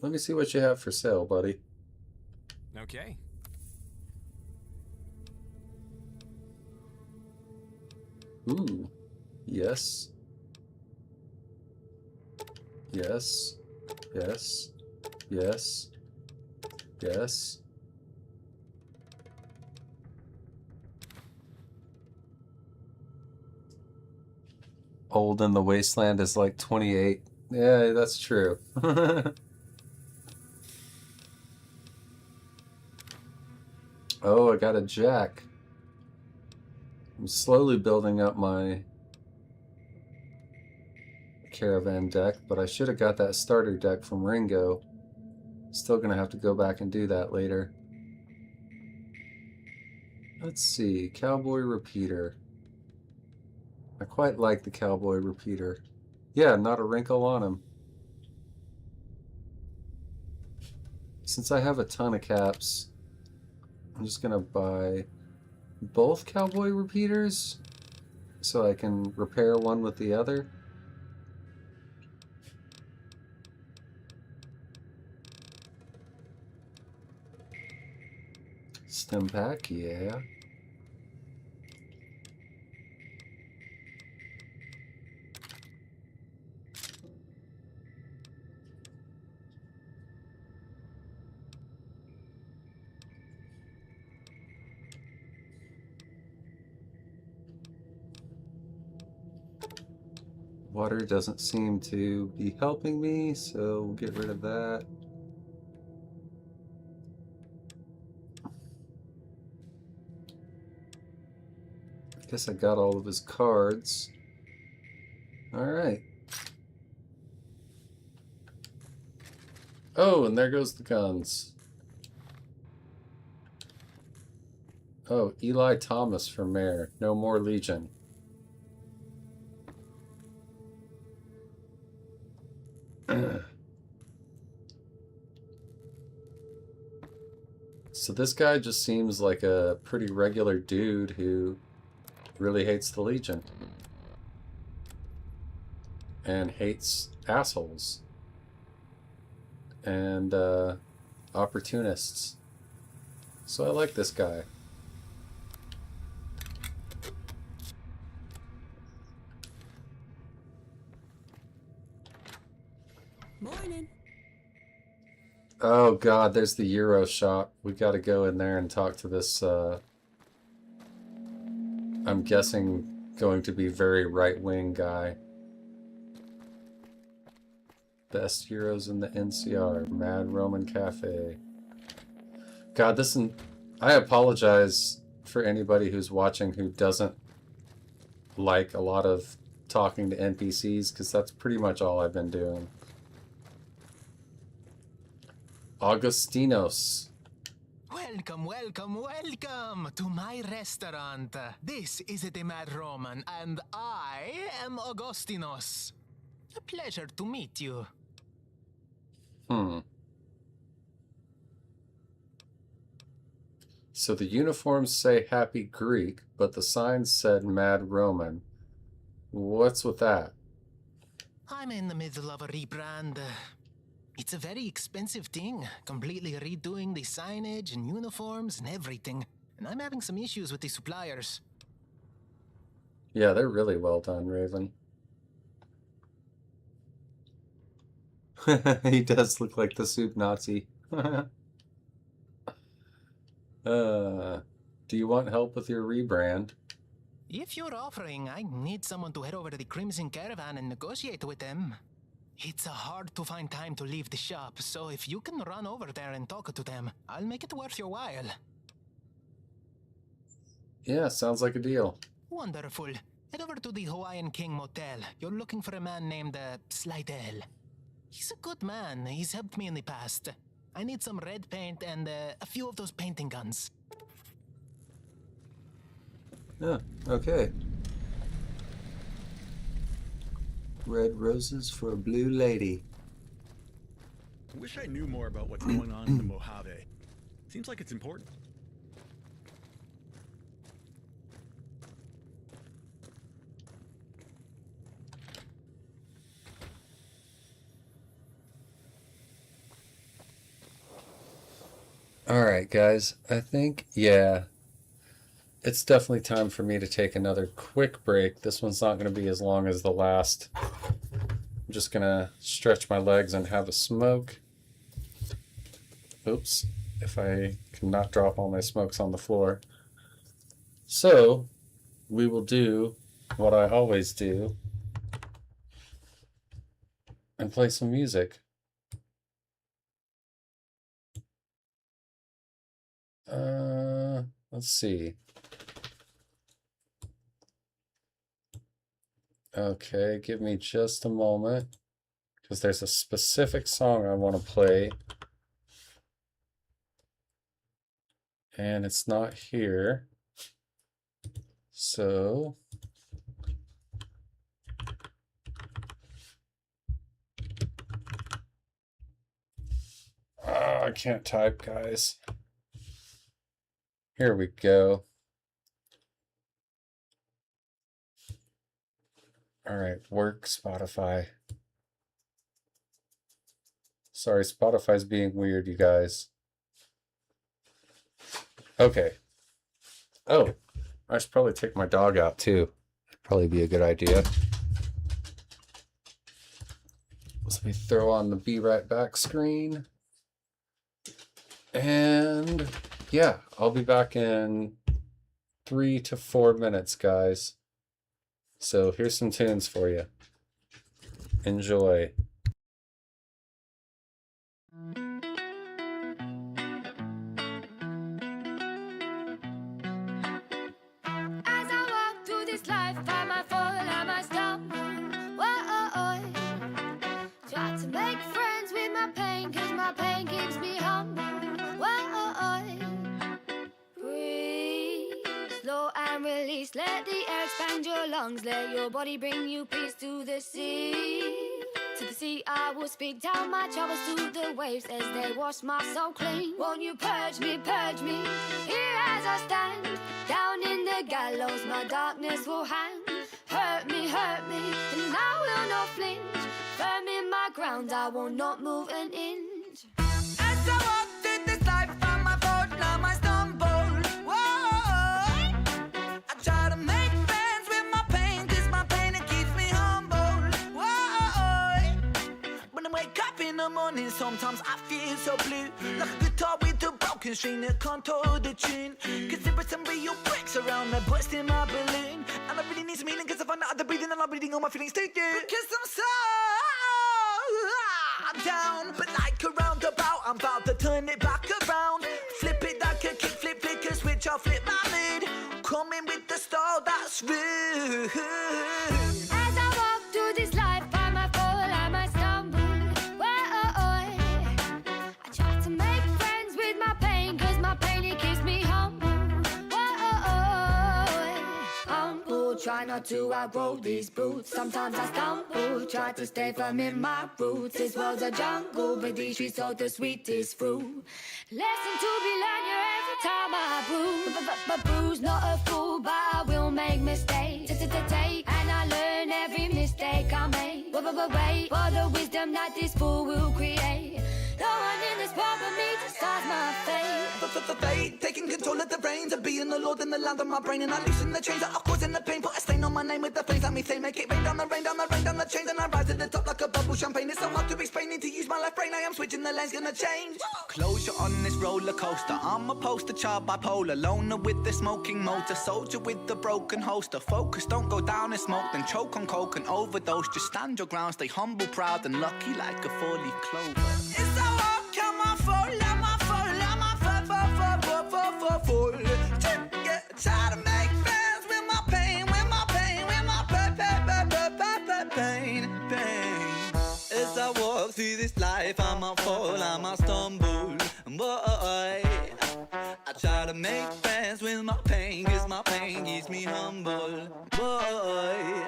[SPEAKER 1] Let me see what you have for sale, buddy.
[SPEAKER 3] Okay.
[SPEAKER 1] Ooh. Yes. Yes. Yes. Yes. Yes. Old in the Wasteland is like 28. Yeah, that's true. Oh, I got a jack. I'm slowly building up my caravan deck, but I should have got that starter deck from Ringo. Still gonna have to go back and do that later. Let's see, Cowboy Repeater. I quite like the Cowboy Repeater. Yeah, not a wrinkle on him. Since I have a ton of caps, I'm just gonna buy both Cowboy Repeaters so I can repair one with the other. Stim pack, yeah. Water doesn't seem to be helping me, so we'll get rid of that. I guess I got all of his cards. Alright. Oh, and there goes the guns. Oh, Eli Thomas for mayor. No more Legion. So this guy just seems like a pretty regular dude who really hates the Legion. And hates assholes. And opportunists. So I like this guy.
[SPEAKER 23] Morning.
[SPEAKER 1] Oh god, there's the Euro shop. We gotta go in there and talk to this, I'm guessing going to be very right-wing guy. Best Euros in the NCR, Mad Roman Cafe. God, I apologize for anybody who's watching who doesn't like a lot of talking to NPCs, because that's pretty much all I've been doing. Augustinos.
[SPEAKER 8] Welcome, welcome, welcome to my restaurant. This is the Mad Roman, and I am Augustinos. A pleasure to meet you.
[SPEAKER 1] So the uniforms say Happy Greek, but the signs said Mad Roman. What's with that?
[SPEAKER 8] I'm in the middle of a rebrand. It's a very expensive thing, completely redoing the signage and uniforms and everything. And I'm having some issues with the suppliers.
[SPEAKER 1] Yeah, they're really well done, Raven. He does look like the soup Nazi. Do you want help with your rebrand?
[SPEAKER 8] If you're offering, I need someone to head over to the Crimson Caravan and negotiate with them. It's hard to find time to leave the shop, so if you can run over there and talk to them, I'll make it worth your while.
[SPEAKER 1] Yeah, sounds like a deal.
[SPEAKER 8] Wonderful. Head over to the Hawaiian King Motel. You're looking for a man named Slidell. He's a good man. He's helped me in the past. I need some red paint and a few of those painting guns.
[SPEAKER 1] Yeah, okay. Red roses for a blue lady.
[SPEAKER 4] I wish I knew more about what's going on in the Mojave. Seems like it's important.
[SPEAKER 1] Alright, guys. I think, yeah, it's definitely time for me to take another quick break. This one's not going to be as long as the last. I'm just going to stretch my legs and have a smoke. Oops, if I cannot drop all my smokes on the floor. So, we will do what I always do and play some music. Let's see. Okay, give me just a moment, because there's a specific song I want to play, and it's not here. So I can't type, guys. Here we go. All right, work Spotify. Sorry, Spotify's being weird, you guys. Okay. Oh, I should probably take my dog out too. Probably be a good idea. Let me throw on the Be Right Back screen. And yeah, I'll be back in 3 to 4 minutes, guys. So here's some tunes for you. Enjoy.
[SPEAKER 9] As I walk through this life, I might fall, I might stumble. Whoa, try to make friends with my pain, 'cause my pain keeps me humble. Whoa, breathe, slow and release. Let the air expand your lungs. Let your body bring you peace to the sea. To the sea I will speak, down my troubles to the waves as they wash my soul clean. Won't you purge me, here as I stand. Down in the gallows my darkness will hang. Hurt me, and I will not flinch. Firm in my ground, I will not move an inch. As I walk through this life, I might fall, I might stumble. Whoa, I try to make friends with my pain, 'cause my pain, it keeps me humble. Whoa, when I wake up in the morning, sometimes I feel so blue. Like a guitar with a broken string that can't hold the tune. 'Cause there are some real bricks around me, busting my balloon. And I really need some healing, 'cause I find out the breathing and I'm breathing all my feelings to you. Because I'm so down, but like a roundabout, I'm about to turn it back around. Flip it
[SPEAKER 10] just all that's rude.
[SPEAKER 9] As I walk through this life, I might fall, I might stumble. I try to make friends with my pain, cause my pain, it keeps me humble. Humble, try not to outgrow these boots. Sometimes I stumble, try to stay firm in my roots. This world's a jungle, but these streets hold the sweetest fruit. Lesson to be learned here every time I bruise. Not a fool, but I will make mistakes. And I learn every mistake I make. Wait for the wisdom that this fool will create. No one in this world but me decides my fate.
[SPEAKER 10] Fate, taking control of the reins of being the lord in the land of my brain. And I loosen the chains that are causing the pain. Put a stain on my name with the flames. Let me say, make it rain down the rain, down the rain, down the chains. And I rise to the top like a bubble champagne. It's so hard to explain, need to use my left brain. I am switching, the lane's gonna change. Closure on this roller coaster. I'm a poster child, bipolar. Loner with the smoking motor. Soldier with the broken holster. Focus, don't go down in smoke. Then choke on coke and overdose. Just stand your ground, stay humble, proud and lucky like a four-leaf clover. It's so hard, come on, fall. Yeah, try to make friends with my pain, with my pain, with my pain. As I walk through this life, I might fall, I might stumble. Boy, I try to make friends with my pain, cause my pain keeps me humble. Boy.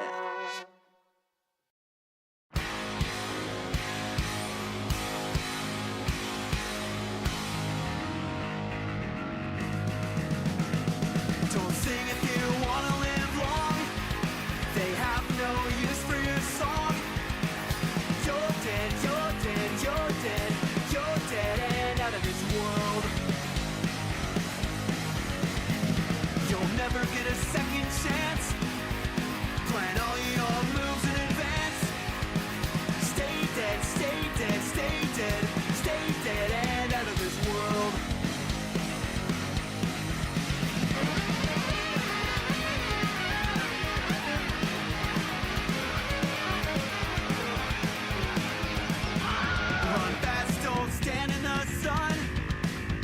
[SPEAKER 10] Don't sing if you wanna live long. They have no use for your song. You're dead, you're dead, you're dead, you're dead and out of this world. You'll never get a second chance. Plan all your moves in advance. Stay dead, stay dead, stay dead, stay dead and out of this world. Run fast, don't stand in the sun.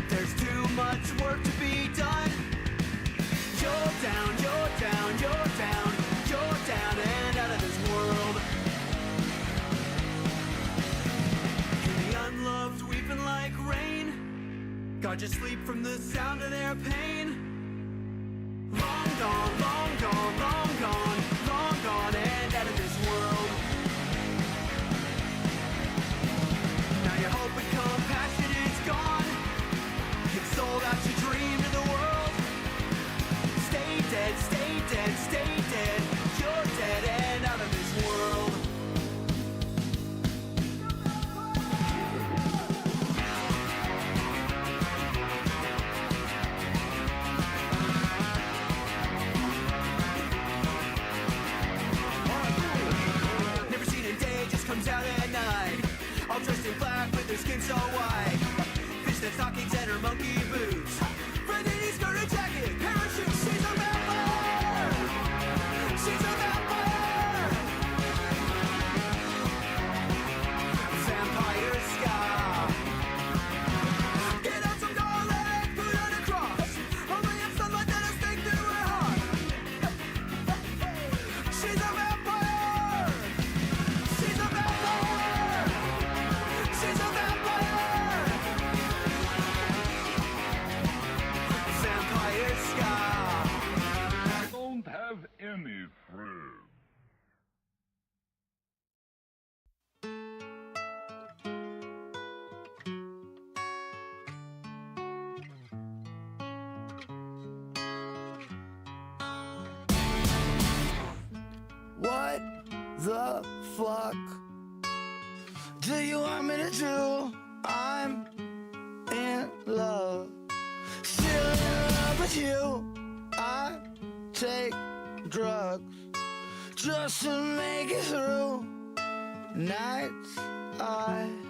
[SPEAKER 10] There's too much work to be done. You're down, you're down, you're down, you're down and out of this world. And the unloved weeping like rain. God, just sleep from the sound of their pain. Long gone, long gone, long gone, long gone and out of this world. Now your hope and compassion is gone. You've sold out your dream to the world. Stay dead, stay dead, stay dead. You're dead and out of this world. Never seen a day, just comes out at night. All dressed in black with their skin so white. Fishnet stockings and her monkey boots. Red in his skirt and jacket, parachute. She's a vampire! She's a vampire! Vampire scar. Get out some garlic, put on a cross. A ray of sunlight that a stake through her heart. She's a vampire! She's a vampire! She's a vampire! Vampire scar.
[SPEAKER 11] I don't have any friends.
[SPEAKER 10] What the fuck do you want me to do? I'm in love, still in love with you. I take drugs just to make it through nights. I'm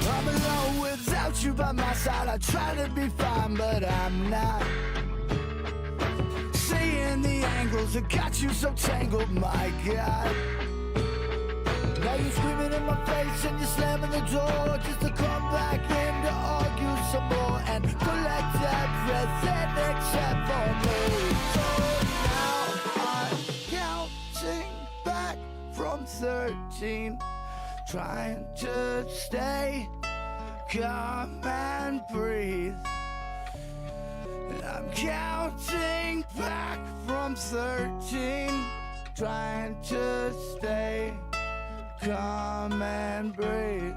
[SPEAKER 10] alone without you by my side. I try to be fine, but I'm not. Seeing the angles that got you so tangled, my God. Now you're screaming in my face and you're slamming the door just to come back in to argue some more and collect everything except for me. So counting back from 13, trying to stay calm and breathe. And I'm counting back from 13, trying to stay calm and breathe.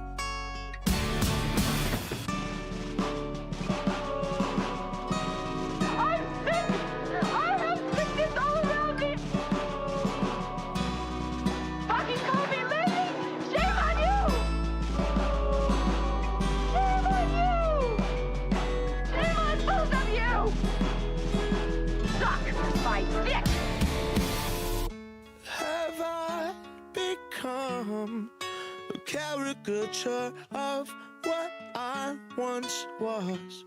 [SPEAKER 10] Have I become a caricature of what I once was?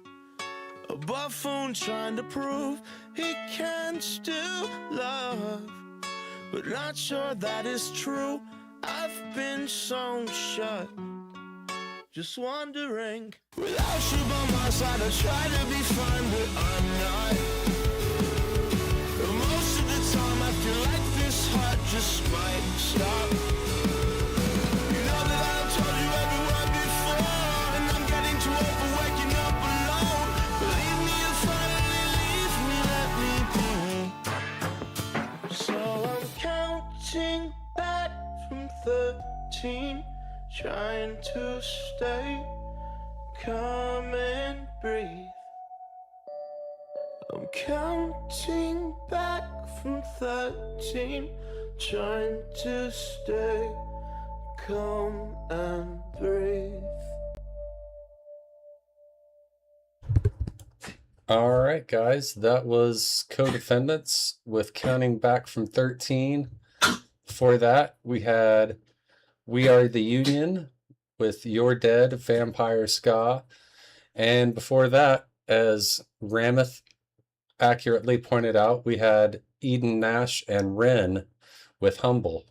[SPEAKER 10] A buffoon trying to prove he can still love, but not sure that is true. I've been sewn shut, just wondering. Without you by my side, I try to be fine, but I'm not. Most of the time I feel like this heart just might stop. You know that I've told you every word before, and I'm getting too old for waking up alone. Believe me and finally leave me, let me be. So I'm counting back from 13, trying to stay calm and breathe. I'm counting back from 13, trying to stay calm and breathe.
[SPEAKER 1] All right, guys, that was Co-Defendants with Counting Back from 13. Before that, we had We Are the Union with You're Dead, Vampire Ska. And before that, as Rameth accurately pointed out, we had Eden Nash and Ren with Humble.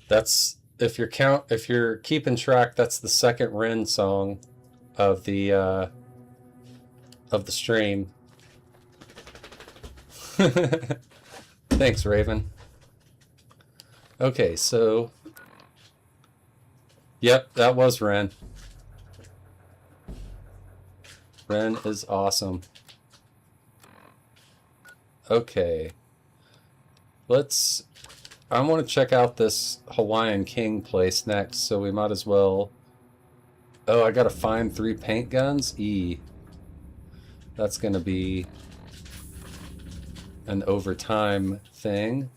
[SPEAKER 1] That's, if you're keeping track, that's the second Ren song of the stream. Thanks, Raven. Okay, so yep, that was Ren. Ren is awesome. Okay. I want to check out this Hawaiian King place next, so we might as well... Oh, I gotta find 3 paint guns? That's gonna be an overtime thing.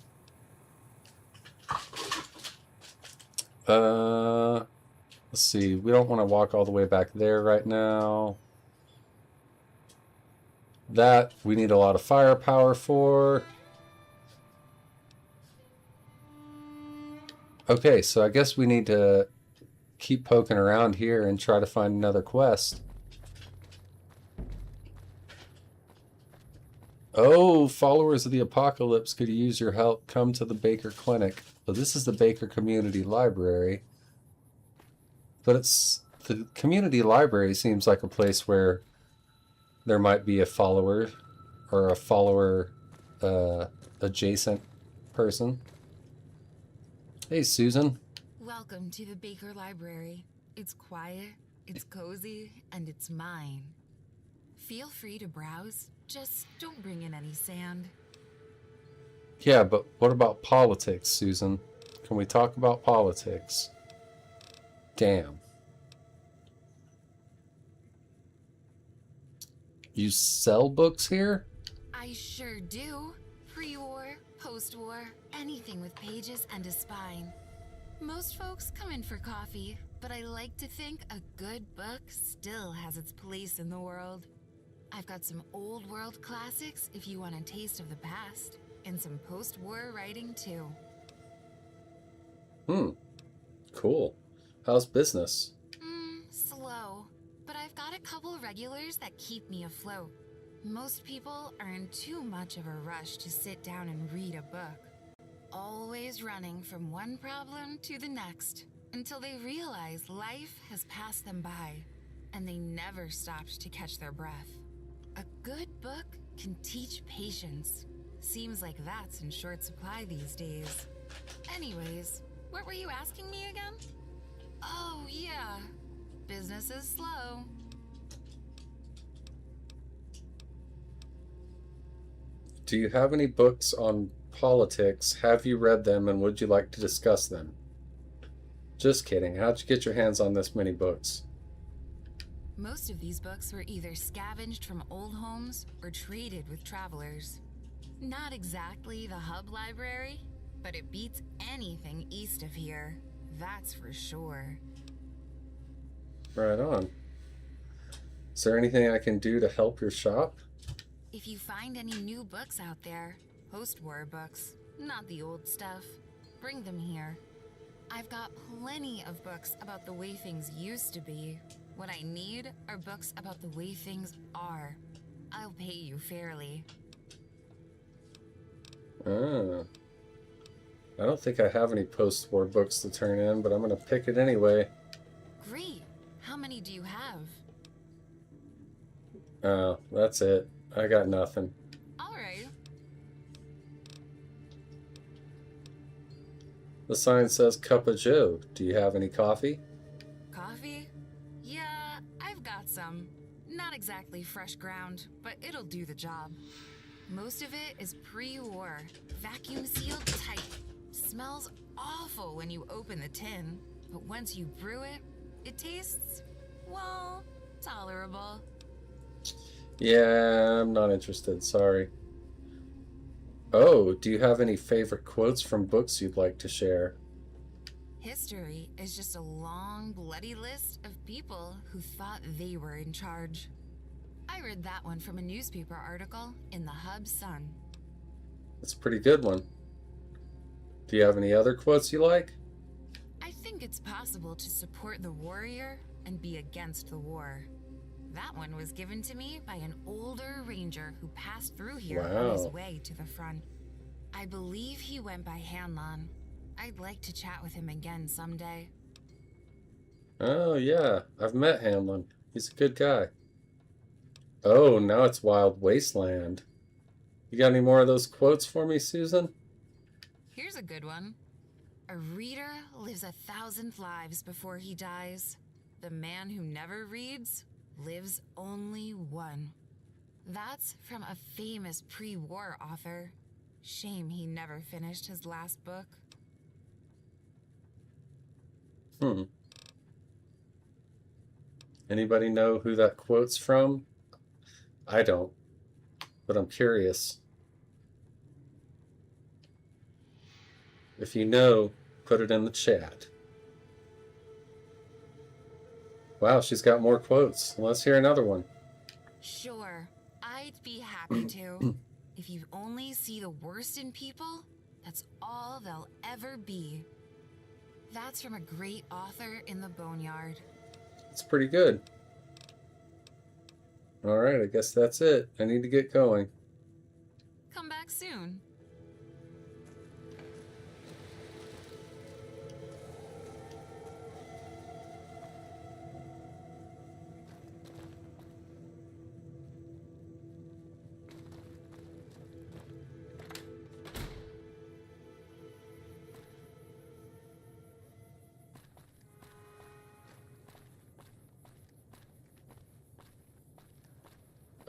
[SPEAKER 1] Let's see, we don't want to walk all the way back there right now. That we need a lot of firepower for. Okay, so I guess we need to keep poking around here and try to find another quest. Oh, followers of the apocalypse could use your help. Come to the Baker Clinic. So this is the Baker Community Library. But the community library seems like a place where there might be a follower or a follower adjacent person. Hey, Susan.
[SPEAKER 12] Welcome to the Baker Library. It's quiet, it's cozy, and it's mine. Feel free to browse. Just don't bring in any sand.
[SPEAKER 1] Yeah, but what about politics, Susan? Can we talk about politics? Damn. You sell books here?
[SPEAKER 12] I sure do. Pre-war, post-war, anything with pages and a spine. Most folks come in for coffee, but I like to think a good book still has its place in the world. I've got some old world classics if you want a taste of the past, and some post-war writing too.
[SPEAKER 1] Cool. How's business?
[SPEAKER 12] Slow, but I've got a couple regulars that keep me afloat. Most people are in too much of a rush to sit down and read a book. Always running from one problem to the next, until they realize life has passed them by, and they never stopped to catch their breath. A good book can teach patience. Seems like that's in short supply these days. Anyways, what were you asking me again? Oh, yeah. Business is slow.
[SPEAKER 1] Do you have any books on politics? Have you read them and would you like to discuss them? Just kidding. How'd you get your hands on this many books?
[SPEAKER 12] Most of these books were either scavenged from old homes or traded with travelers. Not exactly the Hub Library, but it beats anything east of here. That's for sure.
[SPEAKER 1] Right on. Is there anything I can do to help your shop?
[SPEAKER 12] If you find any new books out there, post-war books, not the old stuff, bring them here. I've got plenty of books about the way things used to be. What I need are books about the way things are. I'll pay you fairly.
[SPEAKER 1] Ah. I don't think I have any post-war books to turn in, but I'm going to pick it anyway.
[SPEAKER 12] Great. How many do you have?
[SPEAKER 1] Oh, that's it. I got nothing.
[SPEAKER 12] All right.
[SPEAKER 1] The sign says Cup of Joe. Do you have any coffee?
[SPEAKER 12] Coffee? Yeah, I've got some. Not exactly fresh ground, but it'll do the job. Most of it is pre-war, vacuum sealed tight. Smells awful when you open the tin, but once you brew it, it tastes, well, tolerable.
[SPEAKER 1] Yeah, I'm not interested, sorry. Oh, do you have any favorite quotes from books you'd like to share?
[SPEAKER 12] History is just a long, bloody list of people who thought they were in charge. I read that one from a newspaper article in the Hub Sun.
[SPEAKER 1] That's a pretty good one. Do you have any other quotes you like?
[SPEAKER 12] I think it's possible to support the warrior and be against the war. That one was given to me by an older ranger who passed through here on his way to the front. I believe he went by Hanlon. I'd like to chat with him again someday.
[SPEAKER 1] Oh, yeah. I've met Hanlon. He's a good guy. Oh, now it's Wild Wasteland. You got any more of those quotes for me, Susan?
[SPEAKER 12] Here's a good one. A reader lives 1,000 lives before he dies. The man who never reads lives only one. That's from a famous pre-war author. Shame he never finished his last book.
[SPEAKER 1] Anybody know who that quote's from? I don't, but I'm curious. If you know, put it in the chat. Wow, she's got more quotes. Let's hear another one.
[SPEAKER 12] Sure, I'd be happy to. If you only see the worst in people, that's all they'll ever be. That's from a great author in the Boneyard.
[SPEAKER 1] It's pretty good. Alright, I guess that's it. I need to get going.
[SPEAKER 12] Come back soon.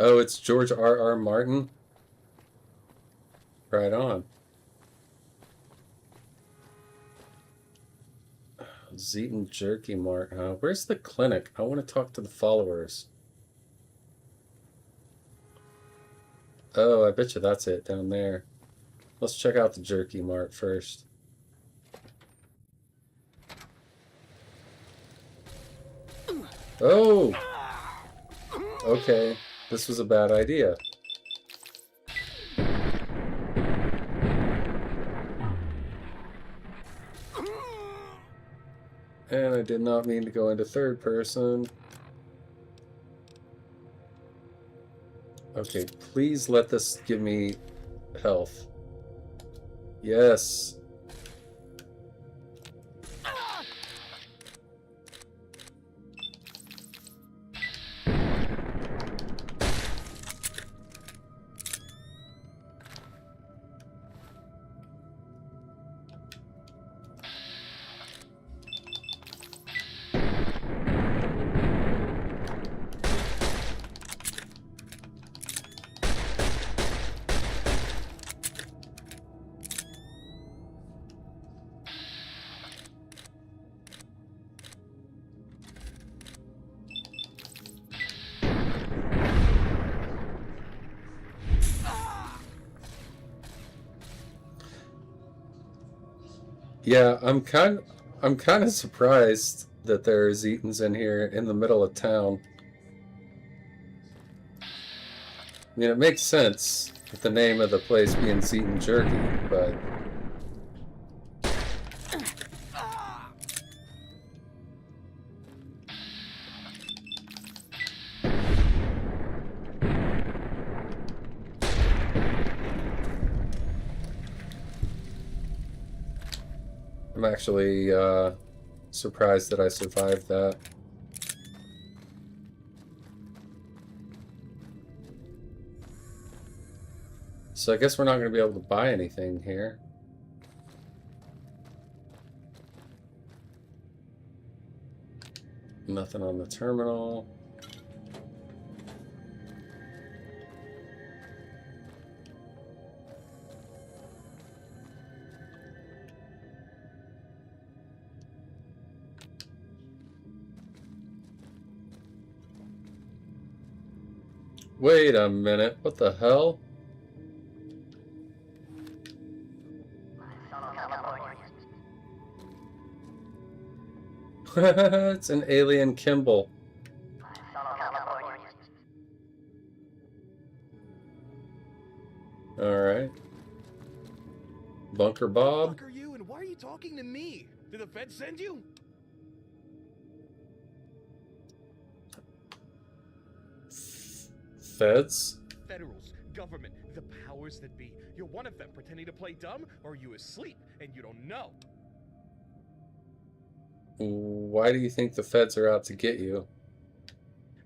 [SPEAKER 1] Oh, it's George R.R. Martin? Right on. Zeton Jerky Mart, huh? Where's the clinic? I want to talk to the followers. Oh, I bet you that's it down there. Let's check out the Jerky Mart first. Oh! Okay, this was a bad idea. And I did not mean to go into third person. Okay, please let this give me health. Yes. Yeah, I'm kind of surprised that there's Eatons in here in the middle of town. I mean, it makes sense with the name of the place being Zeeton Jerky, but... I'm actually surprised that I survived that. So I guess we're not going to be able to buy anything here. Nothing on the terminal. Wait a minute, what the hell? It's an alien Kimball. Alright. Bunker Bob.
[SPEAKER 13] Who are you and why are you talking to me? Did the Fed send you?
[SPEAKER 1] Feds?
[SPEAKER 13] Federals, government, the powers that be. You're one of them pretending to play dumb, or are you asleep and you don't know?
[SPEAKER 1] Why do you think the Feds are out to get you?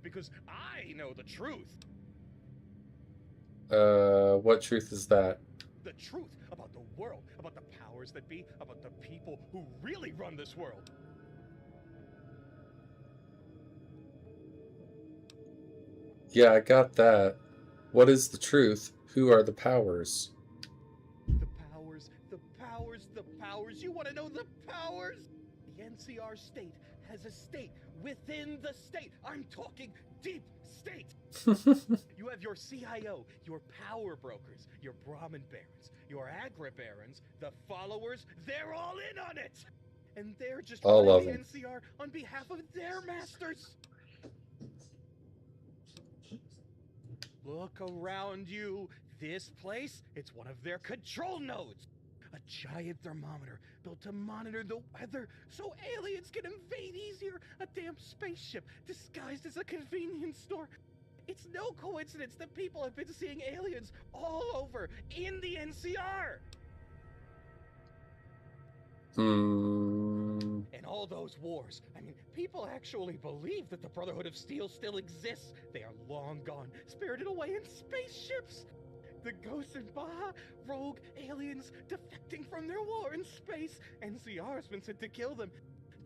[SPEAKER 13] Because I know the truth.
[SPEAKER 1] What truth is that?
[SPEAKER 13] The truth about the world, about the powers that be, about the people who really run this world.
[SPEAKER 1] Yeah, I got that. What is the truth? Who are the powers?
[SPEAKER 13] The powers, the powers, the powers. You want to know the powers? The NCR state has a state within the state. I'm talking deep state. You have your CIO, your power brokers, your Brahmin barons, your Agra barons, the followers. They're all in on it. And they're just
[SPEAKER 1] all of
[SPEAKER 13] the
[SPEAKER 1] them.
[SPEAKER 13] NCR on behalf of their masters. Look around you. This place, it's one of their control nodes. A giant thermometer built to monitor the weather so aliens can invade easier. A damn spaceship disguised as a convenience store. It's no coincidence that people have been seeing aliens all over in the NCR. And all those wars. I mean, people actually believe that the Brotherhood of Steel still exists. They are long gone, spirited away in spaceships. The ghosts in Baja, rogue aliens defecting from their war in space. NCR has been sent to kill them.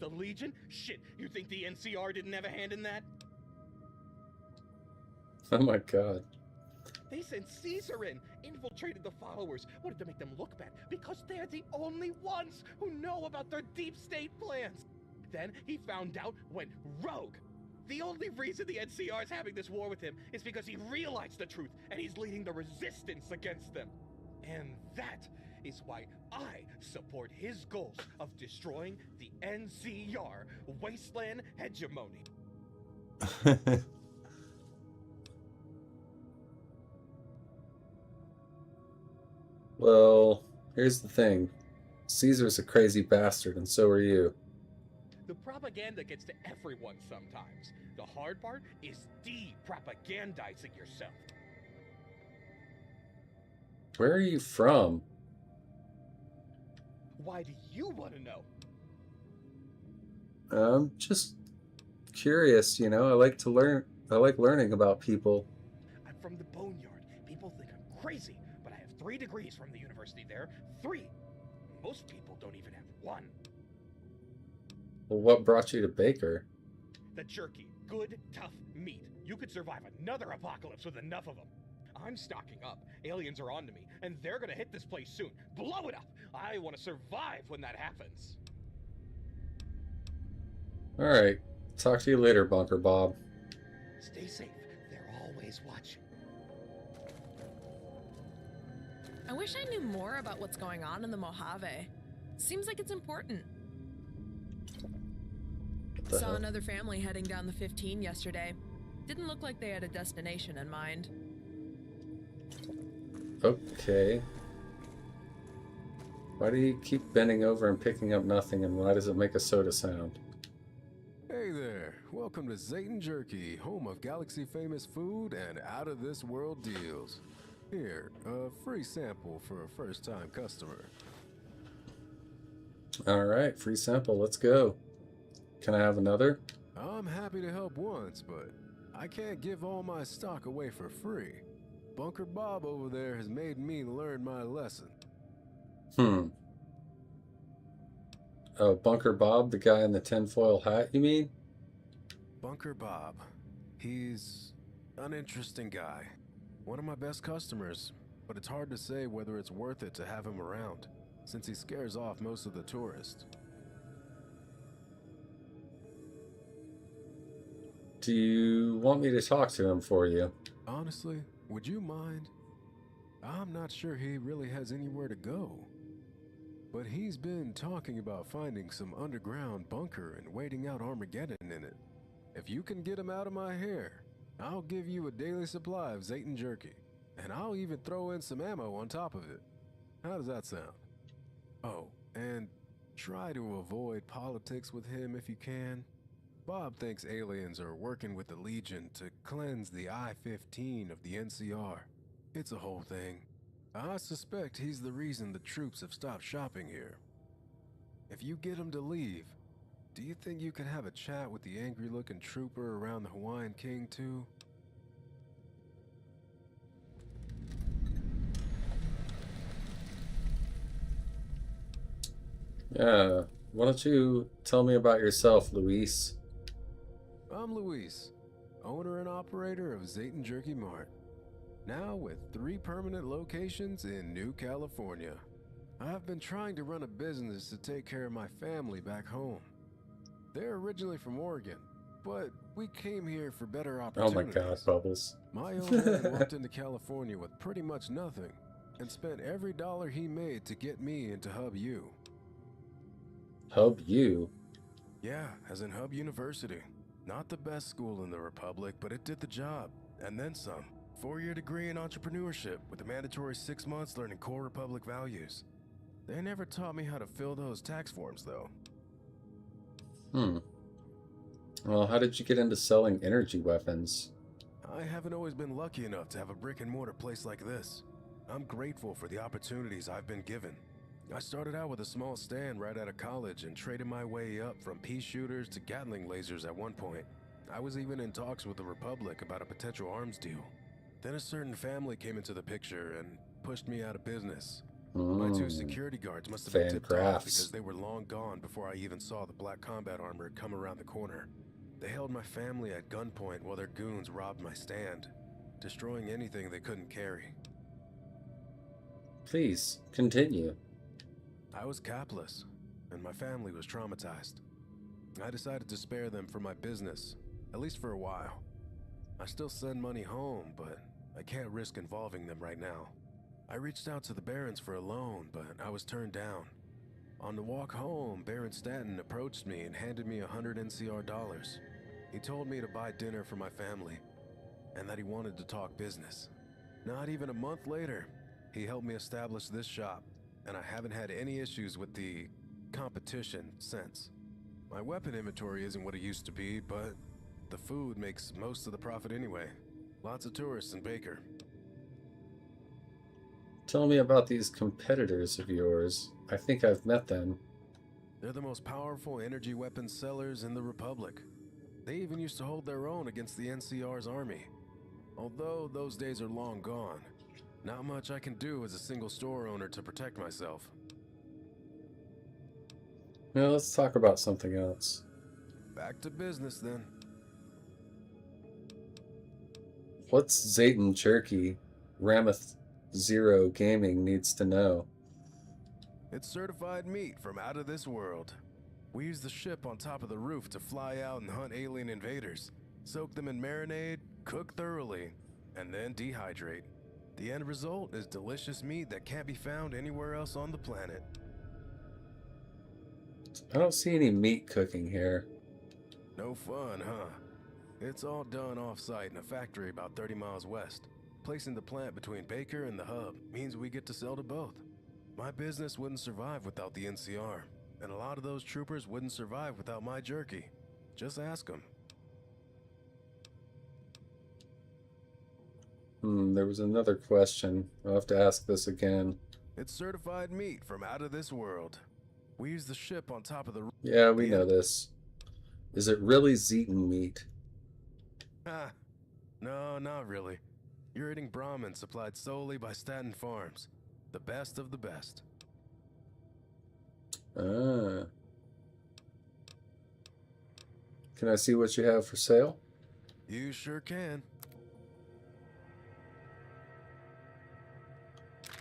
[SPEAKER 13] The Legion? Shit, you think the NCR didn't have a hand in that?
[SPEAKER 1] Oh my god.
[SPEAKER 13] They sent Caesar in, infiltrated the followers, wanted to make them look bad, because they're the only ones who know about their deep state plans. Then he found out, went rogue. The only reason the NCR is having this war with him is because he realized the truth, and he's leading the resistance against them. And that is why I support his goals of destroying the NCR wasteland hegemony.
[SPEAKER 1] Well, here's the thing. Caesar's a crazy bastard, and so are you.
[SPEAKER 13] The propaganda gets to everyone sometimes. The hard part is de-propagandizing yourself.
[SPEAKER 1] Where are you from?
[SPEAKER 13] Why do you want to know?
[SPEAKER 1] I'm just curious, you know. I like to learn. I like learning about people.
[SPEAKER 13] I'm from the Boneyard. People think I'm crazy, but I have 3 degrees from the university there. 3. Most people don't even have 1.
[SPEAKER 1] Well, what brought you to Baker?
[SPEAKER 13] The jerky. Good, tough meat. You could survive another apocalypse with enough of them. I'm stocking up. Aliens are onto me, and they're gonna hit this place soon. Blow it up! I want to survive when that happens.
[SPEAKER 1] Alright. Talk to you later, Bunker Bob.
[SPEAKER 13] Stay safe. They're always watching.
[SPEAKER 6] I wish I knew more about what's going on in the Mojave. Seems like it's important.
[SPEAKER 1] The
[SPEAKER 6] Saw
[SPEAKER 1] hell?
[SPEAKER 6] another family heading down the 15 yesterday. Didn't look like they had a destination in mind.
[SPEAKER 1] Okay. Why do you keep bending over and picking up nothing, and why does it make a soda sound?
[SPEAKER 16] Hey there, welcome to Zayton Jerky, home of galaxy famous food and out of this world deals. Here, a free sample for a first time customer.
[SPEAKER 1] Alright, free sample, let's go. Can I have another?
[SPEAKER 16] I'm happy to help once, but I can't give all my stock away for free. Bunker Bob over there has made me learn my lesson.
[SPEAKER 1] Oh, Bunker Bob, the guy in the tinfoil hat, you mean?
[SPEAKER 16] Bunker Bob. He's an interesting guy. One of my best customers, but it's hard to say whether it's worth it to have him around, since he scares off most of the tourists.
[SPEAKER 1] Do you want me to talk to him for you?
[SPEAKER 16] Honestly, would you mind? I'm not sure he really has anywhere to go. But he's been talking about finding some underground bunker and waiting out Armageddon in it. If you can get him out of my hair, I'll give you a daily supply of Zayton Jerky. And I'll even throw in some ammo on top of it. How does that sound? Oh, and try to avoid politics with him if you can. Bob thinks aliens are working with the Legion to cleanse the I-15 of the NCR. It's a whole thing. I suspect he's the reason the troops have stopped shopping here. If you get him to leave, do you think you could have a chat with the angry-looking trooper around the Hawaiian King, too?
[SPEAKER 1] Yeah, why don't you tell me about yourself, Luis?
[SPEAKER 16] I'm Luis, owner and operator of Zayton Jerky Mart. Now with 3 permanent locations in New California. I've been trying to run a business to take care of my family back home. They're originally from Oregon, but we came here for better
[SPEAKER 1] Oh
[SPEAKER 16] opportunities.
[SPEAKER 1] my god, Bubbles.
[SPEAKER 16] My old man walked into California with pretty much nothing and spent every dollar he made to get me into Hub U.
[SPEAKER 1] Hub U?
[SPEAKER 16] Yeah, as in Hub University. Not the best school in the Republic, but it did the job, and then some. 4-year degree in entrepreneurship with a mandatory 6 months learning core Republic values. They never taught me how to fill those tax forms, though.
[SPEAKER 1] Well, how did you get into selling energy weapons?
[SPEAKER 16] I haven't always been lucky enough to have a brick-and-mortar place like this. I'm grateful for the opportunities I've been given. I started out with a small stand right out of college and traded my way up from pea shooters to Gatling lasers at one point. I was even in talks with the Republic about a potential arms deal. Then a certain family came into the picture and pushed me out of business. My 2 security guards must have been tipped off because they were long gone before I even saw the black combat armor come around the corner. They held my family at gunpoint while their goons robbed my stand, destroying anything they couldn't carry.
[SPEAKER 1] Please, continue.
[SPEAKER 16] I was capless, and my family was traumatized. I decided to spare them for my business, at least for a while. I still send money home, but I can't risk involving them right now. I reached out to the Barons for a loan, but I was turned down. On the walk home, Baron Stanton approached me and handed me 100 NCR dollars. He told me to buy dinner for my family, and that he wanted to talk business. Not even a month later, he helped me establish this shop, and I haven't had any issues with the competition since. My weapon inventory isn't what it used to be, but the food makes most of the profit anyway. Lots of tourists in Baker.
[SPEAKER 1] Tell me about these competitors of yours. I think I've met them.
[SPEAKER 16] They're the most powerful energy weapons sellers in the Republic. They even used to hold their own against the NCR's army. Although those days are long gone, not much I can do as a single store owner to protect myself.
[SPEAKER 1] Now let's talk about something else.
[SPEAKER 16] Back to business then.
[SPEAKER 1] What's Zayton Jerky? Rameth Zero Gaming needs to know.
[SPEAKER 16] It's certified meat from out of this world. We use the ship on top of the roof to fly out and hunt alien invaders, soak them in marinade, cook thoroughly, and then dehydrate. The end result is delicious meat that can't be found anywhere else on the planet.
[SPEAKER 1] I don't see any meat cooking here.
[SPEAKER 16] No fun, huh? It's all done off-site in a factory about 30 miles west. Placing the plant between Baker and the hub means we get to sell to both. My business wouldn't survive without the NCR, and a lot of those troopers wouldn't survive without my jerky. Just ask them.
[SPEAKER 1] There was another question. I'll have to ask this again.
[SPEAKER 16] It's certified meat from out of this world. We use the ship on top of the...
[SPEAKER 1] Yeah, we know this. Is it really Zeton meat?
[SPEAKER 16] Ah, no, not really. You're eating Brahmin supplied solely by Staten Farms. The best of the best.
[SPEAKER 1] Ah. Can I see what you have for sale?
[SPEAKER 16] You sure can.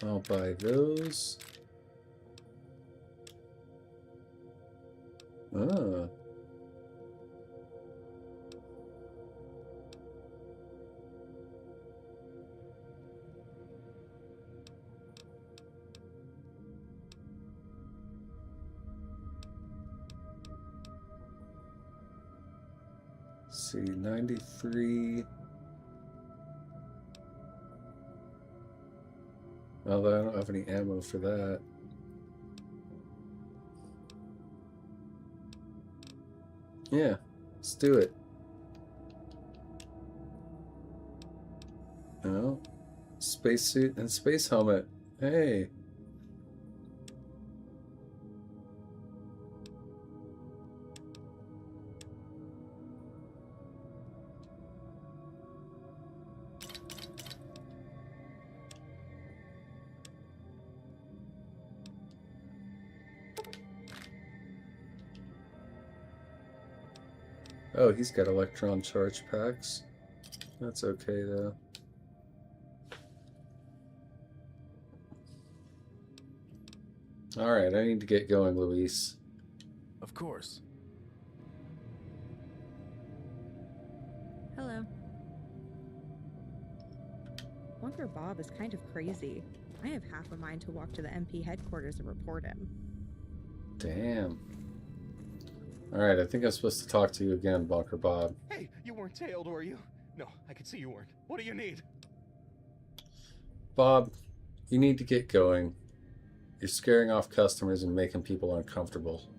[SPEAKER 1] I'll buy those. Ah. See, 93. Although I don't have any ammo for that. Yeah, let's do it. Oh, spacesuit and space helmet. Hey. Oh, he's got electron charge packs. That's okay, though. Alright, I need to get going, Luis.
[SPEAKER 16] Of course.
[SPEAKER 6] Hello. Bunker Bob is kind of crazy. I have half a mind to walk to the MP headquarters and report him.
[SPEAKER 1] Damn. Alright, I think I'm supposed to talk to you again, Bunker Bob.
[SPEAKER 13] Hey, you weren't tailed, were you? No, I could see you weren't. What do you need?
[SPEAKER 1] Bob, you need to get going. You're scaring off customers and making people uncomfortable.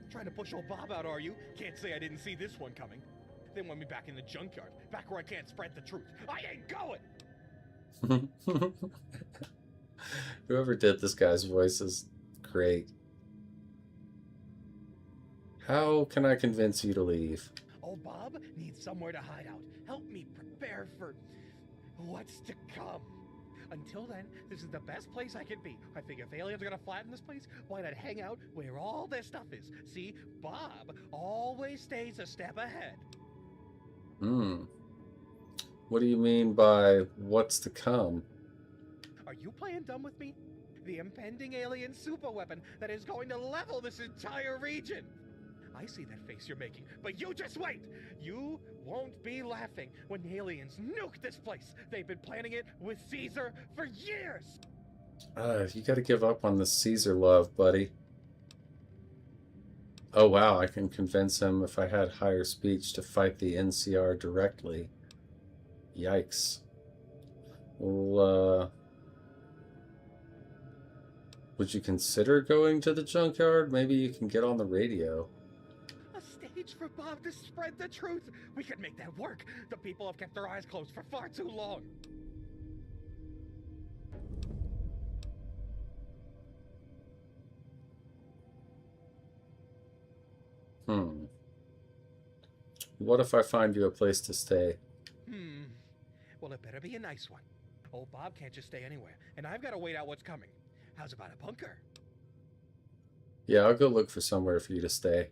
[SPEAKER 13] Trying to push old Bob out, are you? Can't say I didn't see this one coming. They want me back in the junkyard, back where I can't spread the truth. I ain't going!
[SPEAKER 1] Whoever did this guy's voice is great. How can I convince you to leave?
[SPEAKER 13] Old Bob needs somewhere to hide out. Help me prepare for what's to come. Until then, this is the best place I can be. I think if aliens are gonna flatten this place, why not hang out where all this stuff is? See, Bob always stays a step ahead.
[SPEAKER 1] What do you mean by what's to come?
[SPEAKER 13] Are you playing dumb with me? The impending alien superweapon that is going to level this entire region. I see that face you're making, but you just wait! You won't be laughing when aliens nuke this place! They've been planning it with Caesar for years!
[SPEAKER 1] You gotta give up on the Caesar love, buddy. Oh wow, I can convince him if I had higher speech to fight the NCR directly. Yikes. Well, would you consider going to the junkyard? Maybe you can get on the radio.
[SPEAKER 13] Stage for Bob to spread the truth. We could make that work. The people have kept their eyes closed for far too long.
[SPEAKER 1] What if I find you a place to stay?
[SPEAKER 13] Well, it better be a nice one. Old Bob can't just stay anywhere, and I've got to wait out what's coming. How's about a bunker?
[SPEAKER 1] Yeah, I'll go look for somewhere for you to stay.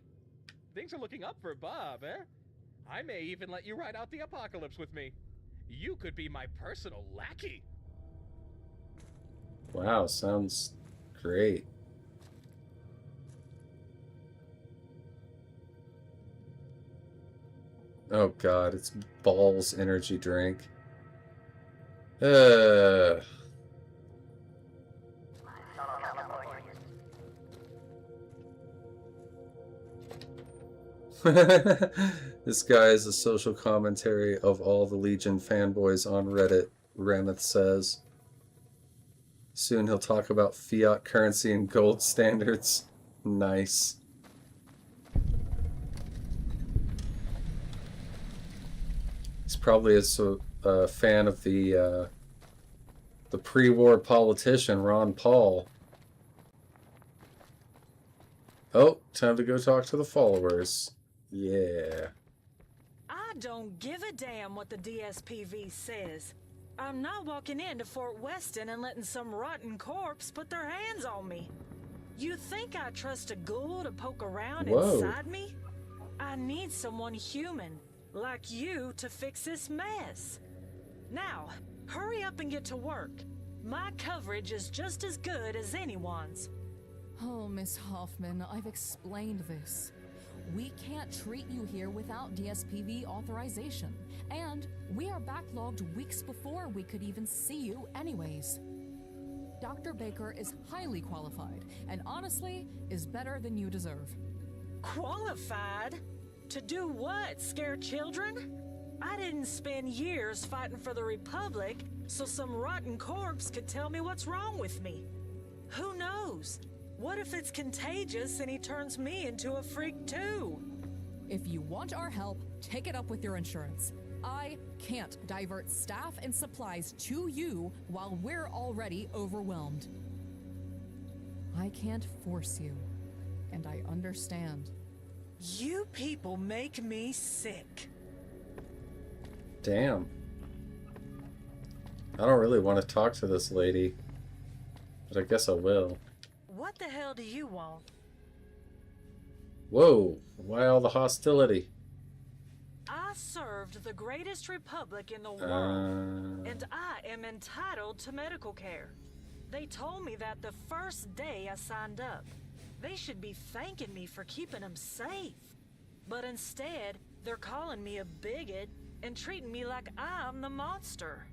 [SPEAKER 13] Things are looking up for Bob, eh? I may even let you ride out the apocalypse with me. You could be my personal lackey.
[SPEAKER 1] Wow, sounds great. Oh god, it's Balls energy drink. This guy is a social commentary of all the Legion fanboys on Reddit, Rameth says. Soon he'll talk about fiat currency and gold standards. Nice. He's probably a fan of the pre-war politician Ron Paul. Oh, time to go talk to the followers. Yeah.
[SPEAKER 7] I don't give a damn what the DSPV says. I'm not walking into Fort Weston and letting some rotten corpse put their hands on me. You think I trust a ghoul to poke around inside me? I need someone human, like you, to fix this mess. Now, hurry up and get to work. My coverage is just as good as anyone's.
[SPEAKER 17] Oh, Miss Hoffman, I've explained this. We can't treat you here without DSPV authorization, and we are backlogged weeks before we could even see you anyways. Dr. Baker is highly qualified, and honestly, is better than you deserve.
[SPEAKER 7] Qualified? To do what, scare children? I didn't spend years fighting for the Republic so some rotten corpse could tell me what's wrong with me. Who knows? What if it's contagious and he turns me into a freak too?
[SPEAKER 17] If you want our help, take it up with your insurance. I can't divert staff and supplies to you while we're already overwhelmed. I can't force you, and I understand.
[SPEAKER 7] You people make me sick.
[SPEAKER 1] Damn. I don't really want to talk to this lady, but I guess I will.
[SPEAKER 7] What the hell do you want?
[SPEAKER 1] Whoa, why all the hostility?
[SPEAKER 7] I served the greatest republic in the world, and I am entitled to medical care. They told me that the first day I signed up. They should be thanking me for keeping them safe. But instead, they're calling me a bigot and treating me like I'm the monster.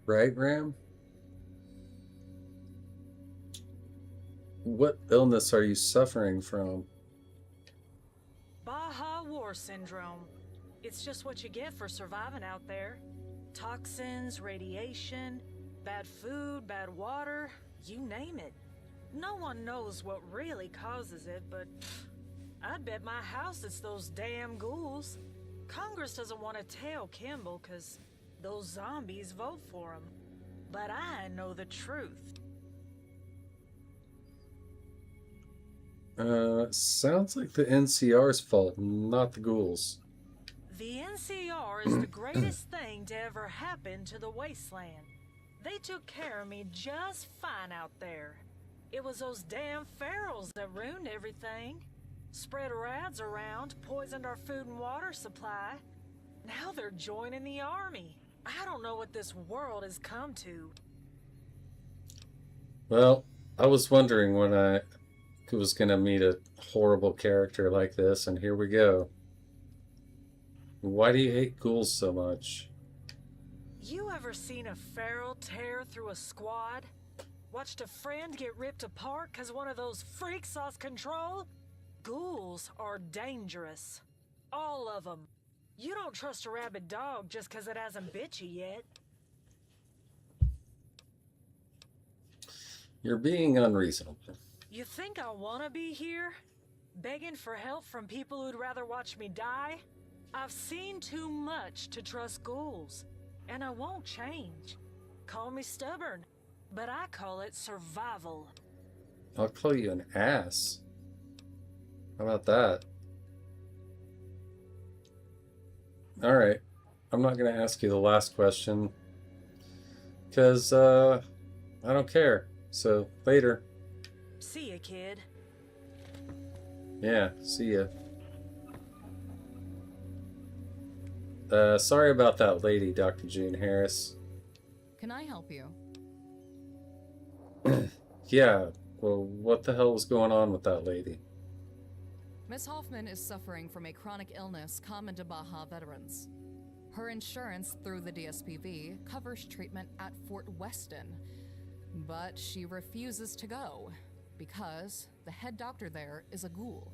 [SPEAKER 1] Right, Ram? What illness are you suffering from?
[SPEAKER 7] Baja War Syndrome. It's just what you get for surviving out there. Toxins, radiation, bad food, bad water, you name it. No one knows what really causes it, but I'd bet my house it's those damn ghouls. Congress doesn't want to tell Kimball because those zombies vote for him. But I know the truth.
[SPEAKER 1] Sounds like the NCR's fault, not the ghouls.
[SPEAKER 7] The NCR is the greatest thing to ever happen to the wasteland. They took care of me just fine out there. It was those damn ferals that ruined everything. Spread rats around, poisoned our food and water supply. Now they're joining the army. I don't know what this world has come to.
[SPEAKER 1] Well, I was wondering when I was gonna meet a horrible character like this, and here we go. Why do you hate ghouls so much?
[SPEAKER 7] You ever seen a feral tear through a squad? Watched a friend get ripped apart because one of those freaks lost control? Ghouls are dangerous. All of them. You don't trust a rabid dog just because it hasn't bit you yet.
[SPEAKER 1] You're being unreasonable.
[SPEAKER 7] You think I want to be here? Begging for help from people who'd rather watch me die? I've seen too much to trust ghouls, and I won't change. Call me stubborn, but I call it survival.
[SPEAKER 1] I'll call you an ass. How about that? Alright. I'm not going to ask you the last question, because, I don't care. So, later.
[SPEAKER 7] See ya, kid.
[SPEAKER 1] Yeah, see ya. Sorry about that lady, Dr. June Harris.
[SPEAKER 17] Can I help you?
[SPEAKER 1] Yeah, well, what the hell was going on with that lady?
[SPEAKER 17] Miss Hoffman is suffering from a chronic illness common to Baja veterans. Her insurance through the DSPV covers treatment at Fort Weston, but she refuses to go. Because the head doctor there is a ghoul.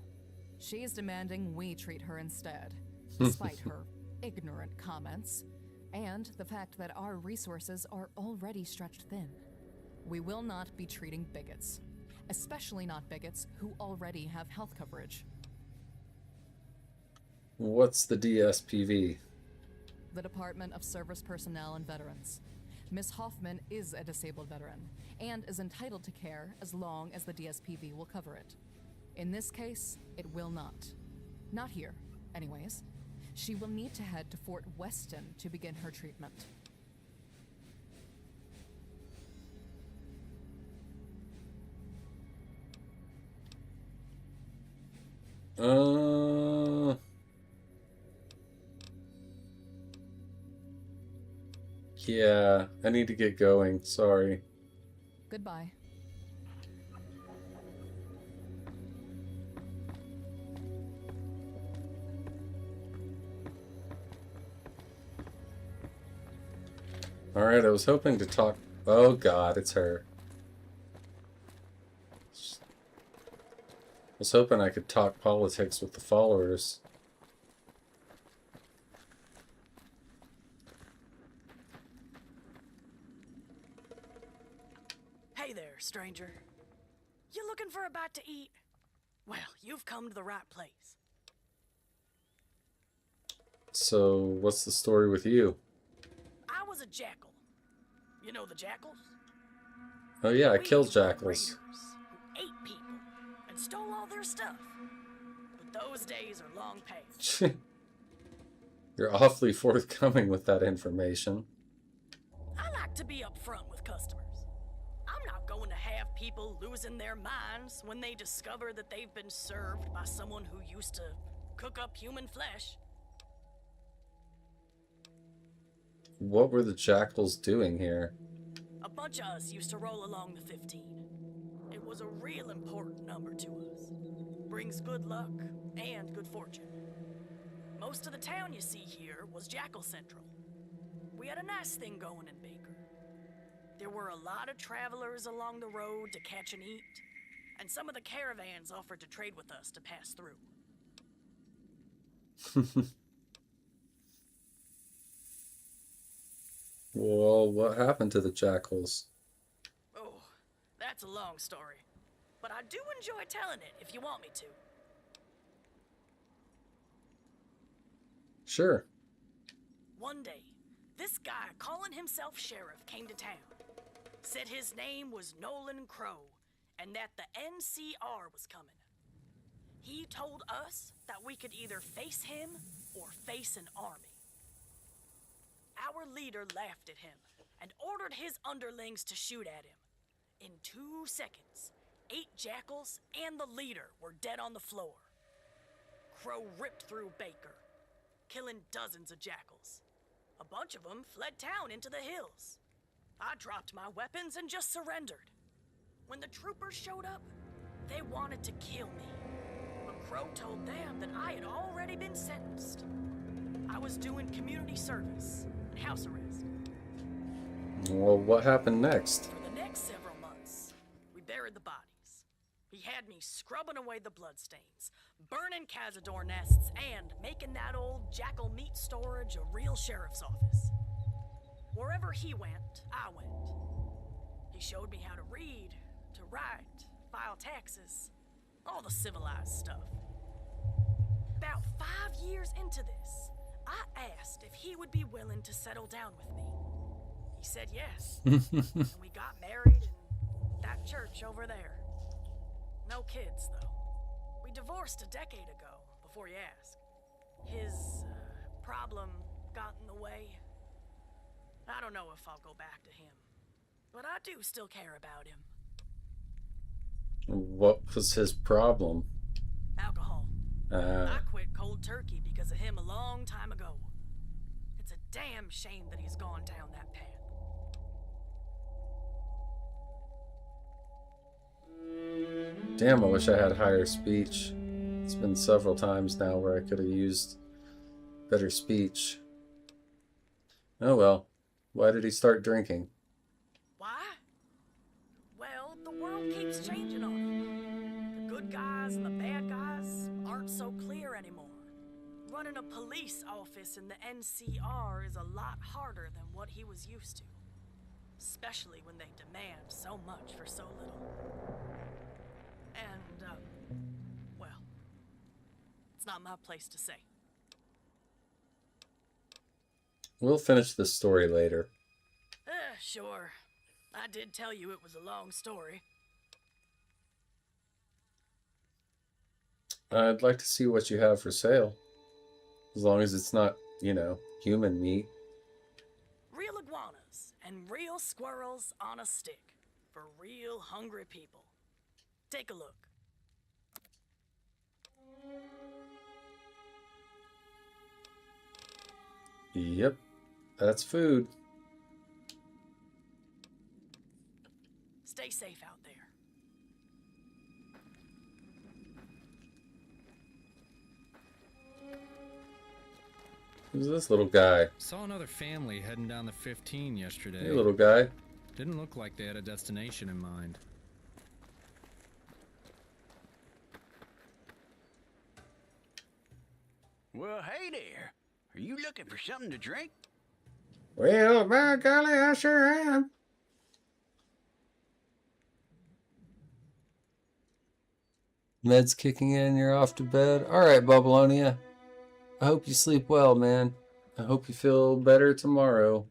[SPEAKER 17] She is demanding we treat her instead, despite her ignorant comments, and the fact that our resources are already stretched thin. We will not be treating bigots, especially not bigots who already have health coverage.
[SPEAKER 1] What's the DSPV?
[SPEAKER 17] The Department of Service Personnel and Veterans. Miss Hoffman is a disabled veteran and is entitled to care as long as the DSPV will cover it. In this case, it will not. Not here, anyways. She will need to head to Fort Weston to begin her treatment.
[SPEAKER 1] Yeah, I need to get going. Sorry.
[SPEAKER 17] Goodbye.
[SPEAKER 1] Alright, I was hoping to talk... Oh god, it's her. I was hoping I could talk politics with the followers.
[SPEAKER 18] Hey there, stranger. You looking for a bite to eat? Well, you've come to the right place.
[SPEAKER 1] So, what's the story with you?
[SPEAKER 18] I was a jackal. You know the jackals?
[SPEAKER 1] Oh yeah, I killed jackals.
[SPEAKER 18] Who ate people and stole all their stuff. But those days are long past.
[SPEAKER 1] You're awfully forthcoming with that information.
[SPEAKER 18] I like to be upfront with customers. I'm not going to have people losing their minds when they discover that they've been served by someone who used to cook up human flesh.
[SPEAKER 1] What were the jackals doing here?
[SPEAKER 18] A bunch of us used to roll along the 15. It was a real important number to us. Brings good luck and good fortune. Most of the town you see here was Jackal Central. We had a nice thing going in Baker. There were a lot of travelers along the road to catch and eat, and some of the caravans offered to trade with us to pass through.
[SPEAKER 1] Well, what happened to the jackals?
[SPEAKER 18] Oh, that's a long story. But I do enjoy telling it if you want me to.
[SPEAKER 1] Sure.
[SPEAKER 18] One day, this guy calling himself sheriff came to town. Said his name was Nolan Crow, and that the NCR was coming. He told us that we could either face him or face an army. Our leader laughed at him and ordered his underlings to shoot at him. In 2 seconds, 8 jackals and the leader were dead on the floor. Crow ripped through Baker, killing dozens of jackals. A bunch of them fled town into the hills. I dropped my weapons and just surrendered. When the troopers showed up, they wanted to kill me. But Crow told them that I had already been sentenced. I was doing community service and house arrest.
[SPEAKER 1] Well, what happened next?
[SPEAKER 18] For the next several months, we buried the bodies. He had me scrubbing away the bloodstains, burning Cazador nests, and making that old jackal meat storage a real sheriff's office. Wherever he went, I went. He showed me how to read, to write, file taxes, all the civilized stuff. About 5 years into this, I asked if he would be willing to settle down with me. He said yes, and we got married in that church over there. No kids, though. We divorced a decade ago, before you ask. His problem got in the way. I don't know if I'll go back to him, but I do still care about him.
[SPEAKER 1] What was his problem?
[SPEAKER 18] Alcohol. I quit cold turkey because of him a long time ago. It's a damn shame that he's gone down that path.
[SPEAKER 1] Damn, I wish I had higher speech. It's been several times now where I could have used better speech. Oh well. Why did he start drinking?
[SPEAKER 18] Why? Well, the world keeps changing on him. guys and the bad guys aren't so clear anymore. Running a police office in the NCR is a lot harder than what he was used to. Especially when they demand so much for so little. And, well, it's not my place to say.
[SPEAKER 1] We'll finish this story later.
[SPEAKER 18] Sure. I did tell you it was a long story.
[SPEAKER 1] I'd like to see what you have for sale. As long as it's not, you know, human meat.
[SPEAKER 18] Real iguanas and real squirrels on a stick for real hungry people. Take a look.
[SPEAKER 1] Yep, that's food.
[SPEAKER 18] Stay safe out there.
[SPEAKER 1] Who's this little guy?
[SPEAKER 19] Saw another family heading down the 15 yesterday.
[SPEAKER 1] Hey, little guy.
[SPEAKER 19] Didn't look like they had a destination in mind.
[SPEAKER 20] Well, hey there. Are you looking for something to drink?
[SPEAKER 1] Well, by golly, I sure am. Meds kicking in, you're off to bed. Alright, Babylonia. I hope you sleep well, man. I hope you feel better tomorrow.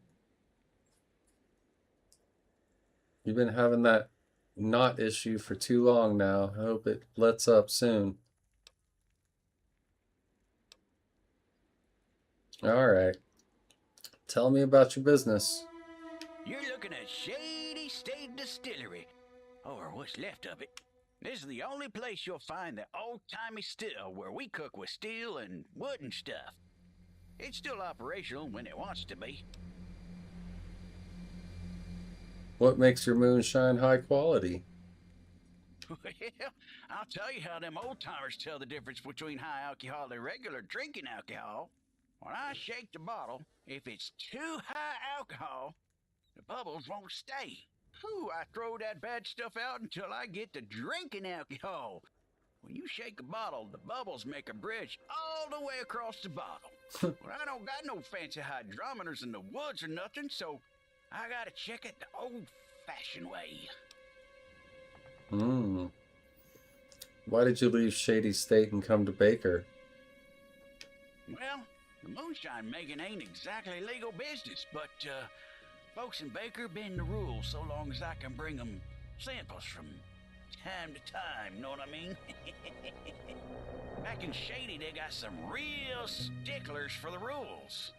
[SPEAKER 1] You've been having that knot issue for too long now. I hope it lets up soon. Alright. Tell me about your business.
[SPEAKER 20] You're looking at Shady State Distillery, or what's left of it. This is the only place you'll find the old-timey still where we cook with steel and wood and stuff. It's still operational when it wants to be.
[SPEAKER 1] What makes your moonshine high quality?
[SPEAKER 20] Well, I'll tell you how them old-timers tell the difference between high alcohol and regular drinking alcohol. When I shake the bottle, if it's too high alcohol, the bubbles won't stay. Whew, I throw that bad stuff out until I get the drinking alcohol. When you shake a bottle, the bubbles make a bridge all the way across the bottle. Well, I don't got no fancy hydrometers in the woods or nothing, so I gotta check it the old-fashioned way.
[SPEAKER 1] Why did you leave Shady State and come to Baker?
[SPEAKER 20] Well, the moonshine making ain't exactly legal business, but, folks in Baker bend the rules so long as I can bring them samples from time to time, know what I mean? Back in Shady, they got some real sticklers for the rules.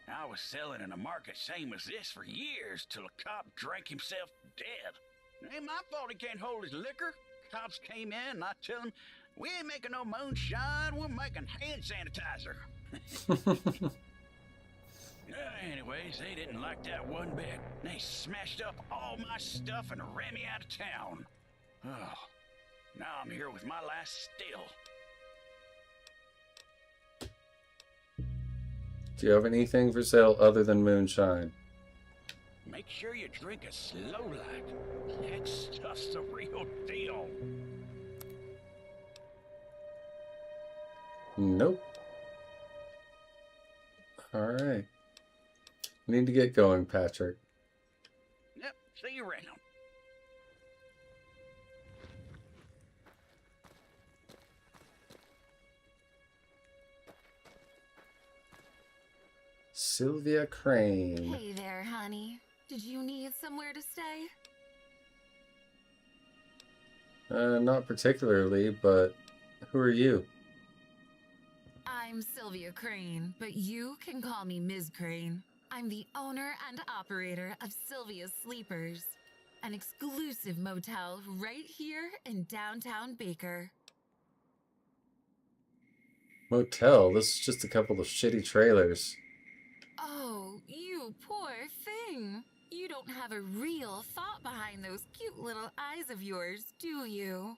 [SPEAKER 20] I was selling in a market same as this for years till a cop drank himself dead. It ain't my fault he can't hold his liquor. Cops came in and I tell them, we ain't making no moonshine, we're making hand sanitizer. Anyways, they didn't like that one bit. They smashed up all my stuff and ran me out of town. Oh, now I'm here with my last still.
[SPEAKER 1] Do you have anything for sale other than moonshine?
[SPEAKER 20] Make sure you drink it slow like. That stuff's the real deal.
[SPEAKER 1] Nope. Alright. Need to get going, Patrick.
[SPEAKER 20] Yep, see you around.
[SPEAKER 1] Sylvia Crane.
[SPEAKER 12] Hey there, honey. Did you need somewhere to stay?
[SPEAKER 1] Not particularly, but who are you?
[SPEAKER 12] I'm Sylvia Crane, but you can call me Ms. Crane. I'm the owner and operator of Sylvia's Sleepers, an exclusive motel right here in downtown Baker.
[SPEAKER 1] Motel? This is just a couple of shitty trailers.
[SPEAKER 12] Oh, you poor thing. You don't have a real thought behind those cute little eyes of yours, do you?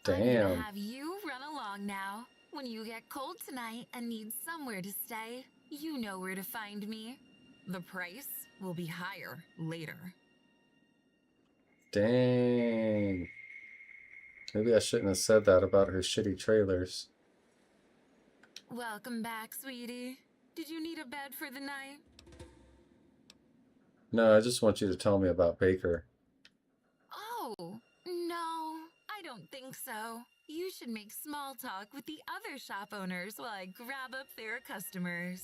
[SPEAKER 12] I'm
[SPEAKER 1] Damn.
[SPEAKER 12] gonna have you run along now. When you get cold tonight and need somewhere to stay, you know where to find me. The price will be higher later.
[SPEAKER 1] Dang. Maybe I shouldn't have said that about her shitty trailers.
[SPEAKER 12] Welcome back, sweetie. Did you need a bed for the night?
[SPEAKER 1] No, I just want you to tell me about Baker.
[SPEAKER 12] Oh, no, I don't think so. You should make small talk with the other shop owners while I grab up their customers.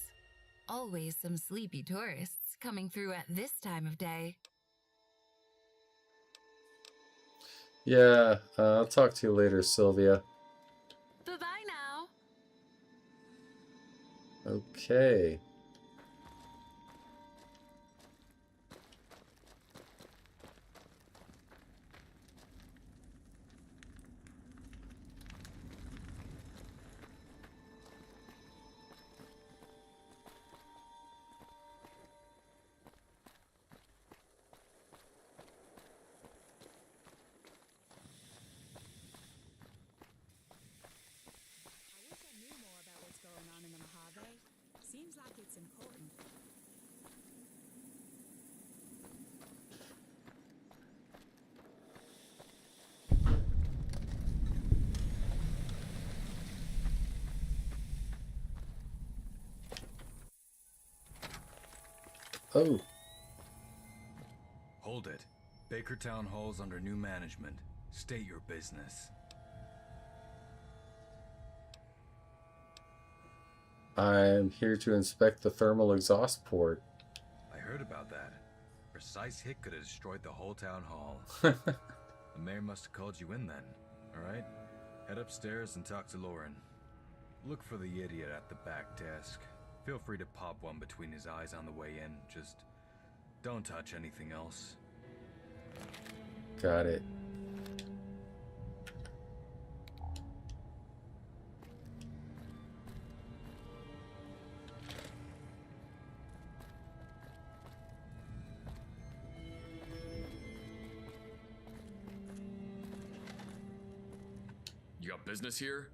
[SPEAKER 12] Always some sleepy tourists coming through at this time of day.
[SPEAKER 1] Yeah, I'll talk to you later, Sylvia.
[SPEAKER 12] Bye-bye now.
[SPEAKER 1] Okay.
[SPEAKER 23] Seems like it's important.
[SPEAKER 1] Oh.
[SPEAKER 2] Hold it. Baker Town Hall's under new management. State your business.
[SPEAKER 1] I'm here to inspect the thermal exhaust port.
[SPEAKER 2] I heard about that. Precise hit could have destroyed the whole town hall. The mayor must have called you in then. Alright? Head upstairs and talk to Lauren. Look for the idiot at the back desk. Feel free to pop one between his eyes on the way in. Just don't touch anything else.
[SPEAKER 1] Got it.
[SPEAKER 21] You got business here?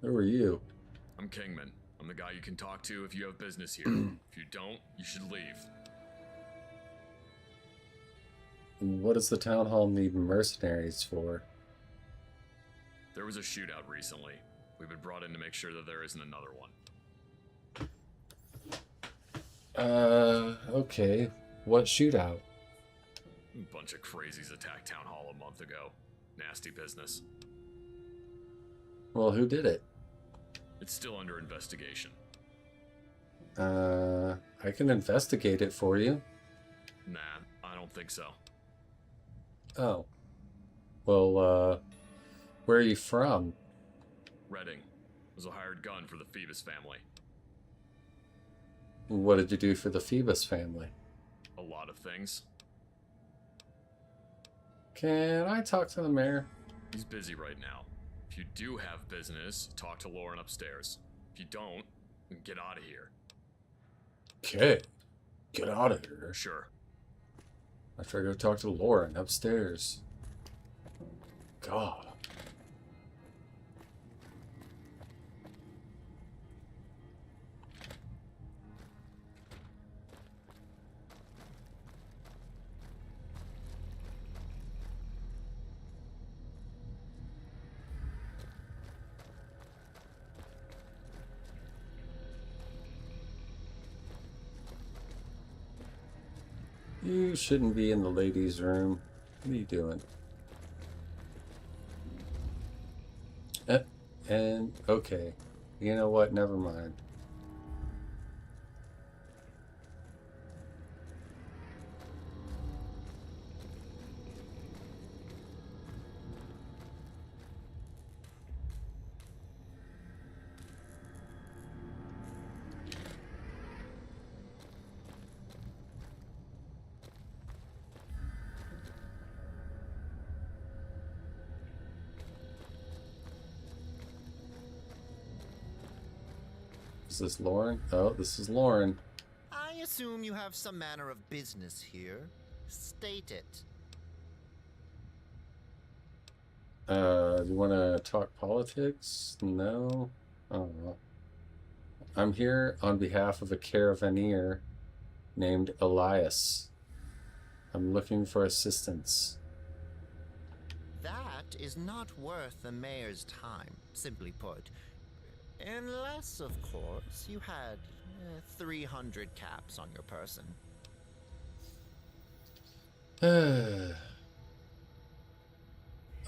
[SPEAKER 1] Who are you?
[SPEAKER 21] I'm Kingman. I'm the guy you can talk to if you have business here. If you don't, you should leave.
[SPEAKER 1] What does the town hall need mercenaries for?
[SPEAKER 21] There was a shootout recently. We've been brought in to make sure that there isn't another one.
[SPEAKER 1] Okay. What shootout?
[SPEAKER 21] A bunch of crazies attacked Town Hall a month ago. Nasty business.
[SPEAKER 1] Well, who did it?
[SPEAKER 21] It's still under investigation.
[SPEAKER 1] I can investigate it for you.
[SPEAKER 21] Nah, I don't think so.
[SPEAKER 1] Oh. Well, where are you from?
[SPEAKER 21] Redding was a hired gun for the Phoebus family.
[SPEAKER 1] What did you do for the Phoebus family?
[SPEAKER 21] A lot of things.
[SPEAKER 1] Can I talk to the mayor?
[SPEAKER 21] He's busy right now. If you do have business, talk to Lauren upstairs. If you don't, get out of here.
[SPEAKER 1] Okay. Get out of here.
[SPEAKER 21] Sure.
[SPEAKER 1] After I go talk to Lauren upstairs. God. You shouldn't be in the ladies' room. What are you doing? And, okay. You know what? Never mind. Is this Lauren? Oh, this is Lauren.
[SPEAKER 22] I assume you have some manner of business here. State it.
[SPEAKER 1] You want to talk politics? No? I don't know. I'm here on behalf of a caravaneer named Elias. I'm looking for assistance.
[SPEAKER 22] That is not worth the mayor's time, simply put. Unless, of course, you had 300 caps on your person.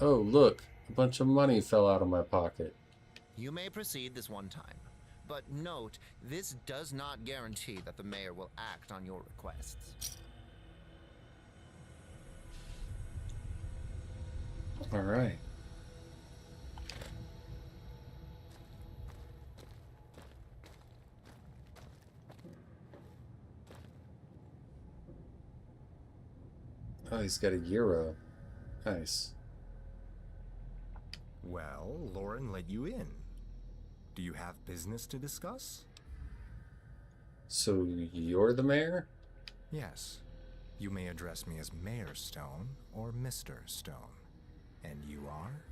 [SPEAKER 1] Oh, look. A bunch of money fell out of my pocket.
[SPEAKER 22] You may proceed this one time, but note, this does not guarantee that the mayor will act on your requests.
[SPEAKER 1] All right. Oh, he's got a euro. Nice.
[SPEAKER 5] Well, Lauren let you in. Do you have business to discuss?
[SPEAKER 1] So you're the mayor?
[SPEAKER 5] Yes. You may address me as Mayor Stone or Mr. Stone. And you are?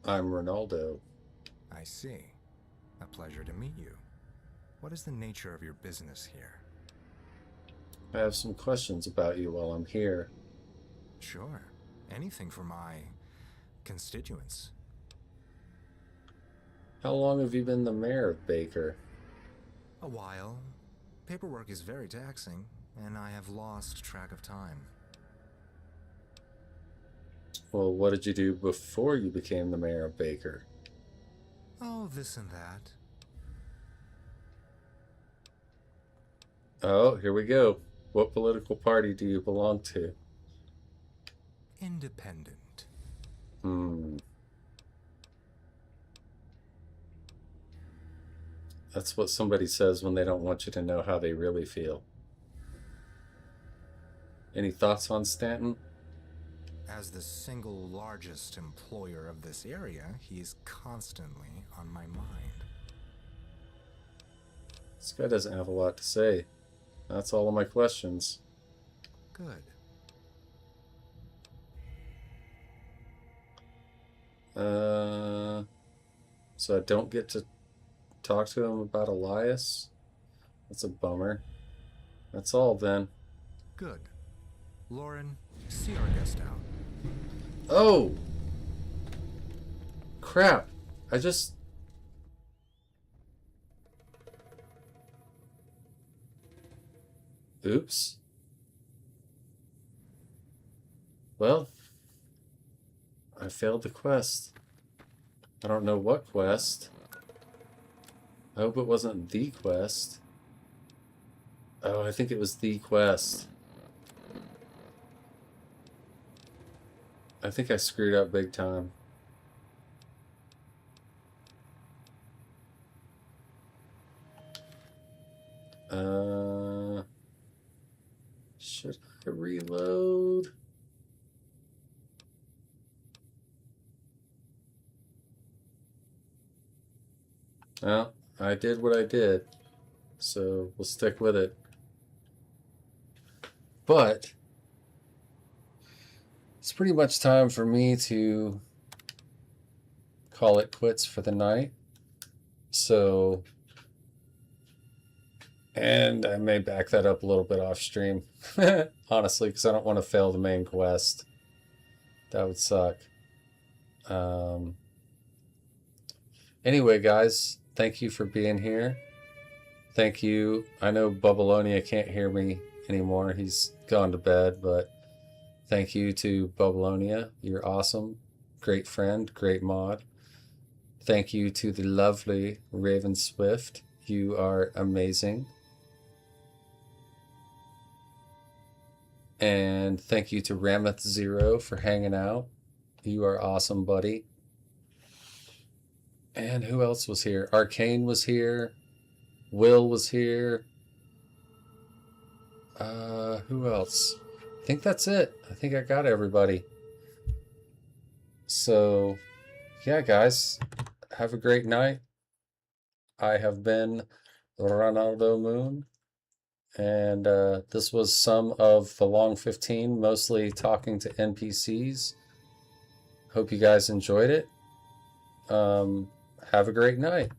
[SPEAKER 1] I'm Ronaldo.
[SPEAKER 5] I see. A pleasure to meet you. What is the nature of your business here?
[SPEAKER 1] I have some questions about you while I'm here.
[SPEAKER 5] Sure. Anything for my constituents.
[SPEAKER 1] How long have you been the mayor of Baker?
[SPEAKER 5] A while. Paperwork is very taxing, and I have lost track of time.
[SPEAKER 1] Well, what did you do before you became the mayor of Baker?
[SPEAKER 5] Oh, this and that.
[SPEAKER 1] Oh, here we go. What political party do you belong to?
[SPEAKER 5] Independent.
[SPEAKER 1] That's what somebody says when they don't want you to know how they really feel. Any thoughts on Stanton?
[SPEAKER 5] As the single largest employer of this area, he is constantly on my mind.
[SPEAKER 1] This guy doesn't have a lot to say. That's all of my questions.
[SPEAKER 5] Good.
[SPEAKER 1] So I don't get to talk to him about Elias? That's a bummer. That's all then.
[SPEAKER 5] Good. Lauren, see our guest out.
[SPEAKER 1] Oh! Crap. I just... Oops. Well, I failed the quest. I don't know what quest. I hope it wasn't the quest. Oh, I think it was the quest. I think I screwed up big time. Should I reload? Well, I did what I did, so we'll stick with it. But it's pretty much time for me to call it quits for the night. So, and I may back that up a little bit off stream, honestly, because I don't want to fail the main quest. That would suck. Anyway, guys, thank you for being here. Thank you. I know Bubbalonia can't hear me anymore. He's gone to bed, but thank you to Bubbalonia. You're awesome. Great friend, great mod. Thank you to the lovely Raven Swift. You are amazing. And thank you to Rameth Zero for hanging out. You are awesome, buddy. And who else was here? Arcane was here. Will was here. Who else? I think that's it. I think I got everybody. So, yeah, guys. Have a great night. I have been Ronaldo Moon. And this was some of the Long 15, mostly talking to NPCs. Hope you guys enjoyed it. Have a great night.